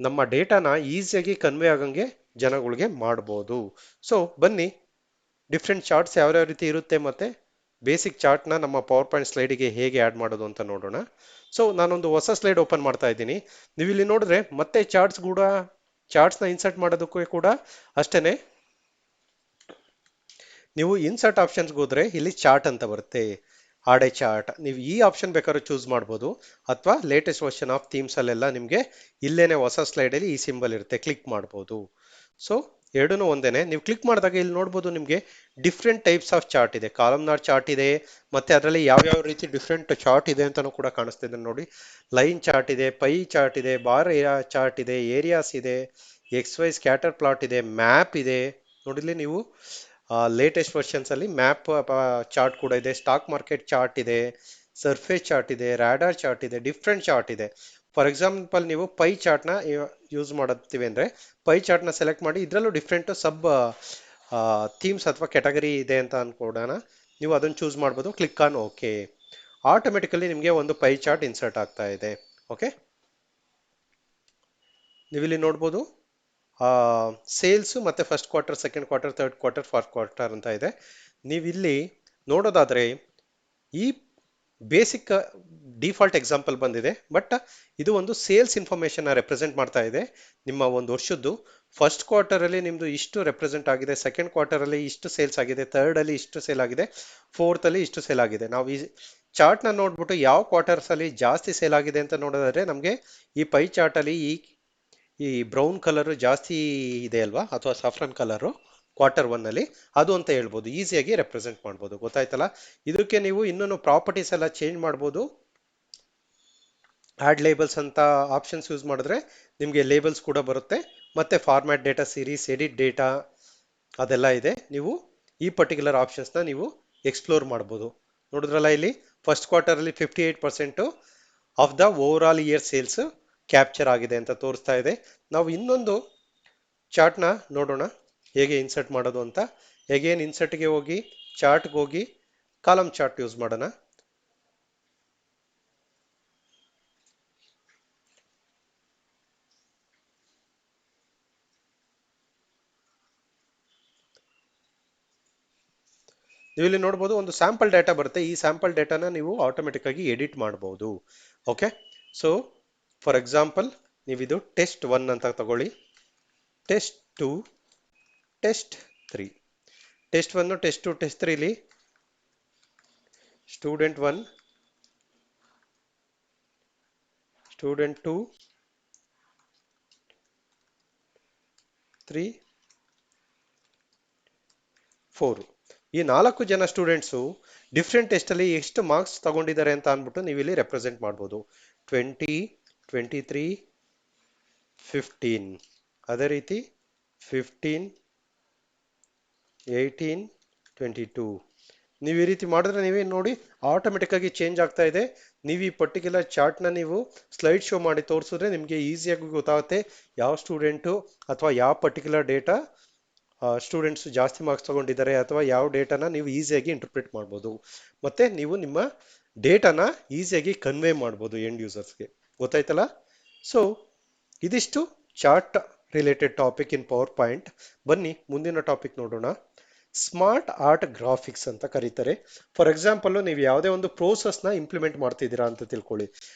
ನಮ್ಮ ಡೇಟಾನ ಈಸಿಯಾಗಿ ಕನ್ವೆ ಆಗಂಗೆ ಜನಗಳಿಗೆ ಮಾಡ್ಬೋದು. ಸೊ ಬನ್ನಿ ಡಿಫ್ರೆಂಟ್ ಚಾರ್ಟ್ಸ್ ಯಾವ್ಯಾವ ರೀತಿ ಇರುತ್ತೆ ಮತ್ತೆ ಬೇಸಿಕ್ ಚಾರ್ಟ್ನ ನಮ್ಮ ಪವರ್ ಪಾಯಿಂಟ್ ಸ್ಲೈಡಿಗೆ ಹೇಗೆ ಆ್ಯಡ್ ಮಾಡೋದು ಅಂತ ನೋಡೋಣ. ಸೊ ನಾನೊಂದು ಹೊಸ ಸ್ಲೈಡ್ ಓಪನ್ ಮಾಡ್ತಾ ಇದ್ದೀನಿ. ನೀವು ಇಲ್ಲಿ ನೋಡಿದ್ರೆ ಮತ್ತೆ ಚಾರ್ಟ್ಸ್ನ ಇನ್ಸರ್ಟ್ ಮಾಡೋದಕ್ಕೂ ಕೂಡ ಅಷ್ಟೇನೆ, ನೀವು ಇನ್ಸರ್ಟ್ ಆಪ್ಷನ್ಸ್ಗೆ ಹೋದ್ರೆ ಇಲ್ಲಿ ಚಾರ್ಟ್ ಅಂತ ಬರುತ್ತೆ, ಆಡೆ ಚಾರ್ಟ್. ನೀವು ಈ ಆಪ್ಷನ್ ಬೇಕಾದ್ರೂ ಚೂಸ್ ಮಾಡ್ಬೋದು, ಅಥವಾ ಲೇಟೆಸ್ಟ್ ವರ್ಷನ್ ಆಫ್ ಥೀಮ್ಸ್ ಅಲ್ಲೆಲ್ಲ ನಿಮಗೆ ಇಲ್ಲೇನೆ ಹೊಸ ಸ್ಲೈಡಲ್ಲಿ ಈ ಸಿಂಬಲ್ ಇರುತ್ತೆ, ಕ್ಲಿಕ್ ಮಾಡ್ಬೋದು. ಸೊ ಎರಡೂ ಒಂದೇನೆ. ನೀವು ಕ್ಲಿಕ್ ಮಾಡಿದಾಗ ಇಲ್ಲಿ ನೋಡ್ಬೋದು ನಿಮಗೆ ಡಿಫ್ರೆಂಟ್ ಟೈಪ್ಸ್ ಆಫ್ ಚಾರ್ಟ್ ಇದೆ. ಕಾಲಮ್ನಾರ್ ಚಾರ್ಟ್ ಇದೆ, ಮತ್ತೆ ಅದರಲ್ಲಿ ಯಾವ್ಯಾವ ರೀತಿ ಡಿಫ್ರೆಂಟ್ ಚಾರ್ಟ್ ಇದೆ ಅಂತಾನೂ ಕೂಡ ಕಾಣಿಸ್ತಿದೆ ನೋಡಿ. ಲೈನ್ ಚಾರ್ಟ್ ಇದೆ, ಪೈ ಚಾರ್ಟ್ ಇದೆ, ಬಾರ್ ಚಾರ್ಟ್ ಇದೆ, ಏರಿಯಾಸ್ ಇದೆ, ಎಕ್ಸ್ ವೈ ಸ್ಕ್ಯಾಟರ್ ಪ್ಲಾಟ್ ಇದೆ, ಮ್ಯಾಪ್ ಇದೆ. ನೋಡಿಲಿ ನೀವು ಲೇಟೆಸ್ಟ್ ವರ್ಷನ್ಸ್ ಅಲ್ಲಿ ಮ್ಯಾಪ್ ಚಾರ್ಟ್ ಕೂಡ ಇದೆ, ಸ್ಟಾಕ್ ಮಾರ್ಕೆಟ್ ಚಾರ್ಟ್ ಇದೆ, ಸರ್ಫೇಸ್ ಚಾರ್ಟ್ ಇದೆ, ರಾಡಾರ್ ಚಾರ್ಟ್ ಇದೆ, ಡಿಫ್ರೆಂಟ್ ಚಾರ್ಟ್ ಇದೆ. ಫಾರ್ ಎಕ್ಸಾಂಪಲ್ ನೀವು ಪೈ ಚಾರ್ಟ್ನ ಯೂಸ್ ಮಾಡುತ್ತೀವಿ ಅಂದರೆ ಪೈ ಚಾರ್ಟ್ನ ಸೆಲೆಕ್ಟ್ ಮಾಡಿ, ಇದರಲ್ಲೂ ಡಿಫ್ರೆಂಟ್ ಸಬ್ ಥೀಮ್ಸ್ ಅಥವಾ ಕ್ಯಾಟಗರಿ ಇದೆ ಅಂತ ಅನ್ಕೊಡೋಣ. ನೀವು ಅದನ್ನು ಚೂಸ್ ಮಾಡ್ಬೋದು, ಕ್ಲಿಕ್ ಆನ್ ಓಕೆ. ಆಟೋಮೆಟಿಕಲಿ ನಿಮಗೆ ಒಂದು ಪೈ ಚಾರ್ಟ್ ಇನ್ಸರ್ಟ್ ಆಗ್ತಾ ಇದೆ. ಓಕೆ, ನೀವಿಲ್ಲಿ ನೋಡ್ಬೋದು ಸೇಲ್ಸ್ ಮತ್ತೆ first quarter, second quarter, third quarter, fourth quarter ಅಂತ ಇದೆ. ನೀವಿಲ್ಲಿ ನೋಡೋದಾದ್ರೆ ಈ ಬೇಸಿಕ್ ಡಿಫಾಲ್ಟ್ ಎಕ್ಸಾಂಪಲ್ ಬಂದಿದೆ, ಬಟ್ ಇದು ಒಂದು ಸೇಲ್ಸ್ ಇನ್ಫಾರ್ಮೇಶನ್ ರೆಪ್ರೆಸೆಂಟ್ ಮಾಡ್ತಾ ಇದೆ. ನಿಮ್ಮ ಒಂದು ವರ್ಷದ್ದು ಫಸ್ಟ್ ಕ್ವಾರ್ಟರ್ ಅಲ್ಲಿ ನಿಮ್ದು ಇಷ್ಟು ರೆಪ್ರೆಸೆಂಟ್ ಆಗಿದೆ, ಸೆಕೆಂಡ್ ಕ್ವಾರ್ಟರ್ ಅಲ್ಲಿ ಇಷ್ಟು ಸೇಲ್ಸ್ ಆಗಿದೆ, ಥರ್ಡ್ ಅಲ್ಲಿ ಇಷ್ಟು ಸೇಲ್ ಆಗಿದೆ, ಫೋರ್ತ್ ಅಲ್ಲಿ ಇಷ್ಟು ಸೇಲ್ ಆಗಿದೆ. ನಾವು ಈ ಚಾರ್ಟ್ ನ ನೋಡ್ಬಿಟ್ಟು ಯಾವ ಕ್ವಾರ್ಟರ್ಸ್ ಅಲ್ಲಿ ಜಾಸ್ತಿ ಸೇಲ್ ಆಗಿದೆ ಅಂತ ನೋಡೋದಾದ್ರೆ ನಮಗೆ ಈ ಪೈ ಚಾರ್ಟ್ ಅಲ್ಲಿ ಈ ಬ್ರೌನ್ ಕಲರ್ ಜಾಸ್ತಿ ಇದೆ ಅಲ್ವಾ, ಅಥವಾ ಸಾಫ್ರನ್ ಕಲರು ಕ್ವಾರ್ಟರ್ ಒನ್ ಅಲ್ಲಿ, ಅದು ಅಂತ ಹೇಳ್ಬೋದು. ಈಸಿಯಾಗಿ ರೆಪ್ರೆಸೆಂಟ್ ಮಾಡ್ಬೋದು. ಗೊತ್ತಾಯ್ತಲ್ಲ? ಇದಕ್ಕೆ ನೀವು ಇನ್ನೊಂದು ಪ್ರಾಪರ್ಟೀಸ್ ಎಲ್ಲ ಚೇಂಜ್ ಮಾಡ್ಬೋದು. ಆಡ್ ಲೇಬಲ್ಸ್ ಅಂತ ಆಪ್ಷನ್ಸ್ ಯೂಸ್ ಮಾಡಿದ್ರೆ ನಿಮಗೆ ಲೇಬಲ್ಸ್ ಕೂಡ ಬರುತ್ತೆ, ಮತ್ತೆ format data series, edit data ಅದೆಲ್ಲ ಇದೆ. ನೀವು ಈ ಪರ್ಟಿಕ್ಯುಲರ್ ಆಪ್ಷನ್ಸ್ನ ನೀವು ಎಕ್ಸ್ಪ್ಲೋರ್ ಮಾಡ್ಬೋದು. ನೋಡಿದ್ರಲ್ಲ, ಇಲ್ಲಿ ಫಸ್ಟ್ ಕ್ವಾರ್ಟರ್ ಅಲ್ಲಿ 58% of the over all year sales capture ಆಗಿದೆ ಅಂತ ತೋರಿಸ್ತಾ ಇದೆ. ನಾವು ಇನ್ನೊಂದು ಚಾರ್ಟ್ನ ನೋಡೋಣ ಹೇಗೆ ಇನ್ಸರ್ಟ್ ಮಾಡೋದು ಅಂತ. ಹೇಗೇನು ಇನ್ಸರ್ಟ್ಗೆ ಹೋಗಿ ಚಾರ್ಟ್ಗೆ ಹೋಗಿ ಕಾಲಮ್ ಚಾರ್ಟ್ ಯೂಸ್ ಮಾಡೋಣ. ನೀವು ಇಲ್ಲಿ ನೋಡ್ಬೋದು ಒಂದು ಸ್ಯಾಂಪಲ್ ಡೇಟಾ ಬರುತ್ತೆ. ಈ ಸ್ಯಾಂಪಲ್ ಡೇಟಾನ ನೀವು ಆಟೋಮೆಟಿಕ್ ಆಗಿ ಎಡಿಟ್ ಮಾಡಬಹುದು. ಓಕೆ, ಸೊ ಫಾರ್ ಎಕ್ಸಾಂಪಲ್ ನೀವಿದು ಟೆಸ್ಟ್ 1 ಅಂತ ತಗೊಳ್ಳಿ, test 2, test 3, test 1, test 2, test 3 ಇಲ್ಲಿ ಸ್ಟೂಡೆಂಟ್ 1, ಸ್ಟೂಡೆಂಟ್ 2, 3, 4 ಈ 4 ಜನ ಸ್ಟೂಡೆಂಟ್ಸು ಡಿಫ್ರೆಂಟ್ ಟೆಸ್ಟ್ ಅಲ್ಲಿ ಎಷ್ಟು ಮಾರ್ಕ್ಸ್ ತಗೊಂಡಿದ್ದಾರೆ ಅಂತ ಅಂದ್ಬಿಟ್ಟು ನೀವು ಇಲ್ಲಿ ರೆಪ್ರೆಸೆಂಟ್ ಮಾಡ್ಬೋದು. 20, 23, 15, ಅದೇ ರೀತಿ 15, 18, 22. ನೀವು ಈ ರೀತಿ ಮಾಡಿದ್ರೆ ನೀವೇ ನೋಡಿ ಆಟೋಮೆಟಿಕ್ ಆಗಿ ಚೇಂಜ್ ಆಗ್ತಾ ಇದೆ. ನೀವು ಈ ಪರ್ಟಿಕ್ಯುಲರ್ ಚಾರ್ಟ್ನ ನೀವು ಸ್ಲೈಡ್ ಶೋ ಮಾಡಿ ತೋರಿಸಿದ್ರೆ ನಿಮಗೆ ಈಸಿಯಾಗಿ ಗೊತ್ತಾಗುತ್ತೆ ಯಾವ ಸ್ಟೂಡೆಂಟು ಅಥವಾ ಯಾವ ಪರ್ಟಿಕ್ಯುಲರ್ ಡೇಟಾ ಸ್ಟೂಡೆಂಟ್ಸ್ ಜಾಸ್ತಿ ಮಾರ್ಕ್ಸ್ ತಗೊಂಡಿದ್ದಾರೆ ಅಥವಾ ಯಾವ ಡೇಟಾನ ನೀವು ಈಸಿಯಾಗಿ ಇಂಟರ್ಪ್ರಿಟ್ ಮಾಡ್ಬೋದು. ಮತ್ತೆ ನೀವು ನಿಮ್ಮ ಡೇಟಾನ ಈಸಿಯಾಗಿ ಕನ್ವೆ ಮಾಡ್ಬೋದು ಎಂಡ್ ಯೂಸರ್ಸ್ಗೆ. ಗೊತ್ತಾಯ್ತಲ್ಲ? ಸೊ ಇದಿಷ್ಟು chart related topic in power point. ಬನ್ನಿ ಮುಂದಿನ ಟಾಪಿಕ್ ನೋಡೋಣ. ಸ್ಮಾರ್ಟ್ ಆರ್ಟ್ ಗ್ರಾಫಿಕ್ಸ್ ಅಂತ ಕರೀತಾರೆ. ಫಾರ್ ಎಕ್ಸಾಂಪಲ್ ನೀವು ಯಾವುದೇ ಒಂದು ಪ್ರೋಸೆಸ್ನ ಇಂಪ್ಲಿಮೆಂಟ್ ಮಾಡ್ತಿದ್ದೀರಾ ಅಂತ ತಿಳ್ಕೊಳ್ಳಿ.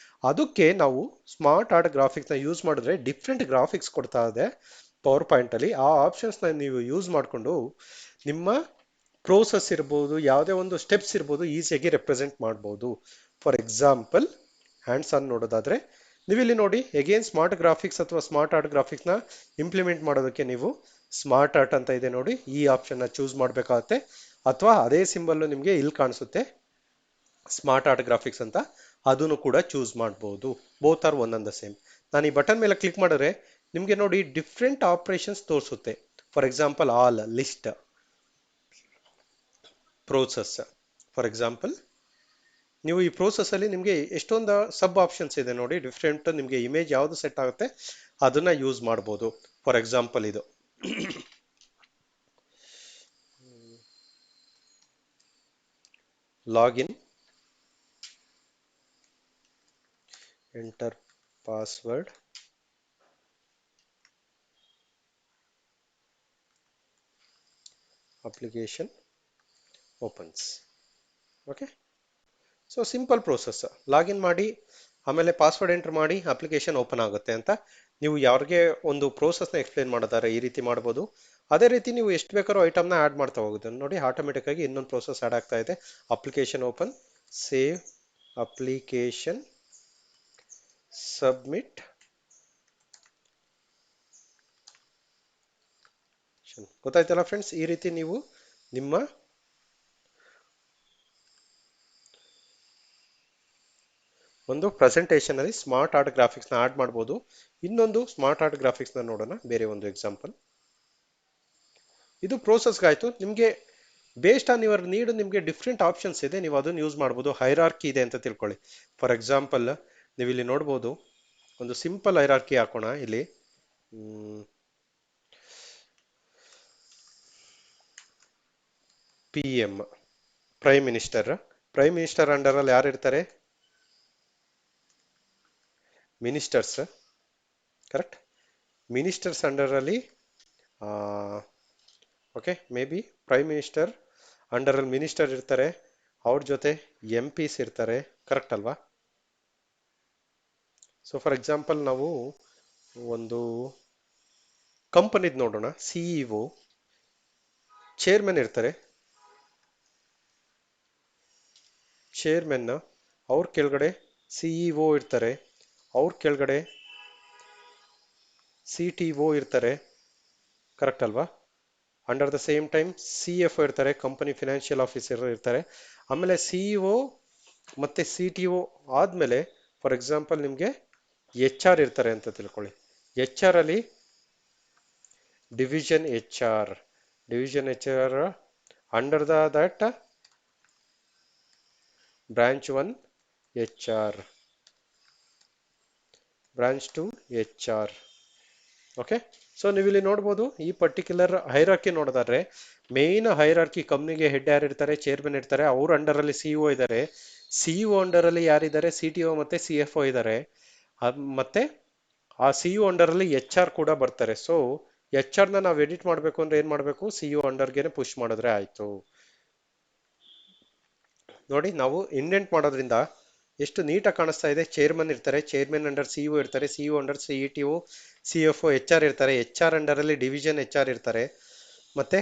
ಅದಕ್ಕೆ ನಾವು ಸ್ಮಾರ್ಟ್ ಆರ್ಟ್ ಗ್ರಾಫಿಕ್ಸ್ನ ಯೂಸ್ ಮಾಡಿದ್ರೆ ಡಿಫ್ರೆಂಟ್ ಗ್ರಾಫಿಕ್ಸ್ ಕೊಡ್ತಾ ಇದೆ ಪವರ್ ಪಾಯಿಂಟಲ್ಲಿ. ಆ ಆಪ್ಷನ್ಸ್ನ ನೀವು ಯೂಸ್ ಮಾಡಿಕೊಂಡು ನಿಮ್ಮ ಪ್ರೋಸೆಸ್ ಇರ್ಬೋದು, ಯಾವುದೇ ಒಂದು ಸ್ಟೆಪ್ಸ್ ಇರ್ಬೋದು, ಈಸಿಯಾಗಿ ರೆಪ್ರೆಸೆಂಟ್ ಮಾಡ್ಬೋದು. ಫಾರ್ ಎಕ್ಸಾಂಪಲ್ ಹ್ಯಾಂಡ್ಸ್ ಆನ್ ನೋಡೋದಾದ್ರೆ ನೀವಿಲ್ಲಿ ನೋಡಿ, ಎಗೇನ್ ಸ್ಮಾರ್ಟ್ ಗ್ರಾಫಿಕ್ಸ್ ಅಥವಾ ಸ್ಮಾರ್ಟ್ ಆರ್ಟ್ ಗ್ರಾಫಿಕ್ಸ್ನ ಇಂಪ್ಲಿಮೆಂಟ್ ಮಾಡೋದಕ್ಕೆ ನೀವು ಸ್ಮಾರ್ಟ್ ಆರ್ಟ್ ಅಂತ ಇದೆ ನೋಡಿ, ಈ ಆಪ್ಷನ್ನ ಚೂಸ್ ಮಾಡಬೇಕಾಗತ್ತೆ. ಅಥವಾ ಅದೇ ಸಿಂಬಲ್ ನಿಮಗೆ ಇಲ್ಲಿ ಕಾಣಿಸುತ್ತೆ ಸ್ಮಾರ್ಟ್ ಆರ್ಟ್ ಗ್ರಾಫಿಕ್ಸ್ ಅಂತ, ಅದನ್ನು ಕೂಡ ಚೂಸ್ ಮಾಡ್ಬೋದು. Both are one and the same. ನಾನು ಈ ಬಟನ್ ಮೇಲೆ ಕ್ಲಿಕ್ ಮಾಡಿದ್ರೆ ನಿಮಗೆ ನೋಡಿ ಡಿಫ್ರೆಂಟ್ ಆಪರೇಷನ್ಸ್ ತೋರಿಸುತ್ತೆ. For example all, list, process. For example ನೀವು ಈ ಪ್ರೋಸೆಸ್ ಅಲ್ಲಿ ನಿಮಗೆ ಎಷ್ಟೊಂದು ಸಬ್ ಆಪ್ಷನ್ಸ್ ಇದೆ ನೋಡಿ, ಡಿಫ್ರೆಂಟ್. ನಿಮಗೆ ಇಮೇಜ್ ಯಾವುದು ಸೆಟ್ ಆಗುತ್ತೆ ಅದನ್ನ ಯೂಸ್ ಮಾಡ್ಬೋದು. ಫಾರ್ ಎಕ್ಸಾಂಪಲ್ ಇದು login, enter password, application opens. Okay, so simple process. Login ಮಾಡಿ ಆಮೇಲೆ ಪಾಸ್ವರ್ಡ್ ಎಂಟರ್ ಮಾಡಿ ಅಪ್ಲಿಕೇಶನ್ ಓಪನ್ ಆಗುತ್ತೆ ಅಂತ. ನೀವು ಯಾರಿಗೆ ಒಂದು ಪ್ರೋಸೆಸ್ನ ಎಕ್ಸ್ಪ್ಲೇನ್ ಮಾಡಿದ್ದಾರೆ ಈ ರೀತಿ ಮಾಡ್ಬೋದು. ಅದೇ ರೀತಿ ನೀವು ಎಷ್ಟು ಬೇಕಾದ್ರೂ ಐಟಮ್ನ ಆ್ಯಡ್ ಮಾಡ್ತಾ ಹೋಗುತ್ತೆ ನೋಡಿ, ಆಟೋಮೆಟಿಕ್ ಆಗಿ ಇನ್ನೊಂದು ಪ್ರೋಸೆಸ್ ಆ್ಯಡ್ ಆಗ್ತಾ ಇದೆ. Application open, save application, submit. ಗೊತ್ತಾಯ್ತಲ್ಲ ಫ್ರೆಂಡ್ಸ್? ಈ ರೀತಿ ನೀವು ನಿಮ್ಮ ಒಂದು ಪ್ರೆಸೆಂಟೇಷನ್ ಅಲ್ಲಿ ಸ್ಮಾರ್ಟ್ ಆರ್ಟ್ ಗ್ರಾಫಿಕ್ಸ್ನ ಆಡ್ ಮಾಡ್ಬೋದು. ಇನ್ನೊಂದು ಸ್ಮಾರ್ಟ್ ಆರ್ಟ್ ಗ್ರಾಫಿಕ್ಸ್ನ ನೋಡೋಣ, ಬೇರೆ ಒಂದು ಎಕ್ಸಾಂಪಲ್. ಇದು ಪ್ರೋಸೆಸ್ಗಾಯ್ತು. ನಿಮಗೆ ಬೇಸ್ಡ್ ಆನ್ ಯುವರ್ ನೀಡ್ ನಿಮಗೆ ಡಿಫ್ರೆಂಟ್ ಆಪ್ಷನ್ಸ್ ಇದೆ, ನೀವು ಅದನ್ನು ಯೂಸ್ ಮಾಡ್ಬೋದು. ಹೈರಾರ್ಕಿ ಇದೆ ಅಂತ ತಿಳ್ಕೊಳ್ಳಿ. ಫಾರ್ ಎಕ್ಸಾಂಪಲ್ ನೀವು ಇಲ್ಲಿ ನೋಡ್ಬೋದು, ಒಂದು ಸಿಂಪಲ್ ಹೈರಾರ್ಕಿ ಹಾಕೋಣ ಇಲ್ಲಿ. P M, prime minister. Prime minister ಅಂಡರಲ್ಲಿ ಯಾರು ಇರ್ತಾರೆ? Ministers, correct. ಮಿನಿಸ್ಟರ್ಸ್ ಅಂಡರಲ್ಲಿ okay, maybe prime minister ಅಂಡರಲ್ಲಿ ಮಿನಿಸ್ಟರ್ ಇರ್ತಾರೆ, ಅವ್ರ ಜೊತೆ ಎಂ ಪಿಸ್ ಇರ್ತಾರೆ, ಕರೆಕ್ಟ್ ಅಲ್ವಾ? ಸೊ ಫಾರ್ ಎಕ್ಸಾಂಪಲ್ ನಾವು ಒಂದು ಕಂಪನಿದ್ ನೋಡೋಣ. ಸಿಇಒ, ಚೇರ್ಮನ್ ಇರ್ತಾರೆ. ಚೇರ್ಮನ್ ಅವ್ರ ಕೆಳಗಡೆ ಸಿಇಒ ಇರ್ತಾರೆ, ಅವ್ರ ಕೆಳಗಡೆ ಸಿ ಟಿ ಒ ಇರ್ತಾರೆ, ಕರೆಕ್ಟ್ ಅಲ್ವಾ? Under the same time C F ಒ ಇರ್ತಾರೆ, ಕಂಪನಿ ಫಿನಾನ್ಷಿಯಲ್ ಆಫೀಸರ್ ಇರ್ತಾರೆ. ಆಮೇಲೆ ಸಿಇಒ ಮತ್ತೆ ಸಿ ಟಿ ಒ ಆದಮೇಲೆ ಫಾರ್ ಎಕ್ಸಾಂಪಲ್ ನಿಮಗೆ ಎಚ್ ಆರ್ ಇರ್ತಾರೆ ಅಂತ ತಿಳ್ಕೊಳ್ಳಿ. ಎಚ್ ಆರ್ ಅಲ್ಲಿ division H R, division H R under that branch 1 H R, branch 2 H R. Okay, so ನೀವು ಇಲ್ಲಿ ನೋಡ್ಬೋದು ಈ ಪರ್ಟಿಕ್ಯುಲರ್ ಹೈರಾರ್ಕಿ ನೋಡೋದಾದ್ರೆ ಮೇನ್ ಹೈರಾರ್ಕಿ ಕಂಪ್ನಿಗೆ ಹೆಡ್ ಯಾರು ಇರ್ತಾರೆ? ಚೇರ್ಮನ್ ಇರ್ತಾರೆ, ಅವ್ರ ಅಂಡರ್ ಅಲ್ಲಿ ಸಿಇಒ ಇದ್ದಾರೆ, ಸಿಇಒ ಅಂಡರ್ ಅಲ್ಲಿ ಯಾರಿದ್ದಾರೆ? ಸಿ ಟಿ ಒ ಮತ್ತೆ ಸಿ ಎಫ್ ಒ ಇದ್ದಾರೆ, ಮತ್ತೆ ಆ ಸಿಇಒ ಅಂಡರ್ ಅಲ್ಲಿ ಎಚ್ ಆರ್ ಕೂಡ ಬರ್ತಾರೆ. ಸೊ ಎಚ್ ಆರ್ ನ ನಾವು ಎಡಿಟ್ ಮಾಡಬೇಕು ಅಂದ್ರೆ ಏನ್ ಮಾಡಬೇಕು? ಸಿಇಒ ಅಂಡರ್ಗೆ ಪುಷ್ ಮಾಡಿದ್ರೆ ಆಯ್ತು. ನೋಡಿ, ನಾವು ಇಂಡೆಂಟ್ ಮಾಡೋದ್ರಿಂದ ಎಷ್ಟು ನೀಟಾಗಿ ಕಾಣಿಸ್ತಾ ಇದೆ. ಚೇರ್ಮನ್ ಇರ್ತಾರೆ, ಚೇರ್ಮನ್ ಅಂಡರ್ ಸಿಇಒ ಇರ್ತಾರೆ, CEO under C T O, C F O, H R ಇರ್ತಾರೆ, ಎಚ್ ಆರ್ ಅಂಡರ್ ಅಲ್ಲಿ ಡಿವಿಷನ್ ಎಚ್ ಆರ್ ಇರ್ತಾರೆ, ಮತ್ತೆ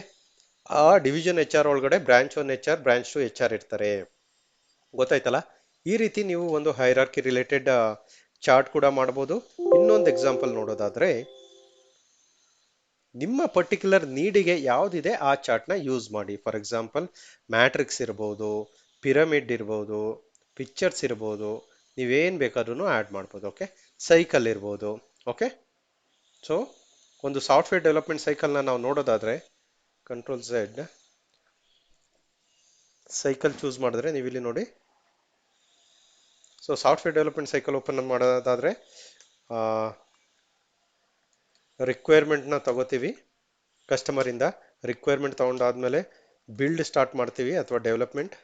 ಆ ಡಿವಿಷನ್ ಎಚ್ ಆರ್ ಒಳಗಡೆ branch 1 H R, branch 2 H R ಇರ್ತಾರೆ. ಗೊತ್ತಾಯ್ತಲ್ಲ? ಈ ರೀತಿ ನೀವು ಒಂದು ಹೈರಾರ್ಕಿ ರಿಲೇಟೆಡ್ ಚಾರ್ಟ್ ಕೂಡ ಮಾಡ್ಬೋದು. ಇನ್ನೊಂದು ಎಕ್ಸಾಂಪಲ್ ನೋಡೋದಾದ್ರೆ, ನಿಮ್ಮ ಪರ್ಟಿಕ್ಯುಲರ್ ನೀಡಿಗೆ ಯಾವ್ದಿದೆ ಆ ಚಾರ್ಟ್ನ ಯೂಸ್ ಮಾಡಿ. ಫಾರ್ ಎಕ್ಸಾಂಪಲ್ ಮ್ಯಾಟ್ರಿಕ್ಸ್ ಇರ್ಬೋದು, ಪಿರಮಿಡ್ ಇರ್ಬೋದು, ಪಿಕ್ಚರ್ಸ್ ಇರ್ಬೋದು, ನೀವೇನು ಬೇಕಾದ್ರೂ ಆ್ಯಡ್ ಮಾಡ್ಬೋದು. ಓಕೆ, ಸೈಕಲ್ ಇರ್ಬೋದು. ಓಕೆ, ಸೊ ಒಂದು ಸಾಫ್ಟ್ವೇರ್ ಡೆವಲಪ್ಮೆಂಟ್ ಸೈಕಲ್ನ ನಾವು ನೋಡೋದಾದ್ರೆ ಕಂಟ್ರೋಲ್ ಝೆಡ್, ಸೈಕಲ್ ಚೂಸ್ ಮಾಡಿದ್ರೆ ನೀವು ಇಲ್ಲಿ ನೋಡಿ. So software development cycle open ಮಾಡೋದಾದರೆ ರಿಕ್ವೈರ್ಮೆಂಟ್ನ ತಗೋತೀವಿ ಕಸ್ಟಮರಿಂದ. ರಿಕ್ವೈರ್ಮೆಂಟ್ ತೊಗೊಂಡಾದ್ಮೇಲೆ ಬಿಲ್ಡ್ ಸ್ಟಾರ್ಟ್ ಮಾಡ್ತೀವಿ ಅಥವಾ ಡೆವಲಪ್ಮೆಂಟ್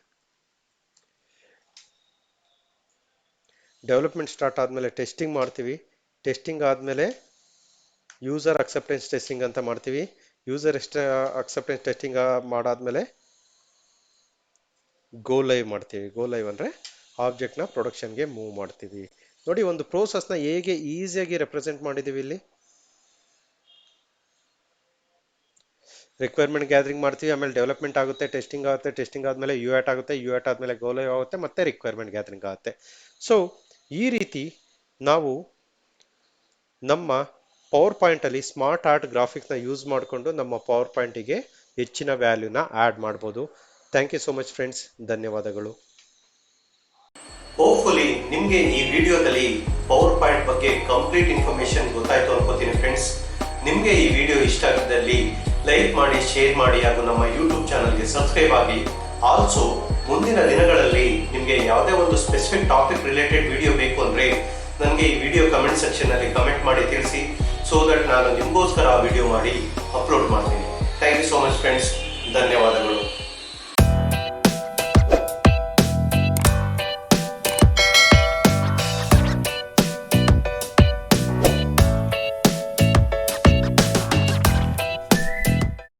ಸ್ಟಾರ್ಟ್ ಆದಮೇಲೆ ಟೆಸ್ಟಿಂಗ್ ಮಾಡ್ತೀವಿ. ಟೆಸ್ಟಿಂಗ್ ಆದಮೇಲೆ ಯೂಸರ್ ಅಕ್ಸೆಪ್ಟೆನ್ಸ್ ಟೆಸ್ಟಿಂಗ್ ಅಂತ ಮಾಡ್ತೀವಿ. ಯೂಸರ್ ಅಕ್ಸೆಪ್ಟೆನ್ಸ್ ಟೆಸ್ಟಿಂಗ್ ಮಾಡಾದ್ಮೇಲೆ ಗೋ ಲೈವ್ ಮಾಡ್ತೀವಿ. ಗೋ ಲೈವ್ ಅಂದರೆ ಆಬ್ಜೆಕ್ಟ್ನ ಪ್ರೊಡಕ್ಷನ್ಗೆ ಮೂವ್ ಮಾಡ್ತೀವಿ. ನೋಡಿ, ಒಂದು ಪ್ರೋಸೆಸ್ನ ಹೇಗೆ ಈಸಿಯಾಗಿ ರೆಪ್ರೆಸೆಂಟ್ ಮಾಡಿದ್ದೀವಿ ಇಲ್ಲಿ. ರಿಕ್ವೈರ್ಮೆಂಟ್ ಗ್ಯಾದರಿಂಗ್ ಮಾಡ್ತೀವಿ, ಆಮೇಲೆ ಡೆವಲಪ್ಮೆಂಟ್ ಆಗುತ್ತೆ, ಟೆಸ್ಟಿಂಗ್ ಆಗುತ್ತೆ, ಟೆಸ್ಟಿಂಗ್ ಆದಮೇಲೆ UAT ಆಗುತ್ತೆ, UAT ಆದಮೇಲೆ ಗೋ ಲೈವ್ ಆಗುತ್ತೆ, ಮತ್ತೆ ರಿಕ್ವೈರ್ಮೆಂಟ್ ಗ್ಯಾದರಿಂಗ್ ಆಗುತ್ತೆ. ಸೊ ಈ ರೀತಿ ನಾವು ನಮ್ಮ ಪವರ್ ಪಾಯಿಂಟಲ್ಲಿ ಸ್ಮಾರ್ಟ್ ಆರ್ಟ್ ಗ್ರಾಫಿಕ್ಸ್ನ ಯೂಸ್ ಮಾಡಿಕೊಂಡು ನಮ್ಮ ಪವರ್ ಪಾಯಿಂಟಿಗೆ ಹೆಚ್ಚಿನ ವ್ಯಾಲ್ಯೂನ ಆ್ಯಡ್ ಮಾಡ್ಬೋದು. Thank you so much friends. ಧನ್ಯವಾದಗಳು. ಹೋಪ್ಫುಲಿ ನಿಮಗೆ ಈ ವಿಡಿಯೋದಲ್ಲಿ ಪವರ್ ಪಾಯಿಂಟ್ ಬಗ್ಗೆ ಕಂಪ್ಲೀಟ್ ಇನ್ಫಾರ್ಮೇಶನ್ ಗೊತ್ತಾಯ್ತು ಅನ್ಕೋತೀನಿ ಫ್ರೆಂಡ್ಸ್. ನಿಮಗೆ ಈ ವಿಡಿಯೋ ಇಷ್ಟ ಆಗಿದ್ದಲ್ಲಿ ಲೈಕ್ ಮಾಡಿ, ಶೇರ್ ಮಾಡಿ, ಹಾಗೂ ನಮ್ಮ ಯೂಟ್ಯೂಬ್ ಚಾನಲ್ಗೆ ಸಬ್ಸ್ಕ್ರೈಬ್ ಆಗಿ. ಆಲ್ಸೋ ಮುಂದಿನ ದಿನಗಳಲ್ಲಿ ನಿಮಗೆ ಯಾವುದೇ ಒಂದು ಸ್ಪೆಸಿಫಿಕ್ ಟಾಪಿಕ್ ರಿಲೇಟೆಡ್ ವಿಡಿಯೋ ಬೇಕು ಅಂದರೆ ನನಗೆ ಈ ವಿಡಿಯೋ ಕಮೆಂಟ್ ಸೆಕ್ಷನಲ್ಲಿ ಕಮೆಂಟ್ ಮಾಡಿ ತಿಳಿಸಿ. ಸೊ ದಟ್ ನಾನು ನಿಮಗೋಸ್ಕರ ಆ ವಿಡಿಯೋ ಮಾಡಿ ಅಪ್ಲೋಡ್ ಮಾಡ್ತೀನಿ. Thank you so much friends. ಧನ್ಯವಾದಗಳು.